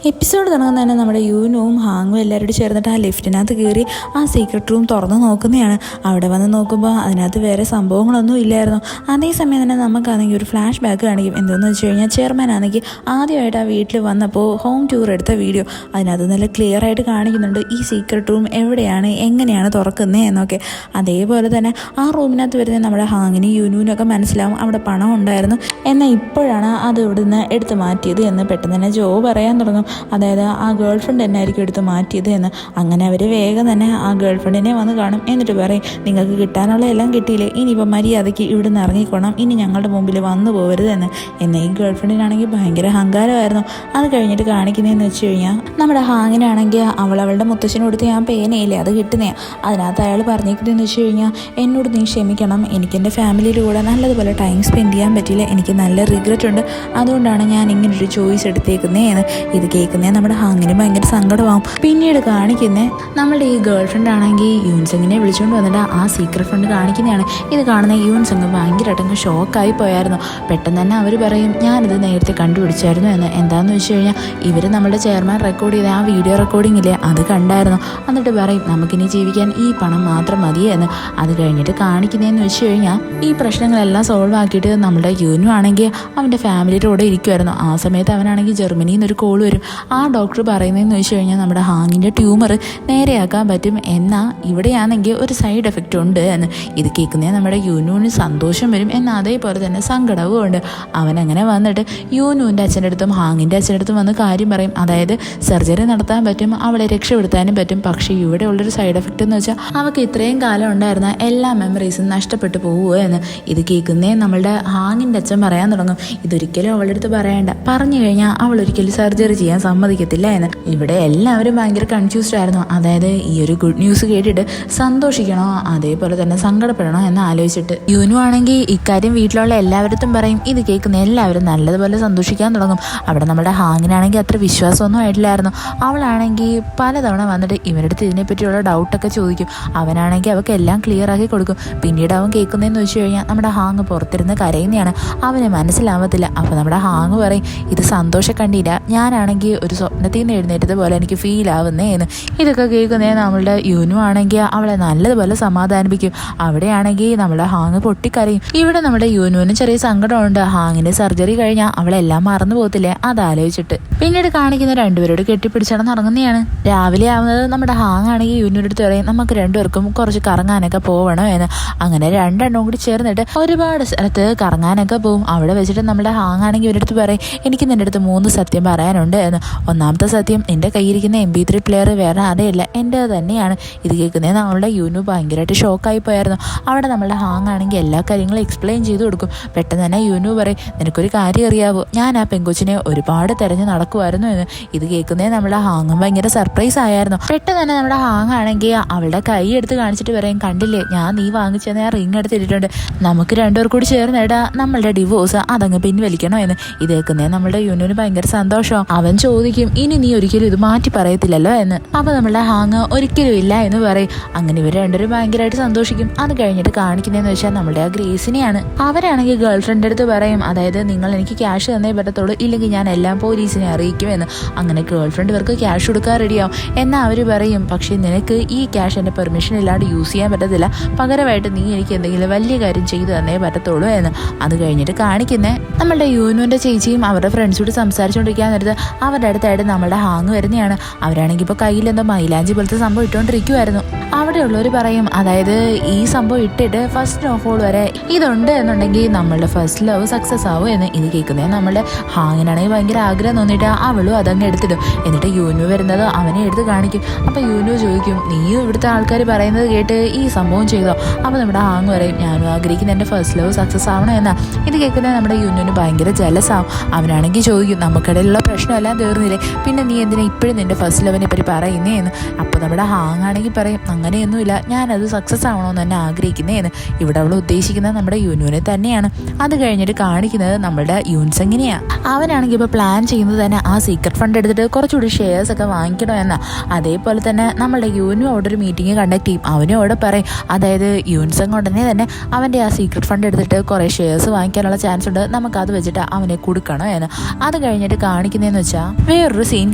Episode തുടങ്ങുന്ന തന്നെ നമ്മുടെ യൂനുവും ഹാങ്ങും എല്ലാവരോടും ചേർന്നിട്ട് ആ ലിഫ്റ്റിനകത്ത് കയറി ആ സീക്രട്ട് റൂം തുറന്ന് നോക്കുന്നതാണ്. അവിടെ വന്ന് നോക്കുമ്പോൾ അതിനകത്ത് വേറെ സംഭവങ്ങളൊന്നും ഇല്ലായിരുന്നു. അതേസമയം തന്നെ നമുക്കാണെങ്കിൽ ഒരു ഫ്ലാഷ് ബാക്ക് കാണിക്കും. എന്തെന്ന് വെച്ച് കഴിഞ്ഞാൽ ചെയർമാൻ ആണെങ്കിൽ ആദ്യമായിട്ട് ആ വീട്ടിൽ വന്നപ്പോൾ ഹോം ടൂർ എടുത്ത വീഡിയോ അതിനകത്ത് നല്ല ക്ലിയർ ആയിട്ട് കാണിക്കുന്നുണ്ട് ഈ സീക്രട്ട് റൂം എവിടെയാണ് എങ്ങനെയാണ് തുറക്കുന്നത് എന്നൊക്കെ. അതേപോലെ തന്നെ ആ റൂമിനകത്ത് വരുന്ന നമ്മുടെ ഹാങ്ങിനും യൂനുവിനൊക്കെ മനസ്സിലാവും അവിടെ പണം ഉണ്ടായിരുന്നു, എന്നാൽ ഇപ്പോഴാണ് അത് ഇവിടുന്ന് എടുത്ത് മാറ്റിയത് എന്ന് പെട്ടെന്ന് തന്നെ ജോ പറയാൻ തുടങ്ങും. അതായത് ആ ഗേൾ ഫ്രണ്ട് തന്നെ ആയിരിക്കും എടുത്ത് മാറ്റിയത് എന്ന്. അങ്ങനെ അവർ വേഗം തന്നെ ആ ഗേൾ ഫ്രണ്ടിനെ വന്ന് കാണും. എന്നിട്ട് പറയും, നിങ്ങൾക്ക് കിട്ടാനുള്ള എല്ലാം കിട്ടിയില്ലേ, ഇനിയിപ്പോൾ മര്യാദയ്ക്ക് ഇവിടുന്ന് ഇറങ്ങിക്കോണം, ഇനി ഞങ്ങളുടെ മുമ്പിൽ വന്നു പോകരുത് എന്ന്. എന്നാൽ ഈ ഗേൾ ഫ്രണ്ടിനാണെങ്കിൽ ഭയങ്കര അഹങ്കാരമായിരുന്നു. അത് കഴിഞ്ഞിട്ട് കാണിക്കുന്നതെന്ന് വെച്ച് കഴിഞ്ഞാൽ നമ്മുടെ ഹാങ്ങിനാണെങ്കിൽ അവളുടെ മുത്തശ്ശന് കൊടുത്ത് ഞാൻ പേനയില്ലേ അത് കിട്ടുന്നേ. അതിനകത്ത് അയാൾ പറഞ്ഞിരിക്കുന്നതെന്ന് വെച്ച് കഴിഞ്ഞാൽ, എന്നോട് നീ ക്ഷമിക്കണം, എനിക്ക് എൻ്റെ ഫാമിലിയുടെ കൂടെ നല്ലതുപോലെ ടൈം സ്പെൻഡ് ചെയ്യാൻ പറ്റില്ല, എനിക്ക് നല്ല റിഗ്രറ്റ് ഉണ്ട്, അതുകൊണ്ടാണ് ഞാൻ ഇങ്ങനൊരു ചോയ്സ് എടുത്തേക്കുന്നേ എന്ന്. ഇത് കേൾക്കുന്നേ നമ്മുടെ ഹാങ്ങിന് ഭയങ്കര സങ്കടമാവും. പിന്നീട് കാണിക്കുന്നേ നമ്മളുടെ ഈ ഗേൾ ഫ്രണ്ട് ആണെങ്കിൽ യൂൻസങ്ങിനെ വിളിച്ചുകൊണ്ട് വന്നിട്ട് ആ സീക്രട്ട് ഫ്രണ്ട് കാണിക്കുന്നതാണ്. ഇത് കാണുന്ന യൂൻസങ് ഭയങ്കരമായിട്ടങ്ങ് ഷോക്കായി പോയായിരുന്നു. പെട്ടെന്ന് തന്നെ അവർ പറയും, ഞാനിത് നേരത്തെ കണ്ടുപിടിച്ചായിരുന്നു എന്ന്. എന്താണെന്ന് വെച്ച് കഴിഞ്ഞാൽ ഇവർ നമ്മുടെ ചെയർമാൻ റെക്കോർഡ് ചെയ്ത ആ വീഡിയോ റെക്കോർഡിങ്ങില്ലേ അത് കണ്ടായിരുന്നു. എന്നിട്ട് പറയും, നമുക്കിനി ജീവിക്കാൻ ഈ പണം മാത്രം മതി എന്ന്. അത് കഴിഞ്ഞിട്ട് കാണിക്കുന്നതെന്ന് വെച്ച് കഴിഞ്ഞാൽ ഈ പ്രശ്നങ്ങളെല്ലാം സോൾവ് ആക്കിയിട്ട് നമ്മുടെ യൂനു ആണെങ്കിൽ അവൻ്റെ ഫാമിലിയുടെ കൂടെ ഇരിക്കുമായിരുന്നു. ആ സമയത്ത് അവനാണെങ്കിൽ ജർമ്മനിയിൽ നിന്നൊരു കോൾ വരും. ആ ഡോക്ടർ പറയുന്നതെന്ന് വെച്ച് കഴിഞ്ഞാൽ നമ്മുടെ ഹാങ്ങിൻ്റെ ട്യൂമർ നേരെയാക്കാൻ പറ്റും, എന്നാൽ ഇവിടെയാണെങ്കിൽ ഒരു സൈഡ് എഫക്റ്റ് ഉണ്ട് എന്ന്. ഇത് കേൾക്കുന്നേ നമ്മുടെ യൂനുവിന് സന്തോഷം വരും, എന്നാൽ അതേപോലെ തന്നെ സങ്കടവും ഉണ്ട്. അവനങ്ങനെ വന്നിട്ട് യൂനുവിൻ്റെ അച്ഛൻ്റെ അടുത്തും ഹാങ്ങിൻ്റെ അച്ഛൻ്റെ അടുത്തും വന്ന് കാര്യം പറയും. അതായത് സർജറി നടത്താൻ പറ്റും, അവളെ രക്ഷപ്പെടുത്താനും പറ്റും, പക്ഷേ ഇവിടെ ഉള്ളൊരു സൈഡ് എഫക്റ്റ് എന്ന് വെച്ചാൽ അവൾക്ക് ഇത്രയും കാലം ഉണ്ടായിരുന്ന എല്ലാ മെമ്മറീസും നഷ്ടപ്പെട്ടു പോവുക എന്ന്. ഇത് കേൾക്കുന്നേ നമ്മളുടെ ഹാങ്ങിൻ്റെ അച്ഛൻ പറയാൻ തുടങ്ങും, ഇതൊരിക്കലും അവളുടെ അടുത്ത് പറയണ്ട, പറഞ്ഞു കഴിഞ്ഞാൽ അവൾ ഒരിക്കലും സർജറി ചെയ്യാൻ സമ്മതിക്കത്തില്ല എന്ന്. ഇവിടെ എല്ലാവരും ഭയങ്കര കൺഫ്യൂസ്ഡ് ആയിരുന്നു. അതായത് ഈ ഒരു ഗുഡ് ന്യൂസ് കേട്ടിട്ട് സന്തോഷിക്കണോ അതേപോലെ തന്നെ സങ്കടപ്പെടണോ എന്ന് ആലോചിച്ചിട്ട്. യൂനു ആണെങ്കിൽ ഇക്കാര്യം വീട്ടിലുള്ള എല്ലാവരും പറയും. ഇത് കേൾക്കുന്ന എല്ലാവരും നല്ലതുപോലെ സന്തോഷിക്കാൻ തുടങ്ങും. അവിടെ നമ്മുടെ ഹാങ്ങിനാണെങ്കിൽ അത്ര വിശ്വാസമൊന്നും ആയിട്ടില്ലായിരുന്നു. അവളാണെങ്കിൽ പലതവണ വന്നിട്ട് ഇവരുടെ അടുത്ത് ഇതിനെപ്പറ്റിയുള്ള ഡൗട്ടൊക്കെ ചോദിക്കും. അവനാണെങ്കിൽ അവൾക്ക് എല്ലാം ക്ലിയർ ആക്കി കൊടുക്കും. പിന്നീട് അവൻ കേൾക്കുന്നതെന്ന് വെച്ച് കഴിഞ്ഞാൽ നമ്മുടെ ഹാങ് പുറത്തിരുന്ന് കരയുന്നതാണ്. അവന് മനസ്സിലാവത്തില്ല. അപ്പോൾ നമ്മുടെ ഹാങ് പറയും, ഇത് സന്തോഷം കണ്ടില്ല, ഞാനാണെങ്കിൽ ഒരു സ്വപ്നത്തിൽ നിന്ന് എഴുന്നേറ്റത് പോലെ എനിക്ക് ഫീൽ ആവുന്നേ എന്ന്. ഇതൊക്കെ കേൾക്കുന്നേ നമ്മളുടെ യൂനു ആണെങ്കിൽ അവളെ നല്ലതുപോലെ സമാധാനിപ്പിക്കും. അവിടെയാണെങ്കിൽ നമ്മുടെ ഹാങ് പൊട്ടിക്കരയും. ഇവിടെ നമ്മുടെ യൂനുവിന് ചെറിയ സങ്കടമുണ്ട്. ഹാങ്ങിന്റെ സർജറി കഴിഞ്ഞാൽ അവളെല്ലാം മറന്നു പോകത്തില്ലേ അതാലോചിച്ചിട്ട്. പിന്നീട് കാണിക്കുന്ന രണ്ടുപേരോട് കെട്ടിപ്പിടിച്ചടന്ന് ഇറങ്ങുന്നതാണ്. രാവിലെ ആവുന്നത് നമ്മുടെ ഹാങ് ആണെങ്കിൽ യൂനുവിൻ്റെ അടുത്ത് പറയും, നമുക്ക് രണ്ടുപേർക്കും കുറച്ച് കറങ്ങാനൊക്കെ പോകണോ എന്ന്. അങ്ങനെ രണ്ടെണ്ണം കൂടി ചേർന്നിട്ട് ഒരുപാട് സ്ഥലത്ത് കറങ്ങാനൊക്കെ പോകും. അവിടെ വെച്ചിട്ട് നമ്മുടെ ഹാങ് ആണെങ്കിൽ ഇവരുടെ അടുത്ത് പറയും, എനിക്ക് നിന്റെ അടുത്ത് 3 സത്യം പറയാനുണ്ട് എന്ന്. ഒന്നാമത്തെ സത്യം, എൻ്റെ കയ്യിരിക്കുന്ന MP3 പ്ലെയർ വേറെ ആരെയല്ല, എൻ്റെ തന്നെയാണ്. ഇത് കേൾക്കുന്നത് നമ്മളുടെ യൂനു ഭയങ്കരമായിട്ട് ഷോക്കായി പോയായിരുന്നു. അവിടെ നമ്മളുടെ ഹാങ് ആണെങ്കിൽ എല്ലാ കാര്യങ്ങളും എക്സ്പ്ലെയിൻ ചെയ്ത് കൊടുക്കും. പെട്ടെന്ന് തന്നെ യൂനു പറയും, നിനക്കൊരു കാര്യം അറിയാവോ, ഞാൻ ആ പെങ്കൊച്ചിനെ ഒരുപാട് തിരഞ്ഞ് നടക്കുമായിരുന്നു എന്ന്. ഇത് കേൾക്കുന്നേ നമ്മുടെ ഹാങ്ങും ഭയങ്കര സർപ്രൈസ് ആയിരുന്നു. പെട്ടെന്ന് തന്നെ നമ്മുടെ ഹാങ് ആണെങ്കിൽ അവളുടെ കൈ എടുത്ത് കാണിച്ചിട്ട് പറയും, കണ്ടില്ലേ ഞാൻ നീ വാങ്ങിച്ചെന്ന് ഞാൻ റിങ് എടുത്തിട്ടുണ്ട്, നമുക്ക് രണ്ടുപേർ കൂടി ചേർന്നിടാ നമ്മളുടെ ഡിവോഴ്സ് അതങ്ങ് പിൻവലിക്കണോ എന്ന്. ഇത് കേൾക്കുന്നേ നമ്മുടെ യൂനുവിന് ഭയങ്കര സന്തോഷം. അവൻ ചോദിക്കും, ഇനി നീ ഒരിക്കലും ഇത് മാറ്റി പറയത്തില്ലല്ലോ എന്ന്. അപ്പോൾ നമ്മളുടെ ഹാങ് ഒരിക്കലും ഇല്ല എന്ന് പറയും. അങ്ങനെ ഇവർ രണ്ടുപേരും ഭയങ്കരമായിട്ട് സന്തോഷിക്കും. അത് കഴിഞ്ഞിട്ട് കാണിക്കുന്നതെന്ന് വെച്ചാൽ നമ്മുടെ ആ ഗ്രേസിനെയാണ്. അവരാണെങ്കിൽ ഗേൾ ഫ്രണ്ടിൻ്റെ അടുത്ത് പറയും, അതായത് നിങ്ങൾ എനിക്ക് ക്യാഷ് തന്നേ പറ്റത്തുള്ളൂ, ഇല്ലെങ്കിൽ ഞാൻ എല്ലാം പോലീസിനെ അറിയിക്കുമെന്ന്. അങ്ങനെ ഗേൾ ഫ്രണ്ട് ഇവർക്ക് ക്യാഷ് കൊടുക്കാൻ റെഡിയാവും. എന്നാൽ അവർ പറയും, പക്ഷേ നിനക്ക് ഈ ക്യാഷ് എൻ്റെ പെർമിഷൻ ഇല്ലാണ്ട് യൂസ് ചെയ്യാൻ പറ്റത്തില്ല, പകരമായിട്ട് നീ എനിക്ക് എന്തെങ്കിലും വലിയ കാര്യം ചെയ്തു തന്നേ പറ്റത്തുള്ളൂ എന്ന്. അത് കഴിഞ്ഞിട്ട് കാണിക്കുന്നേ നമ്മളുടെ യൂനുവിൻ്റെ ചേച്ചിയും അവരുടെ ഫ്രണ്ട്സോട് സംസാരിച്ചുകൊണ്ടിരിക്കാൻ നേരത്ത് അവരുടെ അടുത്തായിട്ട് നമ്മളുടെ ഹാങ് വരുന്നതാണ്. അവരാണെങ്കിൽ ഇപ്പോൾ കയ്യിൽ എന്തോ മൈലാഞ്ചി പോലത്തെ സംഭവം ഇട്ടുകൊണ്ടിരിക്കുമായിരുന്നു. അവിടെയുള്ളവർ പറയും, അതായത് ഈ സംഭവം ഇട്ടിട്ട് ഫസ്റ്റ് ഓഫ് വരെ ഇതുണ്ട് എന്നുണ്ടെങ്കിൽ നമ്മളുടെ ഫസ്റ്റ് ലവ് സക്സസ് ആവും എന്ന്. ഇത് കേൾക്കുന്നത് നമ്മളുടെ ഹാങ്ങിനാണെങ്കിൽ ഭയങ്കര ആഗ്രഹം തോന്നിയിട്ട് അവളും അതങ്ങ് എടുത്തിടും. എന്നിട്ട് യൂനു വരുന്നത് അവനെ എടുത്ത് കാണിക്കും. അപ്പോൾ യൂനു ചോദിക്കും, നീയും ഇവിടുത്തെ ആൾക്കാർ പറയുന്നത് കേട്ട് ഈ സംഭവം ചെയ്തോ? അപ്പോൾ നമ്മുടെ ഹാങ് പറയും, ഞാനും ആഗ്രഹിക്കുന്ന എൻ്റെ ഫസ്റ്റ് ലവ് സക്സസ് ആവണം എന്നാ. ഇത് കേൾക്കുന്നത് നമ്മുടെ യൂനുവിന് ഭയങ്കര ജലസ് ആവും. അവനാണെങ്കിൽ ചോദിക്കും, നമുക്കിടയിലുള്ള പ്രശ്നമെല്ലാം തീർന്നില്ലേ, പിന്നെ നീ എന്തിനാ ഇപ്പോഴും നിൻ്റെ ഫസ്റ്റ് ലവിനെ പറ്റി പറയുന്നേ എന്ന്. അപ്പോൾ നമ്മുടെ ഹാങ് ആണെങ്കിൽ പറയും, അങ്ങനെയൊന്നുമില്ല, ഞാനത് സക്സസ് ആവണമെന്ന് തന്നെ ആഗ്രഹിക്കുന്നേ എന്ന്. ഇവിടെ അവൾ ഉദ്ദേശിക്കുന്നത് നമ്മുടെ യൂനുവിനെ തന്നെയാണ്. അത് കഴിഞ്ഞിട്ട് കാണിക്കുന്നത് നമ്മുടെ യൂൻസങ്ങിനെയാണ്. അവനാണെങ്കിൽ ഇപ്പോൾ പ്ലാൻ ചെയ്യുന്നത് തന്നെ ആ സീക്രട്ട് ഫണ്ട് എടുത്തിട്ട് കുറച്ചുകൂടി ഷെയർസ് ഒക്കെ വാങ്ങിക്കണമെന്നാ. അതേപോലെ തന്നെ നമ്മളുടെ യൂനു അവിടെ ഒരു മീറ്റിംഗ് കണ്ടക്ട് ചെയ്യും. അവനും അവിടെ പറയും, അതായത് യൂൻസങ് ഉടനെ തന്നെ അവൻ്റെ ആ സീക്രട്ട് ഫണ്ട് എടുത്തിട്ട് കുറേ ഷെയർസ് വാങ്ങിക്കാനുള്ള ചാൻസ് ഉണ്ട്, നമുക്കത് വെച്ചിട്ട് അവനെ കൊടുക്കണം എന്ന്. അത് കഴിഞ്ഞിട്ട് കാണിക്കുന്നതെന്ന് വെച്ചാൽ വേറൊരു സീൻ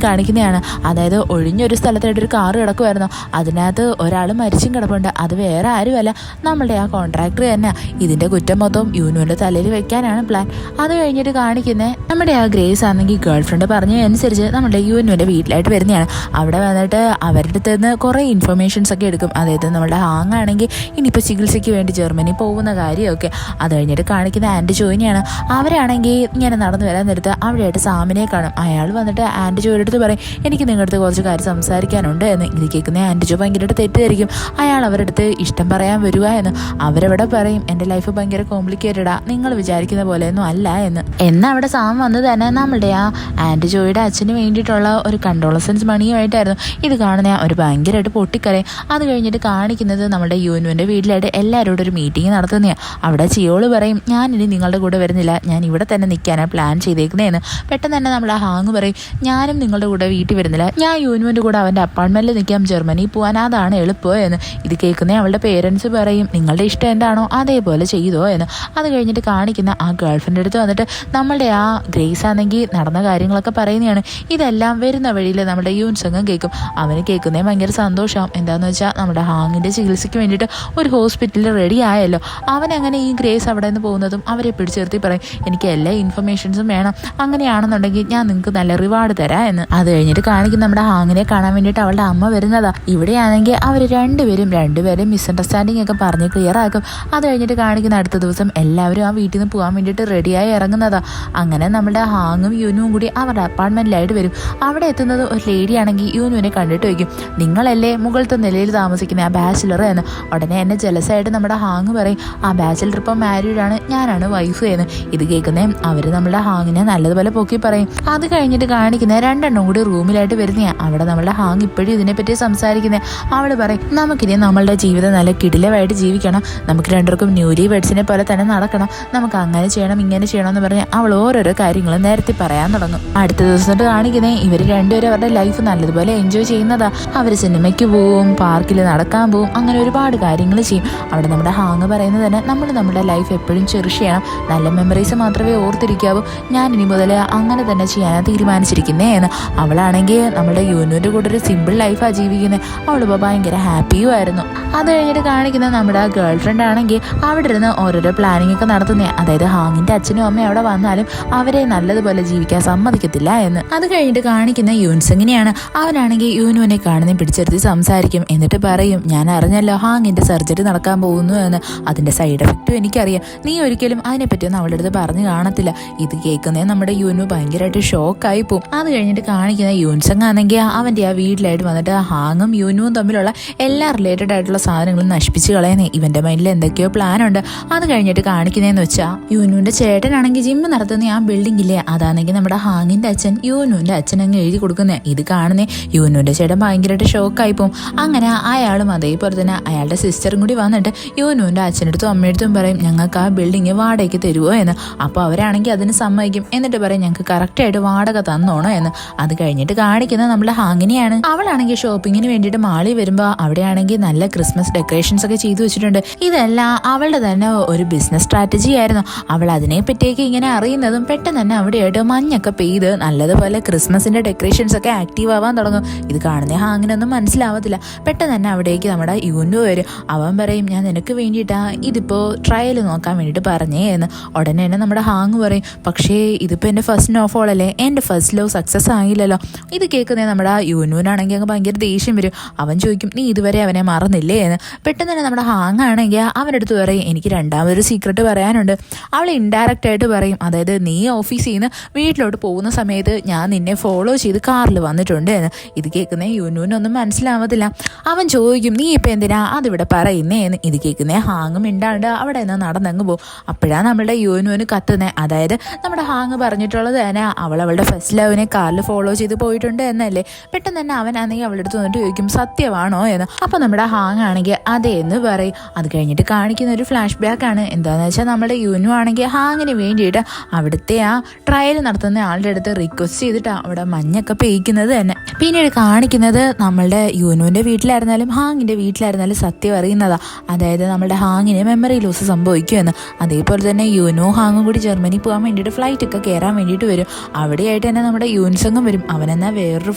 കാണിക്കുന്നതാണ്. അതായത് ഒഴിഞ്ഞൊരു സ്ഥലത്തായിട്ട് ഒരു കാറ് കിടക്കുമായിരുന്നു. അതിനകത്ത് ഒരാൾ മരിച്ചും കിടപ്പുണ്ട്. അത് വേറെ ആരുമല്ല, നമ്മളുടെ ആ കോൺട്രാക്ടർ തന്നെ. ഇതിന്റെ കുറ്റം മൊത്തം യൂനുവിന്റെ തലയിൽ വെക്കാനാണ് പ്ലാൻ. അത് കഴിഞ്ഞിട്ട് കാണിക്കുന്നത് നമ്മുടെ ആ ഗ്രേസ് ആണെങ്കിൽ ഗേൾ ഫ്രണ്ട് പറഞ്ഞതനുസരിച്ച് നമ്മുടെ യൂനുവിന്റെ വീട്ടിലായിട്ട് വരുന്നതാണ്. അവിടെ വന്നിട്ട് അവരുടെ അടുത്ത് നിന്ന് കുറേ ഇൻഫർമേഷൻസ് ഒക്കെ എടുക്കും. അതായത് നമ്മുടെ ഹാങ് ആണെങ്കിൽ ഇനിയിപ്പോൾ ചികിത്സയ്ക്ക് വേണ്ടി ജർമ്മനി പോകുന്ന കാര്യമൊക്കെ. അത് കഴിഞ്ഞിട്ട് കാണിക്കുന്ന ആൻറ്റി ജോയിനെയാണ്. അവരാണെങ്കിൽ ഇങ്ങനെ നടന്നു വരാൻ നേരത്ത് അവിടെയായിട്ട് സാമിനെ കാണും. അയാൾ വന്നിട്ട് ആൻറ്റി ജോയുടെ അടുത്ത് പറയും, എനിക്ക് നിങ്ങളുടെ അടുത്ത് കുറച്ച് കാര്യം സംസാരിക്കാനുണ്ട് എന്ന്. ഇത് കേൾക്കുന്ന ആൻറ്റി ജോ ഭയങ്കരമായിട്ട് തെറ്റിദ്ധരിക്കും. അയാൾ അവരുടെ അടുത്ത് ഇഷ്ടം പറയാൻ വരിക എന്ന്. അവരവിടെ പറയും, എൻ്റെ ലൈഫ് ഭയങ്കര കോംപ്ലിക്കേറ്റഡാ, നിങ്ങൾ വിചാരിക്കുന്ന പോലെയൊന്നും അല്ല എന്ന്. എന്നാൽ അവിടെ സാം വന്നത് തന്നെ നമ്മുടെ ആ ആൻറ്റി ജോയുടെ അച്ഛന് വേണ്ടിയിട്ടുള്ള ഒരു കണ്ടോളസൻസ് മണിയുമായിട്ടായിരുന്നു. ഇത് കാണുന്ന ഒരു ഭയങ്കരമായിട്ട് പൊട്ടിക്കരയും. അത് കഴിഞ്ഞിട്ട് കാണിക്കുന്നത് നമ്മുടെ യൂനുവിൻ്റെ വീട്ടിലായിട്ട് എല്ലാവരോടും ഒരു മീറ്റിംഗ് നടത്തുന്നതാണ്. അവിടെ ചിയോള് പറയും, ഞാൻ ഇനി നിങ്ങളുടെ കൂടെ വരുന്നില്ല, ഞാൻ ഇവിടെ തന്നെ നിൽക്കാനാണ് പ്ലാൻ ചെയ്തേക്കുന്നതെന്ന്. പെട്ടെന്ന് തന്നെ നമ്മൾ ആ ഹാങ് പറയും, ഞാനും നിങ്ങളുടെ കൂടെ വീട്ടിൽ വരുന്നില്ല, ഞാൻ യൂനുവിൻ്റെ കൂടെ അവൻ്റെ അപ്പാർട്ട്മെൻറ്റിൽ നിൽക്കാം, ജർമ്മനി പോകാൻ അതാണ് എളുപ്പം എന്ന്. ഇത് കേൾക്കുന്ന അവളുടെ പേരൻസ് പറയും, നിങ്ങളുടെ ഇഷ്ടം എന്താണോ അതേപോലെ ചെയ്തോ എന്ന്. അത് കഴിഞ്ഞിട്ട് കാണിക്കുന്ന ആ ഗേൾഫ്രണ്ടിൻ്റെ അടുത്ത് വന്നിട്ട് നമ്മളുടെ ആ ഗ്രേസ് ആണെങ്കിൽ നടന്ന കാര്യങ്ങളൊക്കെ പറയുന്നതാണ്. ഇതെല്ലാം വരുന്ന വഴിയിൽ നമ്മുടെ യൂൻസംഗം കേൾക്കും. അവന് കേൾക്കുന്നേ ഭയങ്കര സന്തോഷമാവും. എന്താണെന്ന് വെച്ചാൽ നമ്മുടെ ഹാങ്ങിൻ്റെ ചികിത്സയ്ക്ക് വേണ്ടിയിട്ട് ഒരു ഹോസ്പിറ്റലിൽ റെഡി ആയല്ലോ. അവനങ്ങനെ ഈ ഗ്രേസ് അവിടെ നിന്ന് പോകുന്നതും അവരെ പിടിച്ചെടുത്തി പറയും, എനിക്ക് എല്ലാ ഇൻഫർമേഷൻസും വേണം, അങ്ങനെയാണെന്നുണ്ടെങ്കിൽ ഞാൻ നിങ്ങൾക്ക് നല്ല റിവാർഡ് തരാം എന്ന്. അത് കഴിഞ്ഞിട്ട് കാണിക്കും നമ്മുടെ ഹാങ്ങിനെ കാണാൻ വേണ്ടിയിട്ട് അവളുടെ അമ്മ വരുന്നതാ. ഇവിടെയാണെങ്കിൽ അവർ രണ്ടുപേരും മിസ്അണ്ടർസ്റ്റാൻഡിങ് ഒക്കെ പറഞ്ഞ് ക്ലിയർ ആക്കും. അത് കഴിഞ്ഞിട്ട് കാണിക്കുന്ന അടുത്ത ദിവസം എല്ലാവരും ആ വീട്ടിൽ നിന്ന് പോകാൻ വേണ്ടിയിട്ട് റെഡിയായി ഇറങ്ങുന്നതാ. അങ്ങനെ നമ്മുടെ ഹാങ്ങും യൂനുവും കൂടി അവരുടെ അപ്പാർട്ട്മെന്റിലായിട്ട് വരും. അവിടെ എത്തുന്നത് ഒരു ലേഡിയാണെങ്കിൽ യൂനുവിനെ കണ്ടിട്ട് വയ്ക്കും, നിങ്ങളല്ലേ മുകളിലത്തെ നിലയിൽ താമസിക്കുന്ന ആ ബാച്ചിലർ എന്ന്. ഉടനെ എന്നെ ജലസായിട്ട് നമ്മുടെ ഹാങ് പറയും, ആ ബാച്ചിലർ ഇപ്പം മാരീഡാണ്, ഞാനാണ് വൈഫ് എന്ന്. ഇത് കേൾക്കുന്നേ അവർ നമ്മുടെ ഹാങ്ങിനെ നല്ലതുപോലെ പൊക്കി പറയും. അത് കഴിഞ്ഞിട്ട് കാണിക്കുന്ന രണ്ടെണ്ണം കൂടി റൂമിലായിട്ട് വരുന്നതാണ്. അവിടെ നമ്മുടെ ഹാങ് ഇപ്പോഴും ഇതിനെപ്പറ്റി സംസാരിക്കുന്നത്. അവൾ പറയും, നമുക്കിനി നമ്മളുടെ ജീവിതം നല്ല കിടിലമായിട്ട് ജീവിക്കണം, നമുക്ക് രണ്ടുപേർക്കും ന്യൂലി വെഡ്സിനെ പോലെ തന്നെ നടക്കണം, നമുക്ക് അങ്ങനെ ചെയ്യണം ഇങ്ങനെ ചെയ്യണം എന്ന് പറഞ്ഞ് അവൾ ഓരോരോ കാര്യങ്ങളും നേരത്തെ പറയാൻ തുടങ്ങും. അടുത്ത ദിവസം കാണിക്കുന്നേ ഇവർ രണ്ടുപേരും അവരുടെ ലൈഫ് നല്ലതുപോലെ എൻജോയ് ചെയ്യുന്നതാ. അവർ സിനിമയ്ക്ക് പോവും, പാർക്കിൽ നടക്കാൻ പോവും, അങ്ങനെ ഒരുപാട് കാര്യങ്ങൾ ചെയ്യും. അവിടെ നമ്മുടെ ഹാങ് പറയുന്നത് തന്നെ നമ്മൾ നമ്മുടെ ലൈഫ് എപ്പോഴും ചെറിഷ് ചെയ്യണം, നല്ല മെമ്മറീസ് മാത്രമേ ഓർത്തിരിക്കാവൂ, ഞാൻ ഇനി മുതൽ അങ്ങനെ തന്നെ ചെയ്യാനാണ് തീരുമാനിച്ചിരിക്കുന്നേ എന്ന്. അവളാണെങ്കിൽ നമ്മുടെ യൂനുവിൻ്റെ കൂടെ ഒരു സിമ്പിൾ ലൈഫാണ് ജീവിക്കുന്നത്. അവളിപ്പോൾ ഭയങ്കര ഹാപ്പിയും ആയിരുന്നു. അത് കഴിഞ്ഞിട്ട് കാണിക്കുന്ന നമ്മുടെ ആ ഗേൾ ഫ്രണ്ട് ആണെങ്കിൽ അവിടെ ഇരുന്ന് ഓരോരോ പ്ലാനിങ് ഒക്കെ നടത്തുന്നേ. അതായത് ഹാങ്ങിൻ്റെ അച്ഛനും അമ്മയും അവിടെ വന്നാലും അവരെ നല്ലതുപോലെ ജീവിക്കാൻ സമ്മതിക്കത്തില്ല എന്ന്. അത് കഴിഞ്ഞിട്ട് കാണിക്കുന്ന യൂൻസങ്ങിനെയാണ്. അവനാണെങ്കിൽ യൂനുവിനെ കാണുന്ന പിടിച്ചെടുത്ത് സംസാരിക്കും. എന്നിട്ട് പറയും, ഞാൻ അറിഞ്ഞല്ലോ ഹാങ്ങിൻ്റെ സർജറി നടക്കാൻ പോകുന്നു എന്ന്, അതിൻ്റെ സൈഡ് എഫക്റ്റും എനിക്കറിയാം, നീ ഒരിക്കലും അതിനെപ്പറ്റിയൊന്നും അവളുടെ അടുത്ത് പറഞ്ഞു കാണത്തില്ല. ഇത് കേൾക്കുന്നേ നമ്മുടെ യൂനു ഭയങ്കരമായിട്ട് ഷോക്കായി പോകും. അത് കഴിഞ്ഞിട്ട് കാണിക്കുന്ന യൂൻസങ് ആണെങ്കിൽ അവൻ്റെ ആ വീട്ടിലായിട്ട് വന്നിട്ട് ഹാങ്ങും യൂനുവും തമ്മിലുള്ള എല്ലാ റിലേറ്റഡ് ആയിട്ടുള്ള സാധനങ്ങളും നശിപ്പിച്ച് കളയുന്നേ. ഇവൻ്റെ മൈൻഡിൽ എന്തൊക്കെയോ പ്ലാൻ ഉണ്ട്. അത് കഴിഞ്ഞിട്ട് കാണിക്കുന്നതെന്ന് വെച്ചാൽ യൂനുവിൻ്റെ ചേട്ടനാണെങ്കിൽ ജിമ്മ് നടത്തുന്ന ആ ബിൽഡിംഗ് ഇല്ലേ, അതാണെങ്കിൽ നമ്മുടെ ഹാങ്ങിൻ്റെ അച്ഛൻ യൂനുവിൻ്റെ അച്ഛൻ അങ്ങ് എഴുതി കൊടുക്കുന്നത്. ഇത് കാണുന്നേ യൂനുവിൻ്റെ ചേട്ടൻ ഭയങ്കരമായിട്ട് ഷോക്കായി പോകും. അങ്ങനെ അയാളും അതേപോലെ തന്നെ അയാളുടെ സിസ്റ്ററും കൂടി വന്നിട്ട് യൂനുവിൻ്റെ അച്ഛനടുത്തും അമ്മയടുത്തും പറയും, ഞങ്ങൾക്ക് ആ ബിൽഡിങ് വാടകയ്ക്ക് തരുമോ എന്ന്. അപ്പോൾ അവരാണെങ്കിൽ അതിന് സമ്മതിക്കും. എന്നിട്ട് പറയും, ഞങ്ങൾക്ക് കറക്റ്റായിട്ട് വാടക തന്നോണോ എന്ന്. അത് കഴിഞ്ഞിട്ട് കാണിക്കുന്നത് നമ്മുടെ ഹാങ്ങിനെയാണ്. അവളാണെങ്കിൽ ഷോപ്പിങ്ങിന് വേണ്ടിയിട്ട് മാളിൽ വരുമ്പോൾ അവിടെയാണെങ്കിൽ നല്ല ക്രിസ്മസ് ഡെക്കറേഷൻസ് ഒക്കെ ചെയ്തു വെച്ചിട്ടുണ്ട്. ഇതെല്ലാം അവളുടെ തന്നെ ഒരു ബിസിനസ് സ്ട്രാറ്റജി ആയിരുന്നു. അവൾ അതിനെ പറ്റിയൊക്കെ ഇങ്ങനെ അറിയുന്നതും പെട്ടെന്ന് തന്നെ അവിടെയായിട്ട് മഞ്ഞൊക്കെ പെയ്ത് നല്ലതുപോലെ ക്രിസ്മസിന്റെ ഡെക്കറേഷൻസ് ഒക്കെ ആക്റ്റീവ് ആവാൻ തുടങ്ങും. ഇത് കാണുന്ന ഹാങ്ങിനൊന്നും മനസ്സിലാവത്തില്ല. പെട്ടെന്ന് തന്നെ അവിടേക്ക് നമ്മുടെ യൂനു വരും. അവൻ പറയും, ഞാൻ നിനക്ക് വേണ്ടിയിട്ടാ ഇതിപ്പോൾ ട്രയൽ നോക്കാൻ വേണ്ടിയിട്ട് പറഞ്ഞേ എന്ന്. ഉടനെ തന്നെ നമ്മുടെ ഹാങ് പറയും, പക്ഷേ ഇതിപ്പോൾ എൻ്റെ ഫസ്റ്റ് നോഫോൾ അല്ലേ, എൻ്റെ ഫസ്റ്റ് ലവ് സക്സസ് ആയില്ലല്ലോ. ഇത് കേൾക്കുന്നേ നമ്മുടെ യൂനുവിനാണെങ്കിൽ അങ്ങ് ഭയങ്കര ദേഷ്യം വരും. അവൻ ചോദിക്കും, നീ ഇതുവരെ അവനെ മറന്നില്ലേ എന്ന്. പെട്ടെന്ന് തന്നെ നമ്മുടെ ഹാങ് ആണെങ്കിൽ അവരുടെ അടുത്ത് പറയും, എനിക്ക് രണ്ടാമതൊരു സീക്രട്ട് പറയാനുണ്ട്. അവൾ ഇൻഡയറക്റ്റ് ആയിട്ട് പറയും, അതായത് നീ ഓഫീസിൽ നിന്ന് വീട്ടിലോട്ട് പോകുന്ന സമയത്ത് ഞാൻ നിന്നെ ഫോളോ ചെയ്ത് കാറിൽ വന്നിട്ടുണ്ട് എന്ന്. ഇത് കേൾക്കുന്നേ യൂനുവിനൊന്നും മനസ്സിലാവത്തില്ല. അവൻ ചോദിക്കും, നീ ഇപ്പം എന്തിനാ അതിവിടെ പറയുന്നേ എന്ന്. ഇത് കേൾക്കുന്നേ ഹാങ് മിണ്ടാണ്ട് അവിടെ നിന്ന് നടന്നങ്ങ് പോകും. അപ്പോഴാണ് നമ്മളുടെ യൂനുവിന് കത്തുന്നത്. അതായത് നമ്മുടെ ഹാങ് പറഞ്ഞിട്ടുള്ളത് തന്നെ അവൾ അവളുടെ ഫസ്റ്റ് ലവിനെ കാറിൽ ഫോളോ ചെയ്ത് പോയിട്ടുണ്ട് എന്നല്ലേ. പെട്ടെന്ന് തന്നെ അവനാണെങ്കിൽ അവളുടെ അടുത്ത് വന്നിട്ട് ചോദിക്കും, സത്യമാണോ എന്ന്. അപ്പോൾ നമ്മുടെ ഹാങ് ആണെങ്കിൽ അതേ എന്ന് പറയും. അത് കഴിഞ്ഞിട്ട് കാണിക്കുന്ന ഒരു ഫ്ലാഷ് ബാക്ക് ആണ്. എന്താണെന്ന് വെച്ചാൽ നമ്മുടെ യൂനു ആണെങ്കിൽ ഹാങ്ങിന് വേണ്ടിയിട്ട് അവിടുത്തെ ആ ട്രയൽ നടത്തുന്ന ആളുടെ അടുത്ത് റിക്വസ്റ്റ് ചെയ്തിട്ടാണ് അവിടെ മഞ്ഞൊക്കെ പെയ്ക്കുന്നത് തന്നെ. പിന്നീട് കാണിക്കുന്നത് നമ്മളുടെ യൂനുവിൻ്റെ വീട്ടിലായിരുന്നാലും ഹാങ്ങിൻ്റെ വീട്ടിലായിരുന്നാലും സത്യം അറിയുന്നതാണ്. അതായത് നമ്മുടെ ഹാങ്ങിന് മെമ്മറി ലോസ് സംഭവിക്കുമെന്ന്. അതേപോലെ തന്നെ യൂനോ ഹാങ്ങും കൂടി ജർമ്മനി പോകാൻ വേണ്ടിയിട്ട് ഫ്ലൈറ്റ് ഒക്കെ കയറാൻ വേണ്ടിയിട്ട് വരും. അവിടെയായിട്ട് തന്നെ നമ്മുടെ യൂൻസങ്ങും വരും. അവനെന്നാൽ വേറൊരു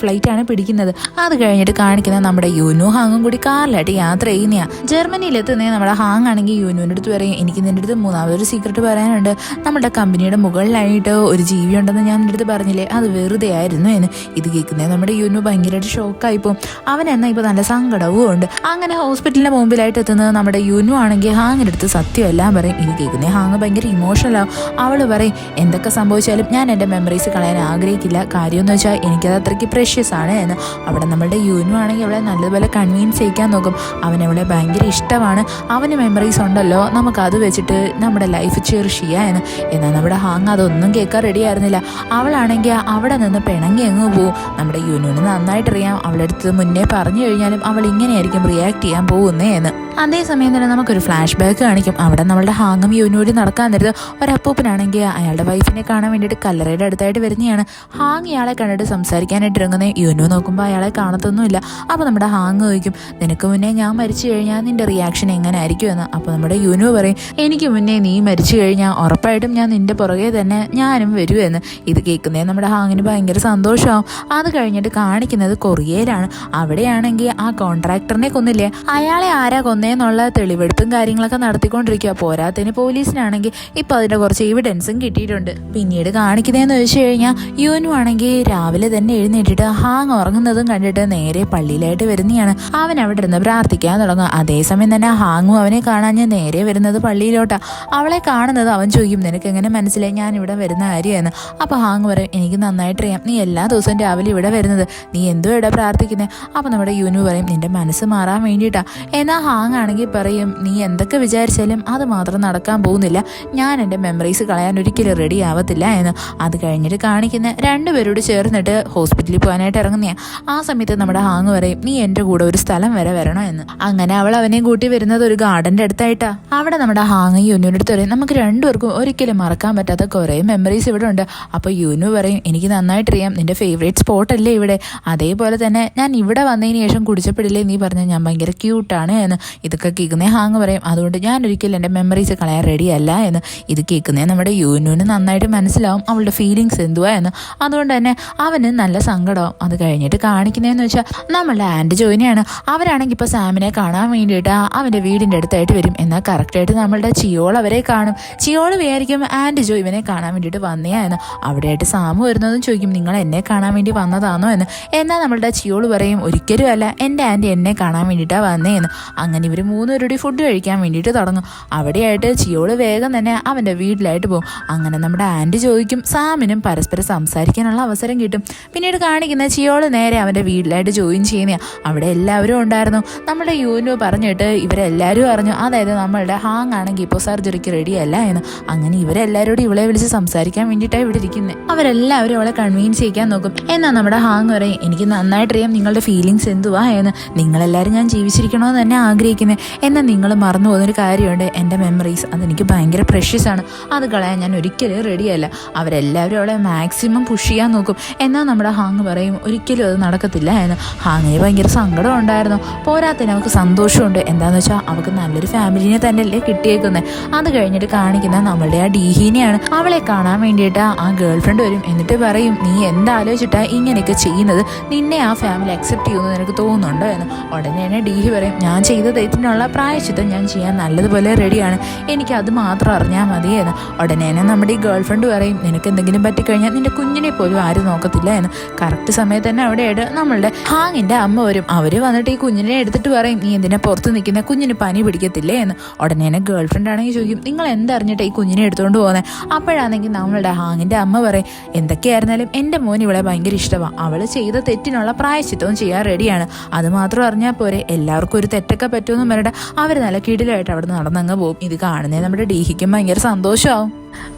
ഫ്ലൈറ്റാണ് പിടിക്കുന്നത്. അത് കഴിഞ്ഞിട്ട് കാണിക്കുന്ന നമ്മുടെ യൂനു ഹാങ്ങും കൂടി കാറിലായിട്ട് യാത്ര ചെയ്യുന്നയാ. ജർമ്മനിയിലെത്തുന്നേ നമ്മുടെ ഹാങ് ആണെങ്കിൽ യൂനുവിൻ്റെ അടുത്ത് പറയും, എനിക്ക് നിൻ്റെ അടുത്ത് മൂന്നാമതൊരു സീക്രട്ട് പറയാനുണ്ട്. നമ്മുടെ കമ്പനിയുടെ മുകളിലായിട്ട് ഒരു ജീവി ഉണ്ടെന്ന് ഞാൻ നിൻ്റെ അടുത്ത് പറഞ്ഞില്ലേ, അത് വെറുതെ ആയിരുന്നു എന്ന്. ഇത് കേൾക്കുന്നേ നമ്മുടെ യൂനു ഭയങ്കരമായിട്ട് ഷോക്കായിപ്പോവും. അവൻ എന്നാൽ ഇപ്പോൾ നല്ല സങ്കടവും ഉണ്ട്. അങ്ങനെ ഹോസ്പിറ്റലിൻ്റെ മുമ്പിലായിട്ട് എത്തുന്നത് നമ്മുടെ യൂനു ആണെങ്കിൽ ഹാങ്ങിൻ്റെ അടുത്ത് സത്യം എല്ലാം പറയും. ഇത് കേൾക്കുന്നേ ഹാങ് ഭയങ്കര ഇമോഷണലാവും. അവൾ പറയും, എന്തൊക്കെ സംഭവിച്ചാലും ഞാൻ എൻ്റെ മെമ്മറീസ് കളയാൻ ആഗ്രഹിക്കില്ല, കാര്യമെന്ന് വെച്ചാൽ എനിക്കത് അത്രയ്ക്ക് പ്രഷ്യസ് ആണ് എന്ന്. അവിടെ നമ്മുടെ യൂനു ആണെങ്കിൽ അവളെ നല്ലതുപോലെ കൺവീൻസ് ചെയ്യിക്കാൻ നോക്കും. അവനവളെ ഭയങ്കര ഇഷ്ടമാണ്, അവന് മെമ്മറീസ് ഉണ്ടല്ലോ, നമുക്കത് വെച്ചിട്ട് നമ്മുടെ ലൈഫ് ചെറിഷ് ചെയ്യുക എന്ന്. എന്നാൽ നമ്മുടെ ഹാങ് അതൊന്നും കേൾക്കാൻ റെഡി ആയിരുന്നില്ല. അവളാണെങ്കിൽ അവിടെ നിന്ന് പിണങ്ങി അങ്ങ് പോവും. നമ്മുടെ യൂനുവിന് നന്നായിട്ടറിയാം അവളുടെ അടുത്ത് മുന്നേ പറഞ്ഞു കഴിഞ്ഞാലും അവൾ ഇങ്ങനെയായിരിക്കും റിയാക്ട് ചെയ്യാൻ പോകുന്നേ എന്ന്. അതേസമയം തന്നെ നമുക്കൊരു ഫ്ലാഷ് ബാക്ക് കാണിക്കും. അവിടെ നമ്മളുടെ ഹാങ്ങും യൂനുവോടി നടക്കാൻ നേരത്ത് ഒരപ്പൂപ്പനാണെങ്കിൽ അയാളുടെ വൈഫിനെ കാണാൻ വേണ്ടിയിട്ട് കല്ലറയുടെ അടുത്തായിട്ട് വരുന്നതാണ്. ഹാങ് ഇയാളെ കണ്ടിട്ട് സംസാരിക്കാനായിട്ട് ഇറങ്ങുന്നത്. യൂനു നോക്കുമ്പോൾ അയാളെ കാണത്തൊന്നുമില്ല. അപ്പോൾ നമ്മുടെ ഹാങ് ചോദിക്കും, നിനക്ക് മുന്നേ ഞാൻ മരിച്ചു കഴിഞ്ഞാൽ നിന്റെ റിയാക്ഷൻ എങ്ങനെ ആയിരിക്കും എന്ന്. അപ്പോൾ നമ്മുടെ യൂനു പറയും, എനിക്ക് മുന്നേ നീ മരിച്ചു കഴിഞ്ഞാൽ ഉറപ്പായിട്ടും ഞാൻ നിന്റെ പുറകെ തന്നെ ഞാനും വരുമെന്ന്. ഇത് കേൾക്കുന്നേ നമ്മുടെ ഹാങ്ങിന് ഭയങ്കര സന്തോഷമാവും. അത് കഴിഞ്ഞിട്ട് കാണിക്കുന്നത് കൊറിയയിലാണ്. അവിടെയാണെങ്കിൽ ആ കോൺട്രാക്ടറിനെ കൊന്നില്ലേ, അയാളെ ആരാ കൊന്നേന്നുള്ള തെളിവെടുപ്പും കാര്യങ്ങളൊക്കെ നടത്തിക്കൊണ്ടിരിക്കുക. പോരാത്തതിന് പോലീസിനാണെങ്കിൽ ഇപ്പം അതിൻ്റെ കുറച്ച് എവിഡൻസും കിട്ടിയിട്ടുണ്ട്. പിന്നീട് കാണിക്കുന്നതെന്ന് വെച്ച് കഴിഞ്ഞാൽ യൂനു ആണെങ്കിൽ രാവിലെ തന്നെ എഴുന്നേറ്റിട്ട് ഹാങ് ഉറങ്ങുന്നതും കണ്ടിട്ട് നേരെ പള്ളിയിലായിട്ട് വരുന്നതാണ്. അവൻ അവിടെ ഇരുന്ന് പ്രാർത്ഥിക്കാൻ തുടങ്ങും. അതേസമയം തന്നെ ഹാങ്ങും അവനെ കാണാൻ നേരെ വരുന്നത് പള്ളിയിലോട്ടാണ്. അവളെ കാണുന്നത് അവൻ ചോദിക്കും, നിനക്ക് എങ്ങനെ മനസ്സിലായി ഞാൻ ഇവിടെ വരുന്ന കാര്യമെന്ന്. അപ്പോൾ ഹാങ് പറയും, എനിക്ക് നന്നായിട്ടറിയാം, നീ എല്ലാ ദിവസവും രാവിലെ ഇവിടെ വരുന്നത്, നീ എന്തോ ഇവിടെ പ്രാർത്ഥിക്കുന്നത്. അപ്പോൾ നമ്മുടെ യൂനു പറയും, നിന്റെ മനസ്സ് മാറാൻ വേണ്ടിയിട്ടാണ്. എന്നാൽ ഹാങ് ആണെങ്കിൽ പറയും, നീ എന്തൊക്കെ വിചാരിച്ചാലും അത് മാത്രം നടക്കാൻ പോകുന്നില്ല, ഞാൻ എൻ്റെ മെമ്മറീസ് കളയാൻ ഒരിക്കലും റെഡി ആവത്തില്ല എന്ന്. അത് കഴിഞ്ഞിട്ട് കാണിക്കുന്ന രണ്ടുപേരോട് ചേർന്നിട്ട് ഹോസ്പിറ്റലിൽ പോകാനായിട്ട് ഇറങ്ങുന്നതാണ്. ആ സമയത്ത് നമ്മുടെ ഹാങ് പറയും, നീ എൻ്റെ കൂടെ ഒരു സ്ഥലം വരെ വരണം എന്ന്. അങ്ങനെ അവൾ അവനെയും കൂട്ടി വരുന്നത് ഒരു ഗാർഡൻ്റെ അടുത്തായിട്ടാണ്. അവിടെ നമ്മുടെ ഹാങ് യൂനുവിൻ്റെ അടുത്ത് പറയും, നമുക്ക് രണ്ടുപേർക്കും ഒരിക്കലും മറക്കാൻ പറ്റാത്ത കുറേ മെമ്മറീസ് ഇവിടെ ഉണ്ട്. അപ്പോൾ യൂനു പറയും, എനിക്ക് നന്നായിട്ടറിയാം, നിൻ്റെ ഫേവറേറ്റ് സ്പോട്ടല്ലേ ഇവിടെ, അതേപോലെ തന്നെ ഞാൻ ഇവിടെ വന്നതിന് ശേഷം കുടിച്ചപ്പെടില്ലേ നീ പറഞ്ഞാൽ ഞാൻ ഭയങ്കര ക്യൂട്ടാണ് എന്ന്. ഇതൊക്കെ കേൾക്കുന്നേ ഹാങ് പറയും, അതുകൊണ്ട് ഞാൻ ഒരിക്കലും എൻ്റെ മെമ്മറീസ് കളയാൻ റെഡിയല്ല എന്ന്. ഇത് കേൾക്കുന്നേ നമ്മുടെ യൂനുവിന് നന്നായിട്ട് മനസ്സിലാവും അവളുടെ ഫീലിങ്സ് എന്തുവാ എന്ന്. അതുകൊണ്ട് തന്നെ അവന് നല്ല സങ്കടമാവും. അത് കഴിഞ്ഞിട്ട് കാണിക്കുന്നതെന്ന് വെച്ചാൽ നമ്മളുടെ ആൻഡ് ജോയിനെയാണ്. അവരാണെങ്കിൽ ഇപ്പോൾ സാമിനെ കാണാൻ വേണ്ടിയിട്ട് അവൻ്റെ വീടിൻ്റെ അടുത്തായിട്ട് വരും. എന്നാൽ കറക്റ്റായിട്ട് നമ്മളുടെ ചിയോൾ അവരെ കാണും. ചിയോൾ വിചാരിക്കും ആൻഡ് ജോ ഇവനെ കാണാൻ വേണ്ടിയിട്ട് വന്നയാ എന്ന്. അവിടെയായിട്ട് സാമു വരുന്നതും ചോദിക്കും, നിങ്ങൾ എന്നെ കാണാൻ വേണ്ടി വന്നതാണോ എന്ന്. എന്നാൽ നമ്മളുടെ ചിയോൾ പറയും, ഒരിക്കലും അല്ല, എൻ്റെ ആൻറ്റി എന്നെ കാണാൻ വേണ്ടിയിട്ടാണ് വന്നേന്ന്. അങ്ങനെ ഇവർ മൂന്നുപേരുടെ ഫുഡ് കഴിക്കാൻ വേണ്ടിയിട്ട് തുടങ്ങും. അവിടെയായിട്ട് ചിയോള് വേഗം തന്നെ അവൻ്റെ വീട്ടിലായിട്ട് പോകും. അങ്ങനെ നമ്മുടെ ആൻറ്റി ചോദിക്കും, സാമിനും പരസ്പരം സംസാരിക്കാനുള്ള അവസരം കിട്ടും. പിന്നീട് കാണിക്കുന്ന ചിയോള് നേരെ അവൻ്റെ വീട്ടിലായിട്ട് ജോയിൻ ചെയ്യുന്ന. അവിടെ എല്ലാവരും ഉണ്ടായിരുന്നു. നമ്മുടെ യൂനു പറഞ്ഞിട്ട് ഇവരെല്ലാവരും അറിഞ്ഞു, അതായത് നമ്മളുടെ ഹാങ് ആണെങ്കിൽ ഇപ്പോൾ സർജറിക്ക് റെഡിയല്ല എന്ന്. അങ്ങനെ ഇവരെല്ലാവരോടും ഇവളെ വിളിച്ച് സംസാരിക്കാൻ വേണ്ടിയിട്ടാണ് ഇവിടെ ഇരിക്കുന്നത്. അവരെല്ലാവരും അവളെ കൺവീൻസ് ചെയ്യിക്കാൻ നോക്കും. എന്നാൽ നമ്മുടെ ഹാങ് പറയും, എനിക്ക് നന്നായിട്ടറിയാം നിങ്ങളുടെ ഫീലിങ്സ് എന്തുവാ എന്ന്, നിങ്ങളെല്ലാവരും ഞാൻ ജീവിച്ചിരിക്കണമെന്ന് തന്നെ ആഗ്രഹിക്കുന്നത്. എന്നാൽ നിങ്ങൾ മറന്നു പോകുന്നൊരു കാര്യമുണ്ട്, എൻ്റെ മെമ്മറീസ് അതെനിക്ക് ഭയങ്കര പ്രഷ്യസ് ആണ്, അത് കളയാൻ ഞാൻ ഒരിക്കലും റെഡിയല്ല. അവരെല്ലാവരും അവളെ മാക്സിമം പുഷ് ചെയ്യാൻ നോക്കും. എന്നാൽ നമ്മുടെ ഹാങ് പറയും, ഒരിക്കലും അത് നടക്കത്തില്ല എന്ന്. ഹാങ്ങിന് ഭയങ്കര സങ്കടം ഉണ്ടായിരുന്നു. പോരാത്തതിന് അവൾക്ക് സന്തോഷമുണ്ട്. എന്താണെന്ന് വെച്ചാൽ അവൾക്ക് നല്ലൊരു ഫാമിലിനെ തന്നെയല്ലേ കിട്ടിയേക്കുന്നത്. അത് കഴിഞ്ഞിട്ട് കാണിക്കുന്ന നമ്മളുടെ ആ ഡീഹീനെയാണ്. അവളെ കാണാൻ വേണ്ടിയിട്ട് ആ ഗേൾ ഫ്രണ്ട് വരും. എന്നിട്ട് പറയും, നീ എന്താലോചിച്ചിട്ടാ ഇങ്ങനെയൊക്കെ ചെയ്യുന്നത്, നിന്നെ ആ ഫാമിലി അക്സെപ്റ്റ് ചെയ്യുമെന്ന് നിനക്ക് തോന്നുന്നുണ്ടോ എന്ന്. ഉടനെ തന്നെ ഡീഹി പറയും, ഞാൻ ചെയ്ത തെറ്റിനുള്ള പ്രായശ്ചിത്തം ഞാൻ ചെയ്യാൻ നല്ലതുപോലെ റെഡിയാണ്, എനിക്ക് അത് മാത്രം അറിഞ്ഞാൽ മതിയെന്ന്. ഉടനെ തന്നെ നമ്മുടെ ഈ ഗേൾ ഫ്രണ്ട് പറയും, നിനക്ക് എന്തെങ്കിലും പറ്റിക്കഴിഞ്ഞാൽ നിന്റെ കുഞ്ഞിനെ പോലും ആരും നോക്കത്തില്ല എന്ന്. കറക്റ്റ് സമയത്ത് തന്നെ അവിടെയായിട്ട് നമ്മളുടെ ഹാങ്ങിൻ്റെ അമ്മ വരും. അവർ വന്നിട്ട് ഈ കുഞ്ഞിനെ എടുത്തിട്ട് പറയും, നീ എന്തിനാ പുറത്ത് നിൽക്കുന്ന, കുഞ്ഞിന് പനി പിടിക്കത്തില്ലേ എന്ന്. ഉടനെ തന്നെ ഗേൾ ഫ്രണ്ട് ആണെങ്കിൽ ചോദിക്കും, നിങ്ങൾ എന്തറിഞ്ഞിട്ട് ഈ കുഞ്ഞിനെ എടുത്തുകൊണ്ട് പോകുന്നത്. അപ്പോഴാണെങ്കിൽ നമ്മളുടെ ഹാങ്ങിൻ്റെ അമ്മ പറയും, എന്തൊക്കെയായിരുന്നാലും എൻ്റെ മോൻ ഇവളെ ഭയങ്കര ഇഷ്ടമാണ്, അവൾ ചെയ്ത തെറ്റിനുള്ള പ്രായശ്ചിത്തവും ചെയ്യാൻ റെഡിയാണ്, അത് മാത്രം അറിഞ്ഞാൽ പോരെ, എല്ലാവർക്കും ഒരു തെറ്റൊക്കെ പറ്റുമെന്നും പറഞ്ഞിട്ട് അവർ നല്ല കീഴിലായിട്ട് അവിടെ നടന്നങ്ങ് പോകും. ഇത് കാണുന്നത് നമ്മുടെ ഡീഹിക്കും ഭയങ്കര സന്തോഷമാവും.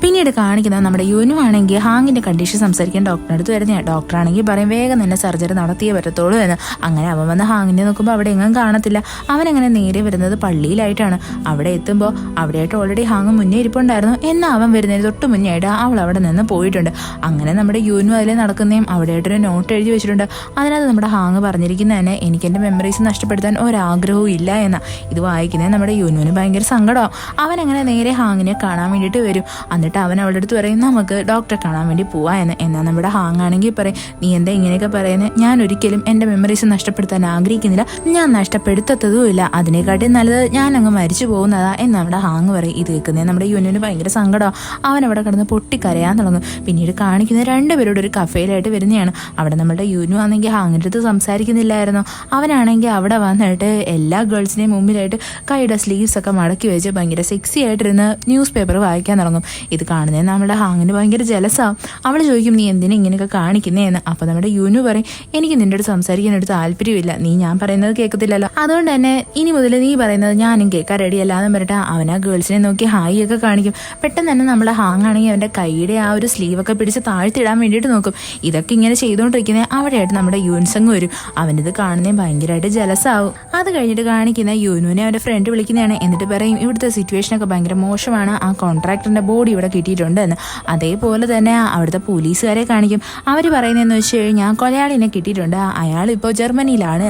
പിന്നീട് കാണിക്കുന്നത് നമ്മുടെ യൂനു ആണെങ്കിൽ ഹാങ്ങിൻ്റെ കണ്ടീഷൻ സംസാരിക്കാൻ ഡോക്ടറിൻ്റെ അടുത്ത് വരുന്നതാണ്. ഡോക്ടറാണെങ്കിൽ പറയും, വേഗം തന്നെ സർജറി നടത്തിയേ പറ്റത്തുള്ളൂ എന്ന്. അങ്ങനെ അവൻ വന്ന് ഹാങ്ങിനെ നോക്കുമ്പോൾ അവിടെ എങ്ങും കാണത്തില്ല. അവനങ്ങനെ നേരെ വരുന്നത് പള്ളിയിലായിട്ടാണ്. അവിടെ എത്തുമ്പോൾ അവിടെയായിട്ട് ഓൾറെഡി ഹാങ് മുന്നേ ഇരിപ്പുണ്ടായിരുന്നു. എന്നാൽ അവൻ വരുന്നതിന് തൊട്ട് മുന്നേ ആയിട്ട് അവൾ അവിടെ നിന്ന് പോയിട്ടുണ്ട്. അങ്ങനെ നമ്മുടെ യൂനു അതിൽ നടക്കുന്നതും അവിടെയായിട്ടൊരു നോട്ട് എഴുതി വെച്ചിട്ടുണ്ട്. അതിനകത്ത് നമ്മുടെ ഹാങ് പറഞ്ഞിരിക്കുന്നത് തന്നെ, എനിക്ക് എൻ്റെ മെമ്മറീസ് നഷ്ടപ്പെടുത്താൻ ഒരാഗ്രഹവും ഇല്ല എന്ന. ഇത് വായിക്കുന്നത് നമ്മുടെ യൂനുവിന് ഭയങ്കര സങ്കടമാവും. അവനങ്ങനെ നേരെ ഹാങ്ങിനെ കാണാൻ വേണ്ടിയിട്ട് വരും. എന്നിട്ട് അവൻ അവളുടെ അടുത്ത് പറയും നമുക്ക് ഡോക്ടറെ കാണാൻ വേണ്ടി പോവാ എന്ന്. എന്നാൽ നമ്മുടെ ഹാങ് ആണെങ്കിൽ പറയും നീ എന്താ ഇങ്ങനെയൊക്കെ പറയുന്നത്, ഞാൻ ഒരിക്കലും എൻ്റെ മെമ്മറീസ് നഷ്ടപ്പെടുത്താൻ ആഗ്രഹിക്കുന്നില്ല, ഞാൻ നഷ്ടപ്പെടുത്തതുമില്ല, അതിനെക്കാട്ടി നല്ലത് ഞാൻ അങ്ങ് മരിച്ചു പോകുന്നതാ എന്ന് നമ്മുടെ ഹാങ് പറയും. ഇത് കേൾക്കുന്നത് നമ്മുടെ യുനുവിന് ഭയങ്കര സങ്കടമാണ്. അവൻ അവിടെ കിടന്ന് പൊട്ടിക്കരയാൻ തുടങ്ങും. പിന്നീട് കാണിക്കുന്ന രണ്ടുപേരോട് ഒരു കഫേയിലായിട്ട് വരുന്നതാണ്. അവിടെ നമ്മുടെ യുനു ആണെങ്കിൽ ഹാങ്ങിൻ്റെ അടുത്ത് സംസാരിക്കുന്നില്ലായിരുന്നു. അവനാണെങ്കിൽ അവിടെ വന്നിട്ട് എല്ലാ ഗേൾസിനെയും മുമ്പിലായിട്ട് കൈയുടെ സ്ലീവ്സ് ഒക്കെ മടക്കി വെച്ച് ഭയങ്കര സെക്സി ആയിട്ടിരുന്ന് ന്യൂസ് പേപ്പർ വായിക്കാൻ തുടങ്ങും. ഇത് കാണുന്നത് നമ്മുടെ ഹാങ്ങിന് ഭയങ്കര ജലസാവും. അവൾ ചോദിക്കും നീ എന്തിനാ ഇങ്ങനെയൊക്കെ കാണിക്കുന്നതെന്ന്. അപ്പോൾ നമ്മുടെ യുനു പറയും എനിക്ക് നിന്റെ അടുത്ത് സംസാരിക്കാനൊരു താല്പര്യമില്ല, നീ ഞാൻ പറയുന്നത് കേൾക്കത്തില്ലല്ലോ, അതുകൊണ്ട് തന്നെ ഇനി മുതൽ നീ പറയുന്നത് ഞാനും കേൾക്കാൻ റെഡിയല്ല എന്ന് പറഞ്ഞിട്ട് അവൻ ആ ഗേൾസിനെ നോക്കി ഹായ് ഒക്കെ കാണിക്കും. പെട്ടെന്ന് തന്നെ നമ്മുടെ ഹാങ് ആണെങ്കിൽ അവൻ്റെ കൈയുടെ ആ ഒരു സ്ലീവൊക്കെ പിടിച്ച് താഴ്ത്തിടാൻ വേണ്ടിയിട്ട് നോക്കും. ഇതൊക്കെ ഇങ്ങനെ ചെയ്തുകൊണ്ടിരിക്കുന്നത് അവിടെയായിട്ട് നമ്മുടെ യുൻസങ് വരും. അവനിത് കാണുന്നേ ഭയങ്കരമായിട്ട് ജലസാവും. അത് കഴിഞ്ഞിട്ട് കാണിക്കുന്ന യുനുവിനെ അവൻ്റെ ഫ്രണ്ട് വിളിക്കുന്നതാണ്. എന്നിട്ട് പറയും ഇവിടുത്തെ സിറ്റുവേഷനൊക്കെ ഭയങ്കര മോശമാണ്, ആ കോൺട്രാക്ടറിൻ്റെ ബോഡി ഇവിടെ കിട്ടിയിട്ടുണ്ട് എന്ന്. അതേപോലെ തന്നെ അവിടുത്തെ പോലീസുകാരെ കാണിക്കും. അവർ പറയുന്നതെന്ന് വെച്ച് കഴിഞ്ഞാൽ കൊലയാളിനെ കിട്ടിയിട്ടുണ്ട്, അയാൾ ഇപ്പോൾ ജർമ്മനിയിലാണ്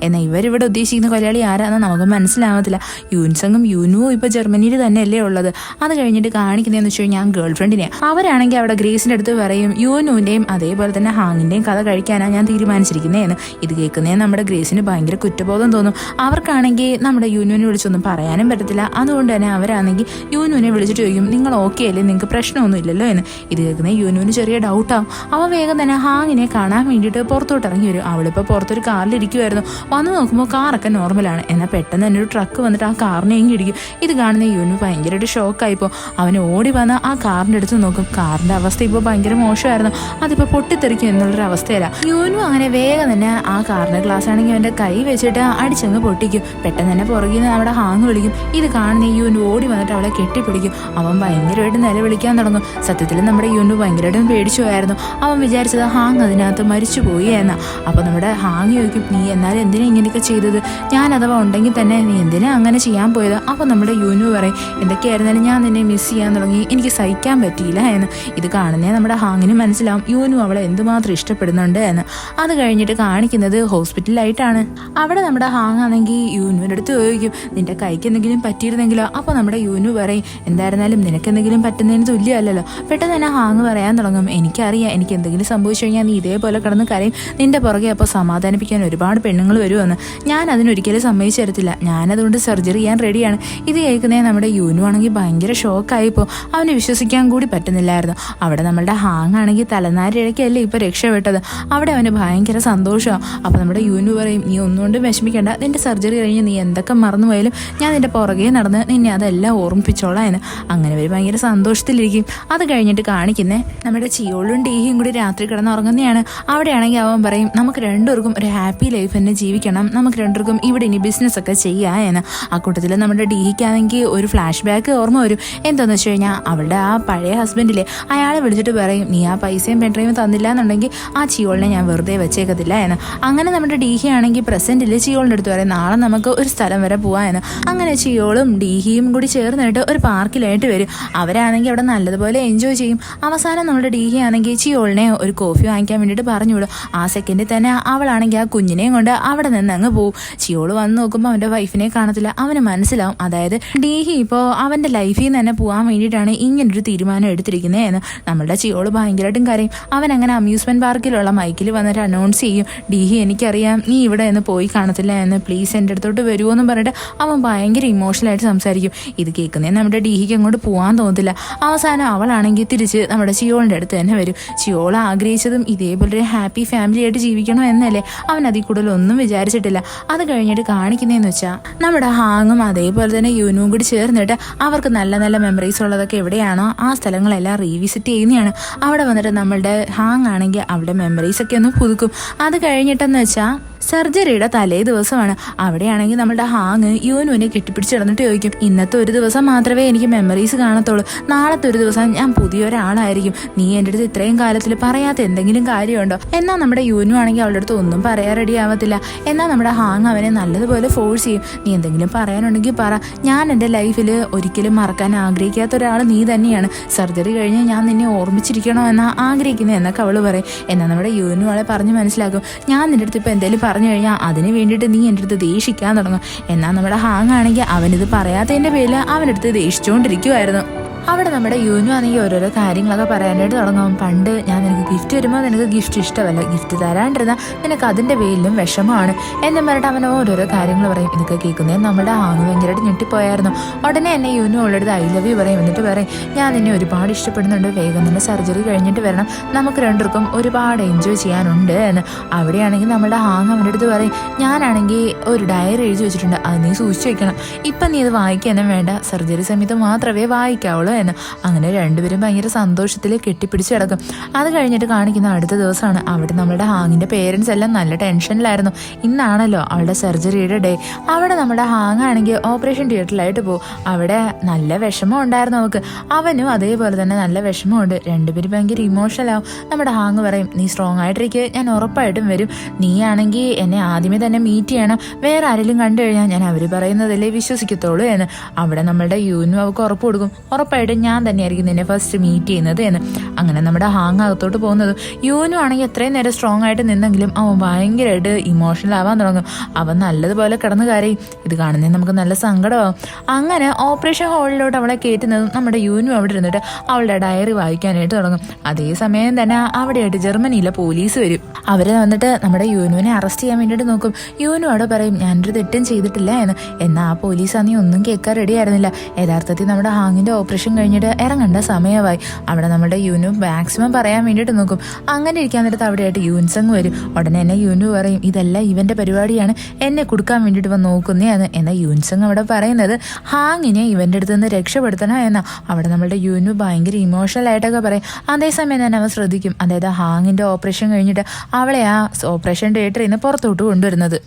എന്നാൽ ഇവരിവിടെ ഉദ്ദേശിക്കുന്ന കൊലയാളി ആരാന്ന് നമുക്ക് മനസ്സിലാവത്തില്ല. യുൻസങ്ങും യുനുവും ഇപ്പോൾ ജർമ്മനിയിൽ തന്നെയല്ലേ ഉള്ളത്. അത് കഴിഞ്ഞിട്ട് കാണിക്കുന്നതെന്ന് വെച്ച് കഴിഞ്ഞാൽ ഗേൾ ഫ്രണ്ടിനെ അവരാണെങ്കിൽ അവിടെ ഗ്രേസിൻ്റെ അടുത്ത് പറയും യുനുവിൻ്റെയും അതേപോലെ തന്നെ ഹാങ്ങിൻ്റെയും കഥ കഴിക്കാനാണ് ഞാൻ തീരുമാനിച്ചിരിക്കുന്നതെന്ന്. ഇത് കേൾക്കുന്നേ നമ്മുടെ ഗ്രേസിന് ഭയങ്കര കുറ്റബോധം തോന്നും. അവർക്കാണെങ്കിൽ നമ്മുടെ യുനുവിനെ വിളിച്ചൊന്നും പറയാനും പറ്റത്തില്ല. അതുകൊണ്ട് തന്നെ അവരാണെങ്കിൽ യുനുവിനെ വിളിച്ചിട്ട് ചോദിക്കും നിങ്ങൾ ഓക്കെ അല്ലേ, നിങ്ങൾക്ക് പ്രശ്നമൊന്നും ഇല്ലല്ലോ എന്ന്. ഇത് കേൾക്കുന്ന യുനുവിന് ചെറിയ ഡൗട്ടാവും. അവൻ വേഗം തന്നെ ഹാങ്ങിനെ കാണാൻ വേണ്ടിയിട്ട് പുറത്തോട്ട് ഇറങ്ങി വരും. അവളിപ്പോൾ പുറത്തൊരു കാറിലിരിക്കുമായിരുന്നു. വന്ന് നോക്കുമ്പോൾ കാറൊക്കെ നോർമലാണ്. എന്നാൽ പെട്ടെന്ന് തന്നെ ഒരു ട്രക്ക് വന്നിട്ട് ആ കാറിനെ എങ്ങി ഇടിക്കും. ഇത് കാണുന്ന യുനു ഭയങ്കരമായിട്ട് ഷോക്കായിപ്പോൾ അവൻ ഓടി വന്ന് ആ കാറിൻ്റെ അടുത്ത് നോക്കും. കാറിൻ്റെ അവസ്ഥ ഇപ്പോൾ ഭയങ്കര മോശമായിരുന്നു, അതിപ്പോൾ പൊട്ടിത്തെറിക്കും എന്നുള്ളൊരു അവസ്ഥയില്ല. യുനു അങ്ങനെ വേഗം തന്നെ ആ കാറിൻ്റെ ഗ്ലാസ് ആണെങ്കിൽ അവൻ്റെ കൈ വെച്ചിട്ട് അടിച്ചങ്ങ് പൊട്ടിക്കും. പെട്ടെന്ന് തന്നെ പുറകിൽ നിന്ന് അവിടെ ഹാങ് വിളിക്കും. ഇത് കാണുന്ന യുനു ഓടി വന്നിട്ട് അവളെ കെട്ടിപ്പിടിക്കും. അവൻ ഭയങ്കരമായിട്ട് നിലവിളിക്കാൻ തുടങ്ങും. സത്യത്തിൽ നമ്മുടെ യുനു ഭയങ്കരമായിട്ടും പേടിച്ചു പോയായിരുന്നു. അവൻ വിചാരിച്ചത് ഹാങ് അതിനകത്ത് മരിച്ചുപോയി എന്നാ. അപ്പോൾ നമ്മുടെ ഹാങ് ചോദിക്കും നീ എന്നാലും എന്തിനാ ഇങ്ങനെയൊക്കെ ചെയ്തത്, ഞാൻ അഥവാ ഉണ്ടെങ്കിൽ തന്നെ നീ എന്തിനാ അങ്ങനെ ചെയ്യാൻ പോയത്. അപ്പോൾ നമ്മുടെ യുനു പറയും എന്തൊക്കെയായിരുന്നാലും ഞാൻ നിന്നെ മിസ് ചെയ്യാൻ തുടങ്ങി, എനിക്ക് സഹിക്കാൻ പറ്റിയില്ല എന്ന്. ഇത് കാണുന്നേ നമ്മുടെ ഹാങ്ങിന് മനസ്സിലാവും യുനു അവളെ എന്തുമാത്രം ഇഷ്ടപ്പെടുന്നുണ്ട് എന്ന്. അത് കഴിഞ്ഞിട്ട് കാണിക്കുന്നത് ഹോസ്പിറ്റലിലായിട്ടാണ്. അവിടെ നമ്മുടെ ഹാങ് ആണെങ്കിൽ യുനുവിൻ്റെ അടുത്ത് ചോദിക്കും നിന്റെ കൈക്ക് എന്തെങ്കിലും പറ്റിയിരുന്നെങ്കിലോ. അപ്പോൾ നമ്മുടെ യുനു പറയും എന്തായിരുന്നാലും നിനക്ക് എന്തെങ്കിലും പറ്റുന്നതിന് തുല്യമല്ലല്ലോ. പെട്ടെന്ന് തന്നെ ഹാങ് പറയാൻ തുടങ്ങും എനിക്കറിയാം എനിക്ക് എന്തെങ്കിലും സംഭവിച്ചു കഴിഞ്ഞാൽ നീ ഇതേപോലെ കിടന്ന് കരയും, നിന്റെ പുറകെ അപ്പോൾ സമാധാനിപ്പിക്കാൻ ഒരുപാട് പെണ്ണുങ്ങൾ വരുമെന്ന്. ഞാൻ അതിനൊരിക്കലും സമ്മതിച്ചു തരത്തില്ല, ഞാനതുകൊണ്ട് സർജറി ചെയ്യാൻ റെഡിയാണ്. ഇത് കേൾക്കുന്നേ നമ്മുടെ യുനു ആണെങ്കിൽ ഭയങ്കര ഷോക്കായിപ്പോൾ അവന് വിശ്വസിക്കാൻ കൂടി പറ്റുന്നില്ലായിരുന്നു. അവിടെ നമ്മളുടെ ഹാങ് ആണെങ്കിൽ തലനാരിഴക്കല്ലേ ഇപ്പോൾ രക്ഷപ്പെട്ടത്. അവിടെ അവന് ഭയങ്കര സന്തോഷമാണ്. അപ്പോൾ നമ്മുടെ യുനു പറയും നീ ഒന്നുകൊണ്ടും വിഷമിക്കേണ്ട, നിന്റെ സർജറി കഴിഞ്ഞ് നീ എന്തൊക്കെ മറന്നു പോയാലും ഞാൻ നിന്റെ പുറകെ നടന്ന് നിന്നെ അതെല്ലാം ഓർമ്മിപ്പിച്ചോളാം എന്ന്. അങ്ങനെ ഒരു ഭയങ്കര സന്തോഷത്തിലിരിക്കും. അത് കഴിഞ്ഞിട്ട് കാണിക്കുന്നേ നമ്മുടെ ചിയോളും ഡീഹിയും കൂടി രാത്രി കിടന്ന് ഉറങ്ങുന്നതാണ്. അവിടെയാണെങ്കിൽ അവൻ പറയും നമുക്ക് രണ്ടുപേർക്കും ഒരു ഹാപ്പി ലൈഫ് തന്നെ ജീവിക്കണം, നമുക്ക് രണ്ടുപേർക്കും ഇവിടെ ഇനി ബിസിനസ് ഒക്കെ ചെയ്യാം എന്ന്. ആ കൂട്ടത്തിൽ നമ്മുടെ ഡീഹിക്കാണെങ്കിൽ ഒരു ഫ്ലാഷ് ബാക്ക് ഓർമ്മ വരും. എന്താണെന്ന് വെച്ച് കഴിഞ്ഞാൽ അവളുടെ ആ പഴയ ഹസ്ബൻഡിലെ അയാളെ വിളിച്ചിട്ട് പറയും നീ ആ പൈസയും പെൻഡ്രൈവും തന്നില്ല എന്നുണ്ടെങ്കിൽ ആ ചിയോളിനെ ഞാൻ വെറുതെ വെച്ചേക്കത്തില്ല എന്ന്. അങ്ങനെ നമ്മുടെ ഡീഹി ആണെങ്കിൽ പ്രസന്റിൽ ചിയോളിൻ്റെ അടുത്ത് പറയും നാളെ നമുക്ക് ഒരു സ്ഥലം വരെ പോവാം എന്ന്. അങ്ങനെ ചിയോളും ഡീഹിയും കൂടി ചേർന്നിട്ട് ഒരു പാർക്കിലായിട്ട് വരും. അവരാണെങ്കിൽ അവിടെ നല്ലതുപോലെ എൻജോയ് ചെയ്യും. അവസാനം നമ്മുടെ ഡീഹി ആണെങ്കിൽ ചിയോളിനെ ഒരു കോഫി വാങ്ങിക്കാൻ വേണ്ടിയിട്ട് പറഞ്ഞു വിടും. ആ സെക്കൻഡിൽ തന്നെ അവളാണെങ്കിൽ ആ കുഞ്ഞിനെയും കൊണ്ട് അവിടെ നിന്ന് അങ്ങ് പോവും. ചിയോള് വന്ന് നോക്കുമ്പോൾ അവൻ്റെ വൈഫിനെ കാണത്തില്ല. അവന് മനസ്സിലാവും അതായത് ഡീഹി ഇപ്പോൾ അവൻ്റെ ലൈഫിൽ നിന്ന് തന്നെ പോകാൻ വേണ്ടിയിട്ടാണ് ഇങ്ങനൊരു തീരുമാനം എടുത്തിരിക്കുന്നത് എന്ന്. നമ്മളുടെ ചിയോള് ഭയങ്കരമായിട്ടും കരയും. അവൻ അങ്ങനെ അമ്യൂസ്മെൻറ്റ് പാർക്കിലുള്ള മൈക്കിൽ വന്നിട്ട് അനൗൺസ് ചെയ്യും ഡീഹി എനിക്കറിയാം നീ ഇവിടെ നിന്ന് പോയി കാണത്തില്ല എന്ന്, പ്ലീസ് എൻ്റെ അടുത്തോട്ട് വരുമോ എന്ന് പറഞ്ഞിട്ട് അവൻ ഭയങ്കര ഇമോഷണലായിട്ട് സംസാരിക്കും. ഇത് കേൾക്കുന്നേ നമ്മുടെ ഡീഹിക്ക് അങ്ങോട്ട് പോകാൻ തോന്നത്തില്ല. അവസാനം അവളാണെങ്കിൽ തിരിച്ച് നമ്മുടെ ചിയോളിൻ്റെ അടുത്ത് തന്നെ വരും. ചിയോൾ ആഗ്രഹിച്ചതും ഇതേപോലൊരു ഹാപ്പി ഫാമിലി ആയിട്ട് ജീവിക്കണം എന്നല്ലേ. അവൻ അതിൽ കൂടുതലൊന്നും വിചാരിച്ചിട്ടില്ല. അത് കഴിഞ്ഞിട്ട് കാണിക്കുന്നതെന്ന് വെച്ചാൽ നമ്മുടെ ഹാങ്ങും അതേപോലെ തന്നെ യുനുവും കൂടി ചേർന്നിട്ട് അവർക്ക് നല്ല നല്ല മെമ്മറീസ് ഉള്ളതൊക്കെ എവിടെയാണോ ആ സ്ഥലങ്ങളെല്ലാം റീവിസിറ്റ് ചെയ്യുന്നതാണ്. അവിടെ വന്നിട്ട് നമ്മളുടെ ഹാങ് ആണെങ്കിൽ അവിടെ മെമ്മറീസൊക്കെ ഒന്ന് പുതുക്കും. അത് കഴിഞ്ഞിട്ടെന്ന് വെച്ചാൽ സർജറിയുടെ തലേ ദിവസമാണ്. അവിടെയാണെങ്കിൽ നമ്മുടെ ഹാങ് യുനുവിനെ കെട്ടിപ്പിടിച്ചിടന്നിട്ട് ചോദിക്കും ഇന്നത്തെ ഒരു ദിവസം മാത്രമേ എനിക്ക് മെമ്മറീസ് കാണത്തുള്ളൂ, നാളത്തെ ഒരു ദിവസം ഞാൻ പുതിയൊരാളായിരിക്കും, നീ എൻ്റെ അടുത്ത് ഇത്രയും കാലത്തിൽ പറയാത്ത എന്തെങ്കിലും കാര്യമുണ്ടോ. എന്നാൽ നമ്മുടെ യുനു ആണെങ്കിൽ അവളുടെ അടുത്ത് ഒന്നും പറയാൻ റെഡി ആവത്തില്ല. എന്നാൽ നമ്മുടെ ഹാങ് അവനെ നല്ലതുപോലെ ഫോഴ്സ് ചെയ്യും. നീ എന്തെങ്കിലും പറയാനുണ്ടെങ്കിൽ പറ, ഞാൻ എൻ്റെ ലൈഫിൽ ഒരിക്കലും മറക്കാൻ ആഗ്രഹിക്കാത്ത ഒരാൾ നീ തന്നെയാണ്, സർജറി കഴിഞ്ഞ് ഞാൻ നിന്നെ ഓർമ്മിച്ചിരിക്കണോ എന്നാ ആഗ്രഹിക്കുന്നത് എന്നൊക്കെ അവൾ പറയും. എന്നാൽ നമ്മുടെ യുനു അവളെ പറഞ്ഞ് മനസ്സിലാക്കും ഞാൻ നിൻ്റെ അടുത്ത് ഇപ്പോൾ എന്തെങ്കിലും പറഞ്ഞു കഴിഞ്ഞാൽ അതിന് വേണ്ടിയിട്ട് നീ എൻ്റെ അടുത്ത് ദേഷിക്കാൻ തുടങ്ങും. എന്നാൽ നമ്മുടെ ഹാങ് ആണെങ്കിൽ അവനിത് പറയാത്തതിൻ്റെ പേരിൽ അവൻ്റെ അടുത്ത് ദേഷിച്ചുകൊണ്ടിരിക്കുമായിരുന്നു. അവിടെ നമ്മുടെ യൂനു ആണെങ്കിൽ ഓരോരോ കാര്യങ്ങളൊക്കെ പറയാനായിട്ട് തുടങ്ങും. പണ്ട് ഞാൻ നിനക്ക് ഗിഫ്റ്റ് വരുമ്പോൾ നിനക്ക് ഗിഫ്റ്റ് ഇഷ്ടമല്ല, ഗിഫ്റ്റ് തരാണ്ടിരുന്ന നിനക്ക് അതിൻ്റെ പേരിലും വിഷമമാണ് എന്നും പറഞ്ഞിട്ട് അവൻ ഓരോരോ കാര്യങ്ങൾ പറയും. ഇതൊക്കെ കേൾക്കുന്നേ നമ്മുടെ ഹാങ് ഭയങ്കരമായിട്ട് ഞെട്ടിപ്പോയായിരുന്നു. ഉടനെ എന്നെ യൂനു ഉള്ളടുത്ത് ഐ ലവ് യു പറയും. എന്നിട്ട് പറയും ഞാൻ നിന്നെ ഒരുപാട് ഇഷ്ടപ്പെടുന്നുണ്ട്, വേഗം തന്നെ സർജറി കഴിഞ്ഞിട്ട് വരണം, നമുക്ക് രണ്ടുപേർക്കും ഒരുപാട് എൻജോയ് ചെയ്യാനുണ്ട് എന്ന്. അവിടെയാണെങ്കിൽ നമ്മുടെ ഹാങ് അവൻ്റെ അടുത്ത് പറയും ഞാനാണെങ്കിൽ ഒരു ഡയറി എഴുതി വെച്ചിട്ടുണ്ട്, അത് നീ സൂക്ഷിച്ച് വെക്കണം, ഇപ്പം നീ ഇത് വായിക്കാനും വേണ്ട, സർജറി സമയത്ത് മാത്രമേ വായിക്കാവുള്ളൂ എന്ന്. അങ്ങനെ രണ്ടുപേരും ഭയങ്കര സന്തോഷത്തിൽ കെട്ടിപ്പിടിച്ച് കിടക്കും. അത് കഴിഞ്ഞിട്ട് കാണിക്കുന്ന അടുത്ത ദിവസമാണ്. അവിടെ നമ്മുടെ ഹാങ്ങിൻ്റെ പേരൻസ് എല്ലാം നല്ല ടെൻഷനിലായിരുന്നു. ഇന്നാണല്ലോ അവളുടെ സർജറിയുടെ ഡേ. അവിടെ നമ്മുടെ ഹാങ് ആണെങ്കിൽ ഓപ്പറേഷൻ തിയേറ്ററിലായിട്ട് പോകും. അവിടെ നല്ല വിഷമം ഉണ്ടായിരുന്നു അവൾക്ക്, അവനും അതേപോലെ തന്നെ നല്ല വിഷമമുണ്ട്. രണ്ടുപേരും ഭയങ്കര ഇമോഷണലാവും. നമ്മുടെ ഹാങ് പറയും നീ സ്ട്രോങ് ആയിട്ടിരിക്കുക, ഞാൻ ഉറപ്പായിട്ടും വരും, നീ ആണെങ്കിൽ എന്നെ ആദ്യമേ തന്നെ മീറ്റ് ചെയ്യണം, വേറെ ആരെങ്കിലും കണ്ടു കഴിഞ്ഞാൽ ഞാൻ അവർ പറയുന്നതല്ലേ വിശ്വസിക്കത്തുള്ളൂ എന്ന്. അവിടെ നമ്മളുടെ യൂനു അവൾക്ക് ഉറപ്പ് കൊടുക്കും, ഉറപ്പായിട്ടും ഞാൻ തന്നെയായിരിക്കും നിന്നെ ഫസ്റ്റ് മീറ്റ് ചെയ്യുന്നത് എന്ന്. അങ്ങനെ നമ്മുടെ ഹാങ് അകത്തോട്ട് പോകുന്നത്. യൂനു ആണെങ്കിൽ എത്രയും നേരം സ്ട്രോങ് ആയിട്ട് നിന്നെങ്കിലും അവൻ ഭയങ്കരമായിട്ട് ഇമോഷണൽ ആവാൻ തുടങ്ങും. അവൻ നല്ലതുപോലെ കിടന്ന് കരയും. ഇത് കാണുന്നതിന് നമുക്ക് നല്ല സങ്കടമാകും. അങ്ങനെ ഓപ്പറേഷൻ ഹാളിലോട്ട് അവളെ കയറ്റുന്നതും നമ്മുടെ യൂനു അവിടെ ഇരുന്നിട്ട് അവളുടെ ഡയറി വായിക്കാനായിട്ട് തുടങ്ങും. അതേസമയം തന്നെ അവിടെയായിട്ട് ജർമ്മനിയിലെ പോലീസ് വരും. അവര് വന്നിട്ട് നമ്മുടെ യൂനുവിനെ അറസ്റ്റ് ചെയ്യാൻ വേണ്ടിയിട്ട് നോക്കും. യൂനു അവിടെ പറയും ഞാനൊരു തെറ്റും ചെയ്തിട്ടില്ല എന്ന്. എന്നാൽ ആ പോലീസാണെങ്കിൽ ഒന്നും കേൾക്കാൻ റെഡി ആയിരുന്നില്ല. യഥാർത്ഥത്തിൽ നമ്മുടെ ഹാങ്ങിൻ്റെ ഓപ്പറേഷൻ കഴിഞ്ഞിട്ട് ഇറങ്ങേണ്ട സമയമായി. അവിടെ നമ്മുടെ യൂനു മാക്സിമം പറയാൻ വേണ്ടിയിട്ട് നോക്കും. അങ്ങനെ ഇരിക്കാൻ നേരത്ത് അവിടെയായിട്ട് യൂൻസങ് വരും. ഉടനെ തന്നെ യൂനു പറയും ഇതെല്ലാം ഇവൻ്റെ പരിപാടിയാണ്, എന്നെ കൊടുക്കാൻ വേണ്ടിയിട്ട് ഇവൻ നോക്കുന്നതാണ്. എന്നാൽ യൂൻസങ് അവിടെ പറയുന്നത് ഹാങ്ങിനെ ഇവൻ്റെ അടുത്ത് നിന്ന് രക്ഷപ്പെടുത്തണം എന്നാ. അവിടെ നമ്മളുടെ യൂനു ഭയങ്കര ഇമോഷണൽ ആയിട്ടൊക്കെ പറയും. അതേസമയം തന്നെ അവൻ ശ്രദ്ധിക്കും, അതായത് ഹാങ്ങിൻ്റെ ഓപ്പറേഷൻ കഴിഞ്ഞിട്ട് അവളെ ആ ഓപ്പറേഷൻ തിയേറ്ററിൽ നിന്ന് പുറത്തോട്ട് കൊണ്ടുവരുന്നത്.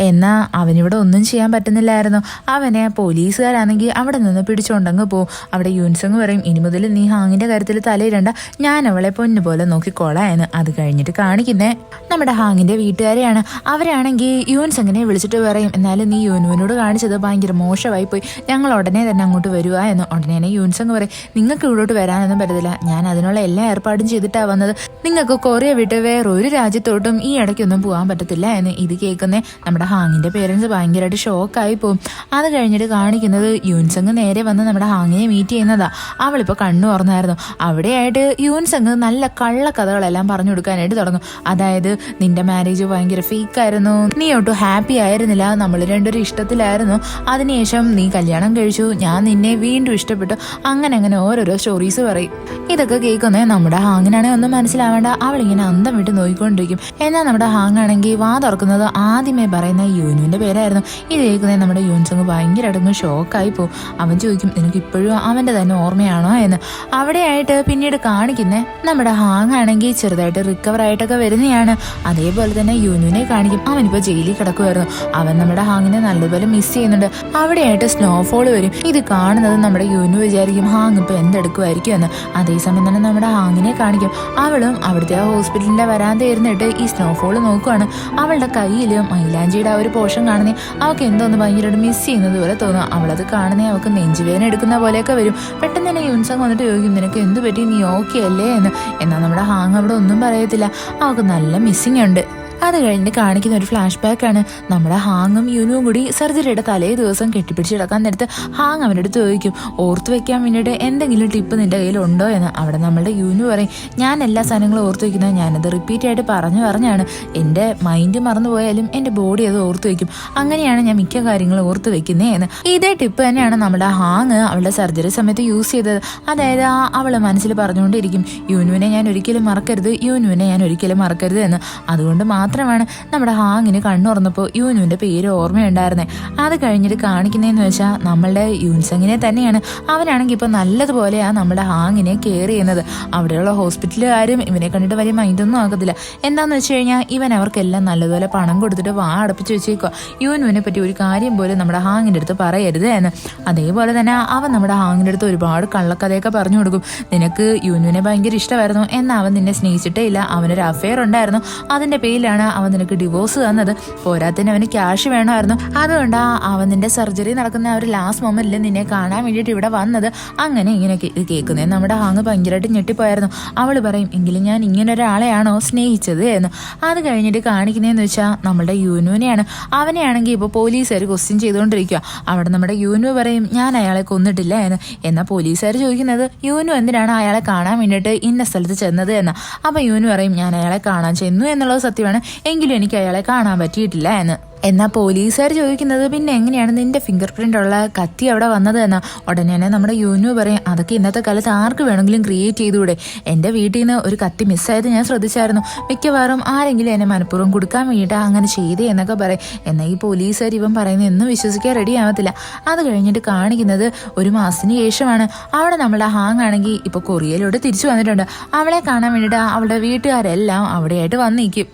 എന്നാൽ അവനിവിടെ ഒന്നും ചെയ്യാൻ പറ്റുന്നില്ലായിരുന്നു. അവനെ പോലീസുകാരാണെങ്കിൽ അവിടെ നിന്ന് പിടിച്ചുകൊണ്ടങ്ങ് പോവും. അവിടെ യൂൻസങ് പറയും ഇനി മുതൽ നീ ഹാങ്ങിൻ്റെ കാര്യത്തിൽ തലയിടണ്ട, ഞാൻ അവളെ പൊന്നുപോലെ നോക്കിക്കോളാം എന്ന്. അത് കഴിഞ്ഞിട്ട് കാണിക്കുന്നേ നമ്മുടെ ഹാങ്ങിൻ്റെ വീട്ടുകാരെയാണ്. അവരാണെങ്കിൽ യൂൻസങ്ങിനെ വിളിച്ചിട്ട് പറയും എന്നാലും നീ യൂനുവിനോട് കാണിച്ചത് ഭയങ്കര മോശമായി പോയി, ഞങ്ങൾ ഉടനെ തന്നെ അങ്ങോട്ട് വരുക എന്ന്. ഉടനെ തന്നെ യൂൻസങ് പറയും നിങ്ങൾക്ക് ഇവിടോട്ട് വരാനൊന്നും പറ്റത്തില്ല, ഞാൻ അതിനുള്ള എല്ലാ ഏർപ്പാടും ചെയ്തിട്ടാണ് വന്നത്, നിങ്ങൾക്ക് കൊറിയ വിട്ട് വേറൊരു രാജ്യത്തോട്ടും ഈ ഇടയ്ക്കൊന്നും പോകാൻ പറ്റത്തില്ല എന്ന്. ഇത് കേൾക്കുന്നേ നമ്മുടെ ഹാങ്ങിൻ്റെ പേരൻസ് ഭയങ്കരമായിട്ട് ഷോക്കായി പോകും. അത് കഴിഞ്ഞിട്ട് കാണിക്കുന്നത് യൂൻസങ് നേരെ വന്ന് നമ്മുടെ ഹാങ്ങിനെ മീറ്റ് ചെയ്യുന്നതാ. അവളിപ്പോൾ കണ്ണു തുറന്നായിരുന്നു. അവിടെയായിട്ട് യൂൻസങ് നല്ല കള്ളക്കഥകളെല്ലാം പറഞ്ഞു കൊടുക്കാനായിട്ട് തുടങ്ങും. അതായത് നിന്റെ മാരേജ് ഭയങ്കര ഫേക്കായിരുന്നു, നീ ഒട്ടും ഹാപ്പി ആയിരുന്നില്ല, നമ്മൾ രണ്ടൊരു ഇഷ്ടത്തിലായിരുന്നു, അതിനുശേഷം നീ കല്യാണം കഴിച്ചു, ഞാൻ നിന്നെ വീണ്ടും ഇഷ്ടപ്പെട്ടു, അങ്ങനെ അങ്ങനെ ഓരോരോ സ്റ്റോറീസ് പറയും. ഇതൊക്കെ കേൾക്കുന്നേ നമ്മുടെ ഹാങ്ങിനാണെങ്കിൽ ഒന്നും മനസ്സിലാവേണ്ട, അവളിങ്ങനെ അന്തം വിട്ട് നോക്കിക്കൊണ്ടിരിക്കും. എന്നാൽ നമ്മുടെ ഹാങ് ആണെങ്കിൽ വാ തുറക്കുന്നത് ആദ്യമേ പറയുന്ന യൂനുവിൻ്റെ പേരായിരുന്നു. ഇത് കേൾക്കുന്നത് നമ്മുടെ യൂൻസങ് ഭയങ്കരമായിട്ടൊന്ന് ഷോക്കായി പോകും. അവൻ ചോദിക്കും നിനക്ക് ഇപ്പോഴും അവൻ്റെ തന്നെ ഓർമ്മയാണോ എന്ന്. അവിടെയായിട്ട് പിന്നീട് കാണിക്കുന്നേ നമ്മുടെ ഹാങ് ആണെങ്കിൽ ചെറുതായിട്ട് റിക്കവർ ആയിട്ടൊക്കെ വരുന്നതാണ്. അതേപോലെ തന്നെ യൂനുവിനെ കാണിക്കും, അവനിപ്പോൾ ജയിലിൽ കിടക്കുമായിരുന്നു. അവൻ നമ്മുടെ ഹാങ്ങിനെ നല്ലതുപോലെ മിസ് ചെയ്യുന്നുണ്ട്. അവിടെയായിട്ട് സ്നോഫോൾ വരും. ഇത് കാണുന്നത് നമ്മുടെ യൂനു വിചാരിക്കും ഹാങ് ഇപ്പോൾ എന്തെടുക്കുമായിരിക്കും എന്ന്. അതേസമയം തന്നെ നമ്മുടെ ഹാങ്ങിനെ കാണിക്കും, അവളും അവിടുത്തെ ആ ഹോസ്പിറ്റലിൻ്റെ വരാന്ത ഇരുന്നിട്ട് ഈ സ്നോഫോൾ നോക്കുവാണ്. അവളുടെ കയ്യിൽ മൈലാഞ്ചിയുടെ ആ ഒരു പോഷൻ കാണുന്നേ അവൾക്ക് എന്തോന്ന് ഭയങ്കരമായിട്ട് മിസ് ചെയ്യുന്നത് പോലെ തോന്നും. അവളത് കാണുന്നേ അവൾക്ക് നെഞ്ചുവേദന എടുക്കുന്ന പോലെയൊക്കെ വരും. പെട്ടെന്ന് തന്നെ യൂൻസങ് വന്നിട്ട് ചോദിക്കും നിനക്ക് എന്ത് പറ്റി, നീ ഓക്കെ അല്ലേ എന്ന്. എന്നാൽ നമ്മുടെ ഹാങ് അവിടെ ഒന്നും പറയത്തില്ല, അവൾക്ക് നല്ല മിസ്സിങ് ഉണ്ട്. അത് കഴിഞ്ഞിട്ട് കാണിക്കുന്ന ഒരു ഫ്ലാഷ് ബാക്കാണ്. നമ്മുടെ ഹാങ്ങും യൂനുവും കൂടി സർജറിയുടെ തലേ ദിവസം കെട്ടിപ്പിടിച്ച് കിടക്കാൻ നേരത്ത് ഹാങ് അവൻ്റെ അടുത്ത് ചോദിക്കും ഓർത്ത് വെക്കാൻ വേണ്ടിയിട്ട് എന്തെങ്കിലും ടിപ്പ് നിൻ്റെ കയ്യിലുണ്ടോ എന്ന്. അവിടെ നമ്മളുടെ യൂനു പറയും ഞാൻ എല്ലാ സാധനങ്ങളും ഓർത്ത് വയ്ക്കുന്നത്, ഞാനത് റിപ്പീറ്റ് ആയിട്ട് പറഞ്ഞാണ്, എൻ്റെ മൈൻഡ് മറന്നു പോയാലും എൻ്റെ ബോഡി അത് ഓർത്ത് വയ്ക്കും, അങ്ങനെയാണ് ഞാൻ മിക്ക കാര്യങ്ങളും ഓർത്ത് വെക്കുന്നേ എന്ന്. ഇതേ ടിപ്പ് തന്നെയാണ് നമ്മുടെ ഹാങ് അവളുടെ സർജറി സമയത്ത് യൂസ് ചെയ്തത്. അതായത് അവൾ മനസ്സിൽ പറഞ്ഞുകൊണ്ടിരിക്കും യൂനുവിനെ ഞാൻ ഒരിക്കലും മറക്കരുത്, യൂനുവിനെ ഞാൻ ഒരിക്കലും മറക്കരുത് എന്ന്. അതുകൊണ്ട് മാത്രമാണ് നമ്മുടെ ഹാങ്ങിന് കണ്ണുറന്നപ്പോൾ യൂനുവിൻ്റെ പേര് ഓർമ്മയുണ്ടായിരുന്നത്. അത് കഴിഞ്ഞിട്ട് കാണിക്കുന്നതെന്ന് വെച്ചാൽ നമ്മളുടെ യൂൻസങ്ങിനെ തന്നെയാണ്. അവനാണെങ്കിൽ ഇപ്പോൾ നല്ലതുപോലെയാണ് നമ്മുടെ ഹാങ്ങിനെ കെയർ ചെയ്യുന്നത്. അവിടെയുള്ള ഹോസ്പിറ്റലുകാരും ഇവനെ കണ്ടിട്ട് വലിയ മൈൻഡൊന്നും ആക്കത്തില്ല. എന്താണെന്ന് വെച്ച് കഴിഞ്ഞാൽ ഇവൻ അവർക്കെല്ലാം നല്ലതുപോലെ പണം കൊടുത്തിട്ട് വാ അടപ്പിച്ച് വെച്ചേക്കുക, യൂനുവിനെ പറ്റി ഒരു കാര്യം പോലും നമ്മുടെ ഹാങ്ങിൻ്റെ അടുത്ത് പറയരുത് എന്ന്. അതേപോലെ തന്നെ അവൻ നമ്മുടെ ഹാങ്ങിൻ്റെ അടുത്ത് ഒരുപാട് കള്ളക്കഥയൊക്കെ പറഞ്ഞു കൊടുക്കും. നിനക്ക് യൂനുവിനെ ഭയങ്കര ഇഷ്ടമായിരുന്നു, എന്നാൽ അവൻ നിന്നെ സ്നേഹിച്ചിട്ടേ ഇല്ല, അവനൊരു അഫെയർ ഉണ്ടായിരുന്നു, അതിൻ്റെ പേരിലാണ് വേണ്ടിയിട്ടാണ് അവൻ നിനക്ക് ഡിവോഴ്സ് തന്നത്. പോരാത്തിന് അവന് ക്യാഷ് വേണമായിരുന്നു. അതുകൊണ്ടാ അവൻ നിന്റെ സർജറി നടക്കുന്ന ആ ഒരു ലാസ്റ്റ് മൊമെന്റിൽ നിന്നെ കാണാൻ വേണ്ടിയിട്ട് ഇവിടെ വന്നത്. അങ്ങനെ ഇങ്ങനെയൊക്കെ ഇത് കേൾക്കുന്നേ നമ്മുടെ ഹാങ് ഭയങ്കരമായിട്ട് ഞെട്ടിപ്പോയായിരുന്നു. അവൾ പറയും, എങ്കിലും ഞാൻ ഇങ്ങനെ ഒരാളെയാണോ സ്നേഹിച്ചത് എന്ന്. അത് കഴിഞ്ഞിട്ട് കാണിക്കുന്നതെന്ന് വെച്ചാൽ നമ്മുടെ യൂനുവിനെയാണ്. അവനെയാണെങ്കിൽ ഇപ്പോൾ പോലീസുകാർ ക്വസ്റ്റ്യൻ ചെയ്തുകൊണ്ടിരിക്കുക. അവിടെ നമ്മുടെ യൂനു പറയും, ഞാൻ അയാളെ കൊന്നിട്ടില്ല എന്ന്. എന്നാൽ പോലീസുകാർ ചോദിക്കുന്നത്, യൂനു എന്തിനാണ് അയാളെ കാണാൻ വേണ്ടിയിട്ട് ഇന്ന സ്ഥലത്ത് ചെന്നത് എന്ന്. അപ്പം യൂനു പറയും, ഞാൻ അയാളെ കാണാൻ ചെന്നു എന്നുള്ളത് സത്യമാണ്, എങ്കിലും എനിക്ക് അയാളെ കാണാൻ പറ്റിയിട്ടില്ല എന്ന്. എന്നാൽ പോലീസുകാർ ചോദിക്കുന്നത്, പിന്നെ എങ്ങനെയാണ് നിന്റെ ഫിംഗർ പ്രിന്റ് ഉള്ള കത്തി അവിടെ വന്നത് എന്ന്. ഉടനെ തന്നെ നമ്മുടെ യൂനു പറയും, അതൊക്കെ ഇന്നത്തെ കാലത്ത് ആർക്ക് വേണമെങ്കിലും ക്രിയേറ്റ് ചെയ്തുകൂടെ. എൻ്റെ വീട്ടിൽ നിന്ന് ഒരു കത്തി മിസ്സായത് ഞാൻ ശ്രദ്ധിച്ചായിരുന്നു. മിക്കവാറും ആരെങ്കിലും എന്നെ മനഃപൂർവ്വം കൊടുക്കാൻ വേണ്ടിയിട്ട് അങ്ങനെ ചെയ്തേ എന്നൊക്കെ പറയും. എന്നാൽ ഈ പോലീസുകാർ ഇവൻ പറയുന്നത് ഒന്നും വിശ്വസിക്കാൻ റെഡി ആവത്തില്ല. അത് കഴിഞ്ഞിട്ട് കാണിക്കുന്നത് ഒരു മാസത്തിന് ശേഷമാണ്. അവിടെ നമ്മളുടെ ഹാങ് ആണെങ്കിൽ ഇപ്പോൾ കൊറിയയിലോട്ട് തിരിച്ചു വന്നിട്ടുണ്ട്. അവളെ കാണാൻ വേണ്ടിയിട്ട് അവളുടെ വീട്ടുകാരെല്ലാം അവിടെയായിട്ട് വന്നിരിക്കും.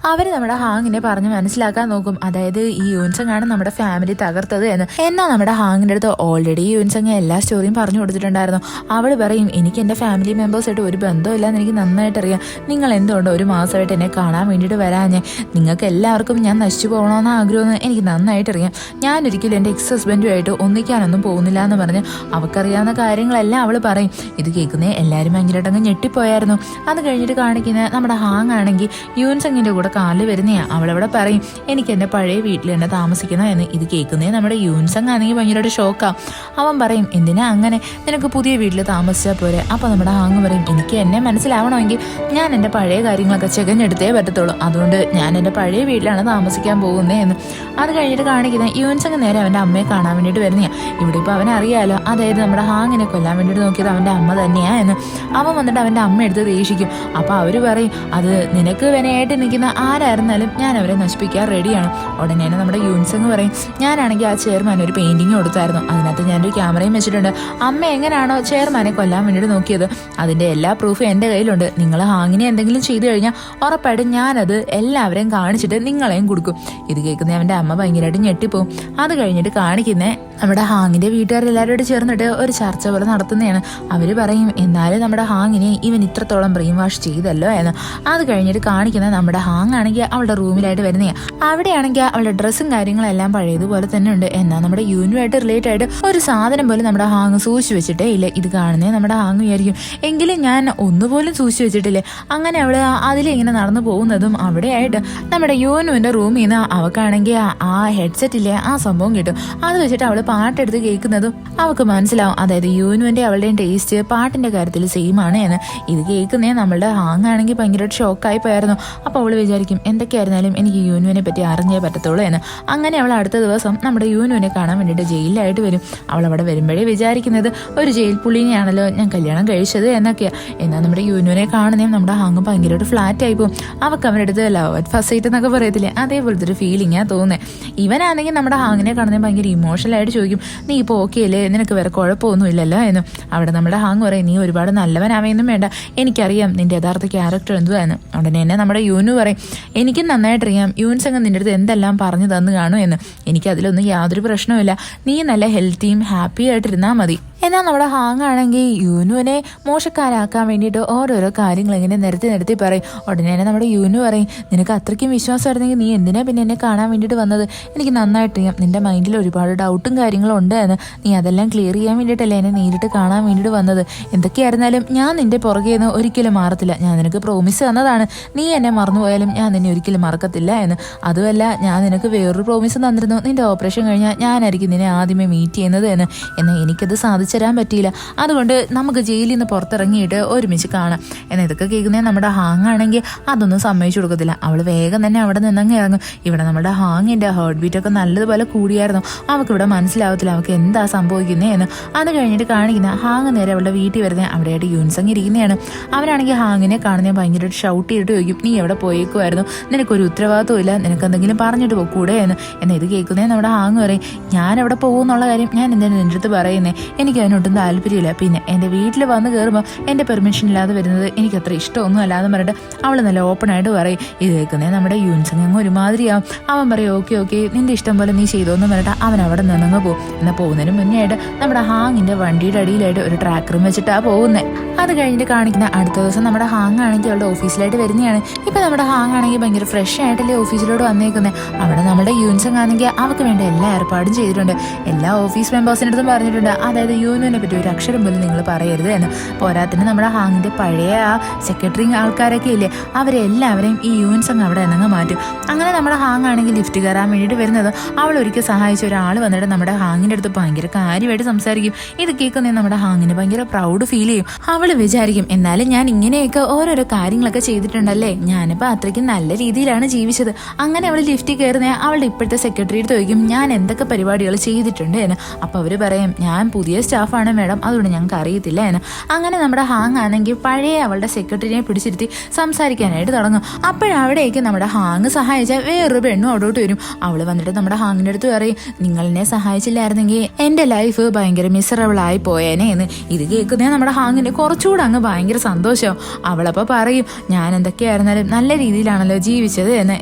അവർ നമ്മുടെ ഹാങ്ങിനെ പറഞ്ഞ് മനസ്സിലാക്കാൻ നോക്കും, അതായത് ഈ യൂൻസങ്ങാണ് നമ്മുടെ ഫാമിലി തകർത്തത് എന്ന്. എന്നാൽ നമ്മുടെ ഹാങ്ങിൻ്റെ അടുത്ത് ഓൾറെഡി യൂൻസങ് എല്ലാ സ്റ്റോറിയും പറഞ്ഞു കൊടുത്തിട്ടുണ്ടായിരുന്നു. അവൾ പറയും, എനിക്ക് എൻ്റെ ഫാമിലി മെമ്പേഴ്സായിട്ട് ഒരു ബന്ധമില്ലാന്ന് എനിക്ക് നന്നായിട്ട് അറിയാം. നിങ്ങൾ എന്തുകൊണ്ട് ഒരു മാസമായിട്ട് എന്നെ കാണാൻ വേണ്ടിയിട്ട് വരാഞ്ഞേ? നിങ്ങൾക്ക് എല്ലാവർക്കും ഞാൻ നശിച്ചു പോകണമെന്ന് ആഗ്രഹമെന്ന് എനിക്ക് നന്നായിട്ട് അറിയാം. ഞാനൊരിക്കലും എൻ്റെ എക്സ് ഹസ്ബൻഡുമായിട്ട് ഒന്നിക്കാനൊന്നും പോകുന്നില്ല എന്ന് പറഞ്ഞ് അവൾക്കറിയാവുന്ന കാര്യങ്ങളെല്ലാം അവൾ പറയും. ഇത് കേൾക്കുന്നേ എല്ലാവരും ഭയങ്കരമായിട്ടങ്ങ് ഞെട്ടിപ്പോയായിരുന്നു. അത് കഴിഞ്ഞിട്ട് കാണിക്കുന്ന നമ്മുടെ ഹാങ് ആണെങ്കിൽ യൂൻസങ്ങിൻ്റെ കൂടെ കാലിൽ വരുന്നയാ. അവളവിടെ പറയും, എനിക്ക് എൻ്റെ പഴയ വീട്ടിൽ തന്നെ താമസിക്കണം എന്ന്. ഇത് കേൾക്കുന്നേ നമ്മുടെ യൂൻസങ് ആണെങ്കിൽ ഭയങ്കരമായിട്ട് ഷോക്കാണ്. അവൻ പറയും, എന്തിനാ അങ്ങനെ, നിനക്ക് പുതിയ വീട്ടിൽ താമസിച്ചാൽ പോരെ. അപ്പോൾ നമ്മുടെ ഹാങ് പറയും, എനിക്ക് എന്നെ മനസ്സിലാവണമെങ്കിൽ ഞാൻ എൻ്റെ പഴയ കാര്യങ്ങളൊക്കെ ചെകഞ്ഞെടുത്തേ പറ്റത്തുള്ളൂ. അതുകൊണ്ട് ഞാൻ എൻ്റെ പഴയ വീട്ടിലാണ് താമസിക്കാൻ പോകുന്നത് എന്ന്. അത് കഴിഞ്ഞിട്ട് കാണിക്കുന്ന യൂൻസങ് നേരെ അവൻ്റെ അമ്മയെ കാണാൻ വേണ്ടിയിട്ട് വരുന്നയാ. ഇവിടെ ഇപ്പോൾ അവനറിയാലോ, അതായത് നമ്മുടെ ഹാങ്ങിനെ കൊല്ലാൻ വേണ്ടിയിട്ട് നോക്കിയത് അവൻ്റെ അമ്മ തന്നെയാ എന്ന്. അവൻ വന്നിട്ട് അവൻ്റെ അമ്മ എടുത്ത് ദേഷിക്കും. അപ്പോൾ അവർ പറയും, അത് നിനക്ക് വിനയായിട്ട് നിൽക്കുന്ന ആരായിരുന്നാലും ഞാൻ അവരെ നശിപ്പിക്കാൻ റെഡിയാണ്. ഉടനെ നമ്മുടെ യൂൻസങ് പറയും, ഞാനാണെങ്കിൽ ആ ചെയർമാൻ ഒരു പെയിന്റിങ് കൊടുത്തായിരുന്നു, അതിനകത്ത് ഞാനൊരു ക്യാമറയും വെച്ചിട്ടുണ്ട്. അമ്മ എങ്ങനെയാണോ ചെയർമാനെ കൊല്ലാൻ വേണ്ടിയിട്ട് നോക്കിയത് അതിൻ്റെ എല്ലാ പ്രൂഫും എൻ്റെ കയ്യിലുണ്ട്. നിങ്ങൾ ഹാങ്ങിനെ എന്തെങ്കിലും ചെയ്തു കഴിഞ്ഞാൽ ഉറപ്പായിട്ടും ഞാനത് എല്ലാവരെയും കാണിച്ചിട്ട് നിങ്ങളെയും കൊടുക്കും. ഇത് കേൾക്കുന്ന അവൻ്റെ അമ്മ ഭയങ്കരമായിട്ട് ഞെട്ടിപ്പോവും. അത് കഴിഞ്ഞിട്ട് കാണിക്കുന്നേ നമ്മുടെ ഹാങ്ങിൻ്റെ വീട്ടുകാരെല്ലാവരോട് ചേർന്നിട്ട് ഒരു ചർച്ച പോലെ നടത്തുന്നതാണ്. അവർ പറയും, എന്നാലും നമ്മുടെ ഹാങ്ങിനെ ഇവൻ ഇത്രത്തോളം ബ്രെയിൻ വാഷ് ചെയ്തല്ലോ എന്ന്. അത് കഴിഞ്ഞിട്ട് കാണിക്കുന്ന നമ്മുടെ ഹാങ് ആണെങ്കിൽ അവളുടെ റൂമിലായിട്ട് വരുന്നതാണ്. അവിടെയാണെങ്കിൽ അവളുടെ ഡ്രസ്സും കാര്യങ്ങളെല്ലാം പഴയതുപോലെ തന്നെ ഉണ്ട്. എന്നാൽ നമ്മുടെ യൂനുമായിട്ട് റിലേറ്റ് ആയിട്ട് ഒരു സാധനം പോലും നമ്മുടെ ഹാങ് സൂക്ഷിച്ചു വെച്ചിട്ടേ ഇല്ല. ഇത് കാണുന്നേ നമ്മുടെ ഹാങ് വിചാരിക്കും, എങ്കിലും ഞാൻ ഒന്നുപോലും സൂക്ഷിച്ചു വെച്ചിട്ടില്ലേ. അങ്ങനെ അവൾ അതിലിങ്ങനെ നടന്നു പോകുന്നതും അവിടെയായിട്ട് നമ്മുടെ യൂനുവിൻ്റെ റൂമിൽ നിന്ന് അവൾക്കാണെങ്കിൽ ആ ഹെഡ്സെറ്റില്ലേ ആ സംഭവം കിട്ടും. അത് വെച്ചിട്ട് അവൾ പാട്ടെടുത്ത് കേൾക്കുന്നതും അവൾക്ക് മനസ്സിലാവും, അതായത് യൂനുവിൻ്റെ അവളുടെയും ടേസ്റ്റ് പാട്ടിൻ്റെ കാര്യത്തിൽ സെയിം ആണ് എന്ന്. ഇത് കേൾക്കുന്നേ നമ്മളുടെ ഹാങ് ആണെങ്കിൽ ഭയങ്കരമായിട്ട് ഷോക്കായി പോയായിരുന്നു. അപ്പോൾ അവൾ വിചാരിക്കും, എന്തൊക്കെയായിരുന്നാലും എനിക്ക് യൂനുവിനെ പറ്റി അറിഞ്ഞേ പറ്റത്തുള്ളൂ എന്ന്. അങ്ങനെ അവൾ അടുത്ത ദിവസം നമ്മുടെ യൂനുവിനെ കാണാൻ വേണ്ടിയിട്ട് ജയിലിലായിട്ട് വരും. അവൾ അവിടെ വരുമ്പോഴേ വിചാരിക്കുന്നത്, ഒരു ജയിൽ പുള്ളിനെയാണല്ലോ ഞാൻ കല്യാണം കഴിച്ചത് എന്നൊക്കെയാണ്. എന്നാൽ നമ്മുടെ യൂനുവിനെ കാണുന്നേ നമ്മുടെ ഹാങ് ഭയങ്കരമായിട്ട് ഫ്ലാറ്റ് ആയി പോകും. അവൾക്ക് അവരുടെ അടുത്ത് ലവ് അറ്റ് ഫസ്റ്റ് സൈറ്റ് എന്നൊക്കെ പറയത്തില്ലേ, അതേപോലത്തെ ഒരു ഫീലിംഗാണ് തോന്നുന്നത്. ഇവനാണെങ്കിൽ നമ്മുടെ ഹാങ്ങിനെ കാണുന്നേ ഭയങ്കര ഇമോഷണലായിട്ട് ചോദിക്കും, നീ ഇപ്പോൾ ഓക്കെ അല്ലേ, നിനക്ക് വേറെ കുഴപ്പമൊന്നും ഇല്ലല്ലോ എന്നും. അവിടെ നമ്മുടെ ഹാങ് പറയും, നീ ഒരുപാട് നല്ലവനാവേന്നും വേണ്ട, എനിക്കറിയാം നിന്റെ യഥാർത്ഥ ക്യാരക്ടർ എന്തുവാന്ന്. ഉടനെ തന്നെ നമ്മുടെ യൂനു പറയും, എനിക്കും നന്നായിട്ടറിയാം യൂൻസങ് നിന്റെ അടുത്ത് എന്തെല്ലാം പറഞ്ഞു തന്നു കാണും എന്ന്. എനിക്കതിലൊന്നും യാതൊരു പ്രശ്നവുമില്ല, നീ നല്ല ഹെൽത്തിയും ഹാപ്പി ആയിട്ടിരുന്നാൽ മതി. എന്നാൽ നമ്മുടെ ഹാങ് ആണെങ്കിൽ യൂനുവിനെ മോശക്കാരാക്കാൻ വേണ്ടിയിട്ട് ഓരോരോ കാര്യങ്ങൾ ഇങ്ങനെ നിരത്തി പറയും. ഉടനെ തന്നെ നമ്മുടെ യൂനു പറയും, നിനക്ക് അത്രയ്ക്കും വിശ്വാസമായിരുന്നെങ്കിൽ നീ എന്തിനാ പിന്നെ എന്നെ കാണാൻ വേണ്ടിയിട്ട് വന്നത്? എനിക്ക് നന്നായിട്ടറിയാം നിന്റെ മൈൻഡിൽ ഒരുപാട് ഡൗട്ടും കാര്യങ്ങളും ഉണ്ട് എന്ന്. നീ അതെല്ലാം ക്ലിയർ ചെയ്യാൻ വേണ്ടിയിട്ടല്ലേ എന്നെ നേരിട്ട് കാണാൻ വേണ്ടിയിട്ട് വന്നത്. എന്തൊക്കെയായിരുന്നാലും ഞാൻ നിന്റെ പുറകെ നിന്ന് ഒരിക്കലും മാറത്തില്ല. ഞാൻ നിനക്ക് പ്രോമിസ് തന്നതാണ്, നീ എന്നെ മറന്നുപോയാലും ഞാൻ നിന്നെ ഒരിക്കലും മറക്കത്തില്ല എന്ന്. അതുമല്ല, ഞാൻ നിനക്ക് വേറൊരു പ്രോമിസ് തന്നിരുന്നു, നിന്റെ ഓപ്പറേഷൻ കഴിഞ്ഞാൽ ഞാനായിരിക്കും നിന്നെ ആദ്യമേ മീറ്റ് ചെയ്യുന്നത് എന്ന്. എന്നാൽ എനിക്കത് സാധിച്ചു തരാൻ പറ്റിയില്ല, അതുകൊണ്ട് നമുക്ക് ജയിലിൽ നിന്ന് പുറത്തിറങ്ങിയിട്ട് ഒരുമിച്ച് കാണാം എന്നാൽ. ഇതൊക്കെ കേൾക്കുന്നത് നമ്മുടെ ഹാങ് ആണെങ്കിൽ അതൊന്നും സമ്മതിച്ചു കൊടുക്കത്തില്ല. അവൾ വേഗം തന്നെ അവിടെ നിന്നങ്ങ് ഇറങ്ങും. ഇവിടെ നമ്മുടെ ഹാങ്ങിൻ്റെ ഹാർട്ട് ബീറ്റൊക്കെ നല്ലതുപോലെ കൂടിയായിരുന്നു. അവൾക്ക് ഇവിടെ മനസ്സിലാവത്തില്ല അവൾക്ക് എന്താ സംഭവിക്കുന്നേ എന്ന്. അത് കഴിഞ്ഞിട്ട് കാണിക്കുന്ന ഹാങ് നേരെ അവളുടെ വീട്ടിൽ വരുന്നത്. അവിടെയായിട്ട് യൂൻസങ് ഇരിക്കുന്നതാണ്. അവരാണെങ്കിൽ ഹാങ്ങിനെ കാണുന്ന ഭയങ്കരമായിട്ട് ഷൗട്ട് ചെയ്തിട്ട് ചോദിക്കും, നീ എവിടെ പോയേക്കുമായിരുന്നു, നിനക്കൊരു ഉത്തരവാദിത്വം ഇല്ല, നിനക്ക് എന്തെങ്കിലും പറഞ്ഞിട്ട് പോക്കൂടെ എന്ന്. എന്നാൽ ഇത് കേൾക്കുന്നേ നമ്മുടെ ഹാങ് പറയും, ഞാൻ എവിടെ പോകുന്നുള്ള കാര്യം ഞാൻ എന്തിനാണ് നിൻ്റെ അടുത്ത് പറയുന്നേ, എനിക്ക് അതിനൊട്ടും താല്പര്യമില്ല. പിന്നെ എൻ്റെ വീട്ടിൽ വന്ന് കയറുമ്പോൾ എൻ്റെ പെർമിഷൻ ഇല്ലാതെ വരുന്നത് എനിക്ക് അത്ര ഇഷ്ടമൊന്നും അല്ലാതെ പറഞ്ഞിട്ട് അവൾ നല്ല ഓപ്പണായിട്ട് പറയും. ഇത് കേൾക്കുന്നേ നമ്മുടെ യൂൻസങ് അങ്ങ് ഒരുമാതിരിയാവും. അവൻ പറയും, ഓക്കെ നിൻ്റെ ഇഷ്ടം പോലെ നീ ചെയ്തോന്ന് പറഞ്ഞിട്ട് അവൻ അവിടെ നിന്നങ്ങ് പോകും. എന്നാൽ പോകുന്നതിന് മുന്നേ ആയിട്ട് നമ്മുടെ ഹാങ്ങിൻ്റെ വണ്ടിയുടെ അടിയിലായിട്ട് ഒരു ട്രാക്കറും വെച്ചിട്ടാണ് പോകുന്നത്. അത് കഴിഞ്ഞിട്ട് കാണിക്കുന്ന അടുത്ത ദിവസം നമ്മുടെ ഹാങ് ആണെങ്കിൽ അവളുടെ ഓഫീസിലായിട്ട് വരുന്നതാണ്. ഇപ്പം നമ്മുടെ ഹാങ് ആണെങ്കിൽ ഭയങ്കര ഫ്രഷ് ആയിട്ടല്ലേ ഓഫീസിലോട്ട് വന്നേക്കുന്നത്. അവിടെ നമ്മുടെ യൂൻസങ് ആണെങ്കിൽ അവർക്ക് വേണ്ട എല്ലാ ഏർപ്പാടും ചെയ്തിട്ടുണ്ട്. എല്ലാ ഓഫീസ് മെമ്പേഴ്സിൻ്റെ അടുത്തും പറഞ്ഞിട്ടുണ്ട്, അതായത് യൂനുവിനെ പറ്റി ഒരു അക്ഷരം പോലും നിങ്ങൾ പറയരുത് എന്ന്. പോരാത്തിന് നമ്മുടെ ഹാങ്ങിൻ്റെ പഴയ ആ സെക്രട്ടറി ആൾക്കാരൊക്കെ ഇല്ലേ, അവരെല്ലാവരെയും ഈ യൂൻസങ് അവിടെ എന്നങ്ങ് മാറ്റും. അങ്ങനെ നമ്മുടെ ഹാങ് ആണെങ്കിൽ ലിഫ്റ്റ് കയറാൻ വേണ്ടിയിട്ട് വരുന്നത് അവൾ ഒരിക്കൽ സഹായിച്ച ഒരാൾ വന്നിട്ട് നമ്മുടെ ഹാങ്ങിൻ്റെ അടുത്ത് ഭയങ്കര കാര്യമായിട്ട് സംസാരിക്കും. ഇത് കേൾക്കുന്ന നമ്മുടെ ഹാങ്ങിന് ഭയങ്കര പ്രൗഡ് ഫീൽ ചെയ്യും. അവൾ വിചാരിക്കും, എന്നാലും ഞാൻ ഇങ്ങനെയൊക്കെ ഓരോരോ കാര്യങ്ങളൊക്കെ ചെയ്തിട്ടുണ്ടല്ലേ, ഞാനിപ്പോൾ അത്രയ്ക്കും നല്ല രീതിയിലാണ് ജീവിച്ചത്. അങ്ങനെ അവൾ ലിഫ്റ്റിൽ കയറുന്ന അവളുടെ ഇപ്പോഴത്തെ സെക്രട്ടറിയുടെ ചോദിക്കും, ഞാൻ എന്തൊക്കെ പരിപാടികൾ ചെയ്തിട്ടുണ്ട് എന്ന്. അപ്പോൾ അവർ പറയും, ഞാൻ പുതിയ സ്റ്റാഫാണ് മാഡം, അതുകൊണ്ട് ഞങ്ങൾക്ക് അറിയത്തില്ല എന്ന്. അങ്ങനെ നമ്മുടെ ഹാങ് ആണെങ്കിൽ പഴയ അവളുടെ സെക്രട്ടറിയെ പിടിച്ചിരുത്തി സംസാരിക്കാനായിട്ട് തുടങ്ങും. അപ്പോഴവിടേക്ക് നമ്മുടെ ഹാങ് സഹായിച്ച വേറൊരു പെണ്ണും അവിടോട്ട് വരും. അവൾ വന്നിട്ട് നമ്മുടെ ഹാങ്ങിൻ്റെ അടുത്ത് പറയും, നിങ്ങളെന്നെ സഹായിച്ചില്ലായിരുന്നെങ്കിൽ എൻ്റെ ലൈഫ് ഭയങ്കര മിസറബിൾ ആയി പോയേനെ എന്ന്. ഇത് കേൾക്കുന്നേ നമ്മുടെ ഹാങ്ങിന് കുറച്ചുകൂടെ അങ്ങ് ഭയങ്കര സന്തോഷമാവും. അവളപ്പോൾ പറയും, ഞാൻ എന്തൊക്കെയായിരുന്നാലും നല്ല രീതിയിലാണല്ലോ ജീവിച്ചത് എന്ന്.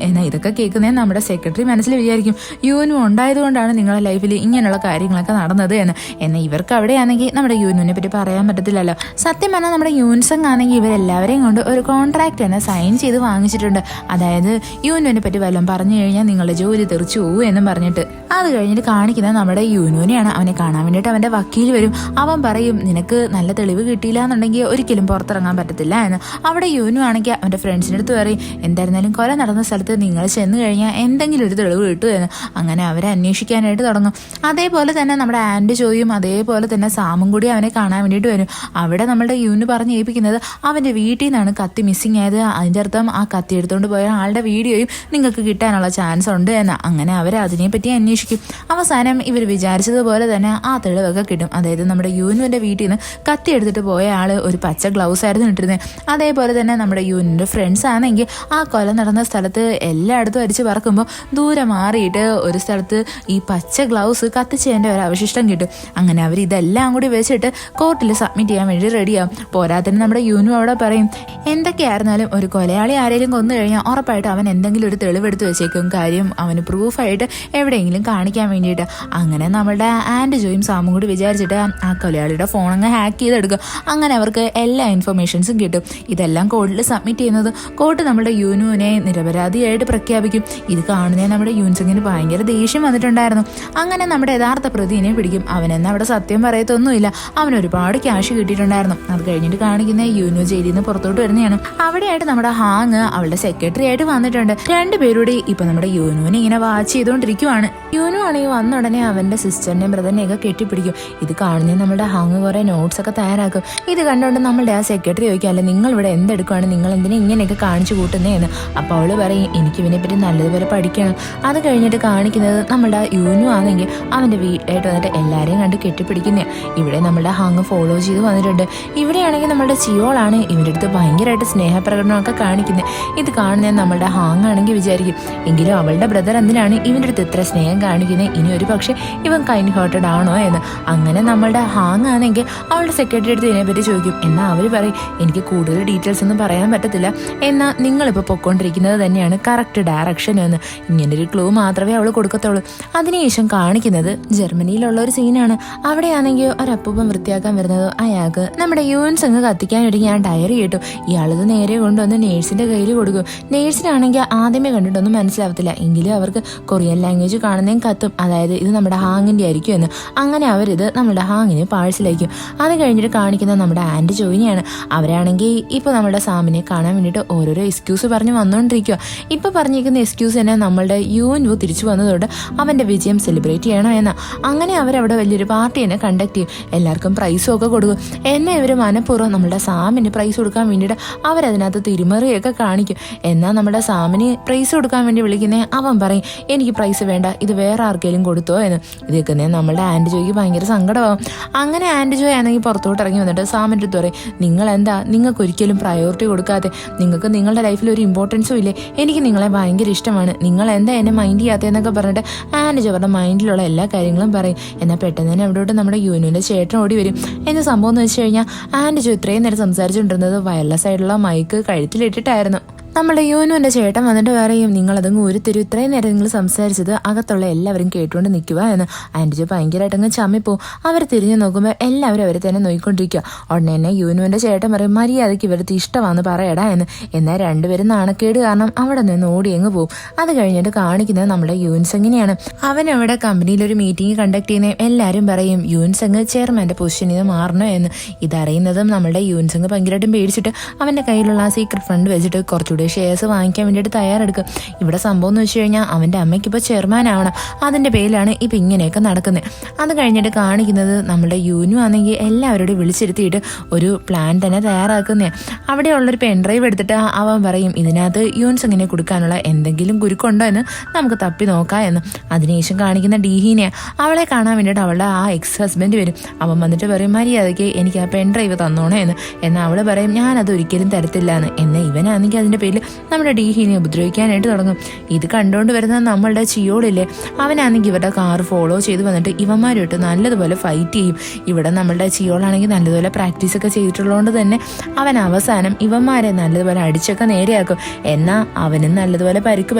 എന്നാൽ ഇതൊക്കെ കേൾക്കുന്നേ നമ്മുടെ സെക്രട്ടറി മനസ്സിൽ വിചാരിക്കും, യൂനു ഉണ്ടായതുകൊണ്ടാണ് നിങ്ങളുടെ ലൈഫിൽ ഇങ്ങനെയുള്ള കാര്യങ്ങളൊക്കെ നടന്നത് എന്ന്. എന്നാൽ ഇവർക്ക് അവിടെയാണെങ്കിൽ നമ്മുടെ യൂനുവിനെ പറ്റി പറയാൻ പറ്റത്തില്ലല്ലോ. സത്യം പറഞ്ഞാൽ നമ്മുടെ യൂൻസങ് ആണെങ്കിൽ ഇവരെല്ലാവരെയും കൊണ്ട് ഒരു കോൺട്രാക്ട് തന്നെ സൈൻ ചെയ്ത് വാങ്ങിച്ചിട്ടുണ്ട്. അതായത് യൂനുവിനെ പറ്റി വല്ലതും പറഞ്ഞു കഴിഞ്ഞാൽ നിങ്ങളുടെ ജോലി തെറിച്ചു പോകും എന്നും പറഞ്ഞിട്ട്. അത് കഴിഞ്ഞിട്ട് കാണിക്കുന്നത് നമ്മുടെ യൂനുവിനെയാണ്. അവനെ കാണാൻ വേണ്ടിയിട്ട് അവൻ്റെ വക്കീൽ വരും. അവൻ പറയും, നിനക്ക് നല്ല തെളിവ് കിട്ടിയില്ല എന്നുണ്ടെങ്കിൽ ഒരിക്കലും പുറത്തിറങ്ങാൻ പറ്റത്തില്ല എന്ന്. അവിടെ യൂനു ആണെങ്കിൽ അവൻ്റെ ഫ്രണ്ട്സിൻ്റെ അടുത്ത് പറയും, എന്തായിരുന്നാലും കൊല നടന്ന സ്ഥലത്ത് നിങ്ങൾ ചെന്ന് കഴിഞ്ഞാൽ എന്തെങ്കിലും ഒരു തെളിവ് കിട്ടുമെന്ന്. അങ്ങനെ അവരെ അന്വേഷിക്കാനായിട്ട് തുടങ്ങും. അതേപോലെ തന്നെ നമ്മുടെ ആൻഡ് ജോയും അതേപോലെ തന്നെ സാമും കൂടി അവനെ കാണാൻ വേണ്ടിയിട്ട് വരും. അവിടെ നമ്മുടെ യൂനു പറഞ്ഞ് ഏൽപ്പിക്കുന്നത് അവൻ്റെ വീട്ടിൽ നിന്നാണ് കത്തി മിസ്സിങ് ആയത്. അതിൻ്റെ അർത്ഥം ആ കത്തി എടുത്തുകൊണ്ട് പോയ ആളുടെ വീഡിയോയും നിങ്ങൾക്ക് കിട്ടാനുള്ള ചാൻസ് ഉണ്ട് എന്ന്. അങ്ങനെ അവർ അതിനെപ്പറ്റി അന്വേഷിക്കും. അവസാനം ഇവർ വിചാരിച്ചതുപോലെ തന്നെ ആ തെളിവൊക്കെ കിട്ടും. അതായത് നമ്മുടെ യൂനുവിൻ്റെ വീട്ടിൽ നിന്ന് കത്തി എടുത്തിട്ട് പോയ ആൾ ഒരു പച്ച ഗ്ലൗസ് ആയിരുന്നു ഇട്ടിരുന്നത്. അതേപോലെ തന്നെ നമ്മുടെ യൂനുവിൻ്റെ ഫ്രണ്ട്സ് ആണെങ്കിൽ ആ കൊല നടന്ന സ്ഥലത്ത് എല്ലായിടത്തും അരിച്ച് പറക്കുമ്പോൾ ദൂരെ മാറിയിട്ട് ഒരു സ്ഥലത്ത് ഈ പച്ച ഗ്ലൗസ് കത്തിച്ചതിൻ്റെ ഒരു അവശിഷ്ടം കിട്ടും. അങ്ങനെ അവർ ഇതെല്ലാം കൂടി വെച്ചിട്ട് കോർട്ടിൽ സബ്മിറ്റ് ചെയ്യാൻ വേണ്ടി റെഡിയാവും. പോരാത്തിന് നമ്മുടെ യൂനു അവിടെ പറയും, എന്തൊക്കെയായിരുന്നാലും ഒരു കൊലയാളി ആരെങ്കിലും കൊന്നു കഴിഞ്ഞാൽ ഉറപ്പായിട്ട് അവൻ എന്തെങ്കിലും ഒരു തെളിവെടുത്ത് വെച്ചേക്കും, കാര്യം അവന് പ്രൂഫായിട്ട് എവിടെയെങ്കിലും കാണിക്കാൻ വേണ്ടിയിട്ട്. അങ്ങനെ നമ്മളുടെ ആൻഡ് ജോയും സാമും കൂടി വിചാരിച്ചിട്ട് ആ കൊലയാളിയുടെ ഫോൺ അങ്ങ് ഹാക്ക് ചെയ്തെടുക്കും. അങ്ങനെ അവർക്ക് എല്ലാ ഇൻഫർമേഷൻസും കിട്ടും. ഇതെല്ലാം കോർട്ടിൽ സബ്മിറ്റ് ചെയ്യുന്നത് കോർട്ട് നമ്മുടെ യൂനുവിനെ നിരപരാധിയായിട്ട് പ്രഖ്യാപിക്കും. ഇത് കാണുന്നേ നമ്മുടെ യൂൻസങ്ങിന് ഭയങ്കര ദേഷ്യം വന്നിട്ടുണ്ടായിരുന്നു. അങ്ങനെ നമ്മുടെ യഥാർത്ഥ പ്രതിനെ പിടിക്കും. അവനെന്ന് അവിടെ സത്യം പറയത്തൊന്നുമില്ല, അവന് ഒരുപാട് ക്യാഷ് കിട്ടിയിട്ടുണ്ടായിരുന്നു. അത് കഴിഞ്ഞിട്ട് കാണിക്കുന്ന യൂനു ജയിലിൽ നിന്ന് പുറത്തോട്ട് വരുന്നതാണ്. അവിടെയായിട്ട് നമ്മുടെ ഹാങ് അവളുടെ സെക്രട്ടറി ആയിട്ട് വന്നിട്ടുണ്ട്. രണ്ടുപേരുടെ ഇപ്പൊ നമ്മുടെ യൂനുവിനെ ഇങ്ങനെ വാച്ച് ചെയ്തുകൊണ്ടിരിക്കുവാണ്. യൂനു ആണെങ്കിൽ വന്ന ഉടനെ അവന്റെ സിസ്റ്ററിനെയും ബ്രദറിനെയൊക്കെ കെട്ടിപ്പിടിക്കും. ഇത് കാണുന്നേ നമ്മുടെ ഹാങ് കുറെ നോട്ട്സ് ഒക്കെ തയ്യാറാക്കും. ഇത് കണ്ടുകൊണ്ട് നമ്മളുടെ ആ സെക്രട്ടറി ചോദിക്കും, അല്ല നിങ്ങൾ ഇവിടെ എന്തെടുക്കുകയാണ്, നിങ്ങൾ എന്തിനാ ഇങ്ങനെയൊക്കെ കാണിച്ചു കൂട്ടുന്നതെന്ന്. അപ്പോൾ അവള് പറയും, എനിക്ക് ഇവനെപ്പറ്റി നല്ലതുപോലെ പഠിക്കണം. അത് കഴിഞ്ഞിട്ട് കാണിക്കുന്നത് നമ്മുടെ യൂനു ആണെങ്കിൽ അവന്റെ വീട്ടിലായിട്ട് വന്നിട്ട് എല്ലാവരെയും കണ്ട് കെട്ടിപ്പിടിക്കുന്നേ. ഇവിടെ നമ്മുടെ ഹാങ് ഫോളോ ചെയ്ത് വന്നിട്ടുണ്ട്. ഇവിടെയാണെങ്കിൽ നമ്മുടെ ചിയോളാണ് ഇവരുടെ അടുത്ത് ഭയങ്കരമായിട്ട് സ്നേഹപ്രകടനമൊക്കെ കാണിക്കുന്നത്. ഇത് കാണുന്നത് നമ്മളുടെ ഹാങ് ആണെങ്കിൽ വിചാരിക്കും, എങ്കിലും അവളുടെ ബ്രദർ എന്തിനാണ് ഇവൻ്റെ അടുത്ത് ഇത്ര സ്നേഹം കാണിക്കുന്നത്, ഇനി ഒരു പക്ഷേ ഇവൻ കൈൻഡ് ഹേർട്ടഡ് ആണോ എന്ന്. അങ്ങനെ നമ്മളുടെ ഹാങ് ആണെങ്കിൽ അവളുടെ സെക്രട്ടറി അടുത്ത് ഇതിനെപ്പറ്റി ചോദിക്കും. എന്നാൽ അവർ പറയും, എനിക്ക് കൂടുതൽ ഡീറ്റെയിൽസ് ഒന്നും പറയാൻ പറ്റത്തില്ല, എന്നാൽ നിങ്ങളിപ്പോൾ പൊയ്ക്കൊണ്ടിരിക്കുന്നത് തന്നെയാണ് കറക്റ്റ് ഡയറക്ഷൻ എന്ന്. ഇങ്ങനൊരു ക്ലൂ മാത്രമേ അവൾ കൊടുക്കത്തുള്ളൂ. അതിനുശേഷം കാണിക്കുന്നത് ജർമ്മനിയിലുള്ള ഒരു സീനാണ്. അവിടെയാണെങ്കിൽ ഒരപ്പൂപ്പം വൃത്തിയാക്കാൻ വരുന്നത് അയാൾക്ക് നമ്മുടെ യൂൻസങ് കത്തിക്കാൻ വേണ്ടി ഞാൻ ഡയറി കേട്ടു. ഇയാളത് നേരെ കൊണ്ടുവന്ന് നേഴ്സിന്റെ കയ്യിൽ കൊടുക്കും. നേഴ്സിനാണെങ്കിൽ ആദ്യമേ കണ്ടിട്ടൊന്നും മനസ്സിലാവത്തില്ല, എങ്കിലും അവർക്ക് കൊറിയൻ ലാംഗ്വേജ് കാണുന്നതും കത്തും, അതായത് ഇത് നമ്മുടെ ഹാങ്ങിന്റെ ആയിരിക്കും എന്ന്. അങ്ങനെ അവരിത് നമ്മുടെ ഹാങ്ങിന് പാഴ്സലയക്കും. അത് കഴിഞ്ഞിട്ട് കാണിക്കുന്നത് നമ്മുടെ ആൻഡ് ജോയിനെയാണ്. അവരാണെങ്കിൽ ഇപ്പൊ നമ്മുടെ സാമിനെ കാണാൻ വേണ്ടിയിട്ട് ഓരോരോ എക്സ്ക്യൂസ് പറഞ്ഞ് വന്നുകൊണ്ടിരിക്കുക. ഇപ്പൊ പറഞ്ഞിരിക്കുന്ന എക്സ്ക്യൂസ് തന്നെ നമ്മളുടെ യുഎൻഒ തിരിച്ചു വന്നതോടെ അവന്റെ വിജയം സെലിബ്രേറ്റ് ചെയ്യണം എന്ന്. അങ്ങനെ അവരവിടെ വലിയൊരു പാർട്ടി തന്നെ കണ്ടക്ട് ചെയ്യും. എല്ലാവർക്കും പ്രൈസും ഒക്കെ കൊടുക്കും. എന്നാൽ ഇവർ മനഃപൂർവ്വം നമ്മുടെ സാമിന് പ്രൈസ് കൊടുക്കാൻ വേണ്ടിയിട്ട് അവരതിനകത്ത് തിരിമറിയൊക്കെ കാണിക്കും. എന്നാൽ നമ്മുടെ സാമിന് പ്രൈസ് കൊടുക്കാൻ വേണ്ടി വിളിക്കുന്നേ അവൻ പറയും, എനിക്ക് പ്രൈസ് വേണ്ട, ഇത് വേറെ ആർക്കെങ്കിലും കൊടുത്തോ എന്ന്. ഇത് കേൾക്കുന്നേ നമ്മുടെ ആൻഡ് ജോയ്ക്ക് ഭയങ്കര സങ്കടമാകും. അങ്ങനെ ആൻഡ് ജോയ് ആണെങ്കിൽ പുറത്തോട്ട് ഇറങ്ങി വന്നിട്ട് സാമിൻ്റെ അടുത്ത് പറയും, നിങ്ങൾ എന്താ നിങ്ങൾക്ക് ഒരിക്കലും പ്രയോറിറ്റി കൊടുക്കാതെ, നിങ്ങൾക്ക് നിങ്ങളുടെ ലൈഫിൽ ഒരു ഇമ്പോർട്ടൻസും ഇല്ലേ, എനിക്ക് നിങ്ങളെ ഭയങ്കര ഇഷ്ടമാണ്, നിങ്ങൾ എന്താ എന്നെ മൈൻഡ് ചെയ്യാത്തതെന്നൊക്കെ പറഞ്ഞിട്ട് ആൻഡ് ജോ അവരുടെ മൈൻഡിലുള്ള എല്ലാ കാര്യങ്ങളും പറയും. എന്നാൽ പെട്ടെന്ന് തന്നെ അവിടോട്ട് നമ്മുടെ യൂനുവിൻ്റെ ചേട്ടൻ ഓടി വരും. എന്ന സംഭവം എന്ന് വെച്ച് കഴിഞ്ഞാൽ ആൻഡ് ജോ ഇത്രയും നേരം സംസാരിച്ചുകൊണ്ടിരുന്നത് വയർലെസ് ആയിട്ടുള്ള മൈക്ക് കഴുത്തിലിട്ടിട്ടായിരുന്നു. നമ്മുടെ യൂനുവിൻ്റെ ചേട്ടൻ വന്നിട്ട് പറയും നിങ്ങളതങ്ങ് ഒരു ഇത്രയും നേരം നിങ്ങൾ സംസാരിച്ചത് അകത്തുള്ള എല്ലാവരും കേട്ടുകൊണ്ട് നിൽക്കുക എന്ന്. ആൻറ്റിജോ ഭയങ്കരമായിട്ടങ്ങ് ചമ്മിപ്പോവും. അവർ തിരിഞ്ഞു നോക്കുമ്പോൾ എല്ലാവരും അവരെ തന്നെ നോക്കിക്കൊണ്ടിരിക്കുക. ഉടനെ തന്നെ യൂനുവിൻ്റെ ചേട്ടൻ പറയും മര്യാദയ്ക്ക് ഇവർക്ക് ഇഷ്ടമാണെന്ന് പറയടാ എന്ന്. എന്നാൽ രണ്ടുപേരും നാണക്കേട് കാരണം അവിടെ നിന്ന് ഓടിയങ്ങ് പോകും. അത് കഴിഞ്ഞിട്ട് കാണിക്കുന്നത് നമ്മുടെ യൂൻസെങ്ങിനെയാണ്. അവനവിടെ കമ്പനിയിലൊരു മീറ്റിംഗ് കണ്ടക്ട് ചെയ്യുന്ന എല്ലാവരും പറയും യൂൻസെങ് ചെയർമാൻ്റെ പൊസിഷനിൽ നിന്ന് മാറണോ എന്ന്. ഇതറിയുന്നതും നമ്മുടെ യൂൻസെങ് ഭയങ്കരമായിട്ടും പേടിച്ചിട്ട് അവൻ്റെ കയ്യിലുള്ള ആ സീക്രട്ട് ഫണ്ട് വെച്ചിട്ട് കുറച്ചുകൂടി ഷെയർസ് വാങ്ങിക്കാൻ വേണ്ടിയിട്ട് തയ്യാറെടുക്കും. ഇവിടെ സംഭവം എന്ന് വെച്ച് കഴിഞ്ഞാൽ അവൻ്റെ അമ്മയ്ക്ക് ഇപ്പോൾ ചെയർമാൻ ആവണം. അതിൻ്റെ പേരിലാണ് ഇപ്പം ഇങ്ങനെയൊക്കെ നടക്കുന്നത്. അത് കഴിഞ്ഞിട്ട് കാണിക്കുന്നത് നമ്മുടെ യൂനു ആണെങ്കിൽ എല്ലാവരോടും വിളിച്ചിരുത്തിയിട്ട് ഒരു പ്ലാൻ തന്നെ തയ്യാറാക്കുന്നതാണ്. അവിടെയുള്ളൊരു പെൻഡ്രൈവ് എടുത്തിട്ട് അവൻ പറയും ഇതിനകത്ത് യൂൻസെങ്ങിനെ കൊടുക്കാനുള്ള എന്തെങ്കിലും കുരുക്കുണ്ടോ എന്ന് നമുക്ക് തപ്പി നോക്കാം എന്ന്. അതിനുശേഷം കാണിക്കുന്ന ഡീഹീനെയാണ്. അവളെ കാണാൻ വേണ്ടിയിട്ട് അവളുടെ ആ എക്സ് ഹസ്ബൻഡ് വരും. അവൻ വന്നിട്ട് പറയും മര്യാദയ്ക്ക് എനിക്ക് ആ പെൻഡ്രൈവ് തന്നോണേ എന്ന്. എന്നാൽ അവൾ പറയും ഞാനത് ഒരിക്കലും തരത്തില്ല എന്ന്. എന്നാൽ ഇവനാണെങ്കിൽ അതിൻ്റെ പേരിൽ നമ്മുടെ ഡീഹീനെ ഉപദ്രവിക്കാനായിട്ട് തുടങ്ങും. ഇത് കണ്ടുകൊണ്ട് വരുന്ന നമ്മളുടെ ചിയോളില്ലേ, അവനാണെങ്കിൽ ഇവരുടെ കാർ ഫോളോ ചെയ്ത് വന്നിട്ട് ഇവന്മാരുമായിട്ട് നല്ലതുപോലെ ഫൈറ്റ് ചെയ്യും. ഇവിടെ നമ്മളുടെ ചിയോളാണെങ്കിൽ നല്ലതുപോലെ പ്രാക്ടീസ് ഒക്കെ ചെയ്തിട്ടുള്ളതുകൊണ്ട് തന്നെ അവൻ അവസാനം ഇവന്മാരെ നല്ലതുപോലെ അടിച്ചൊക്കെ നേരെയാക്കും. എന്നാൽ അവനും നല്ലതുപോലെ പരിക്ക്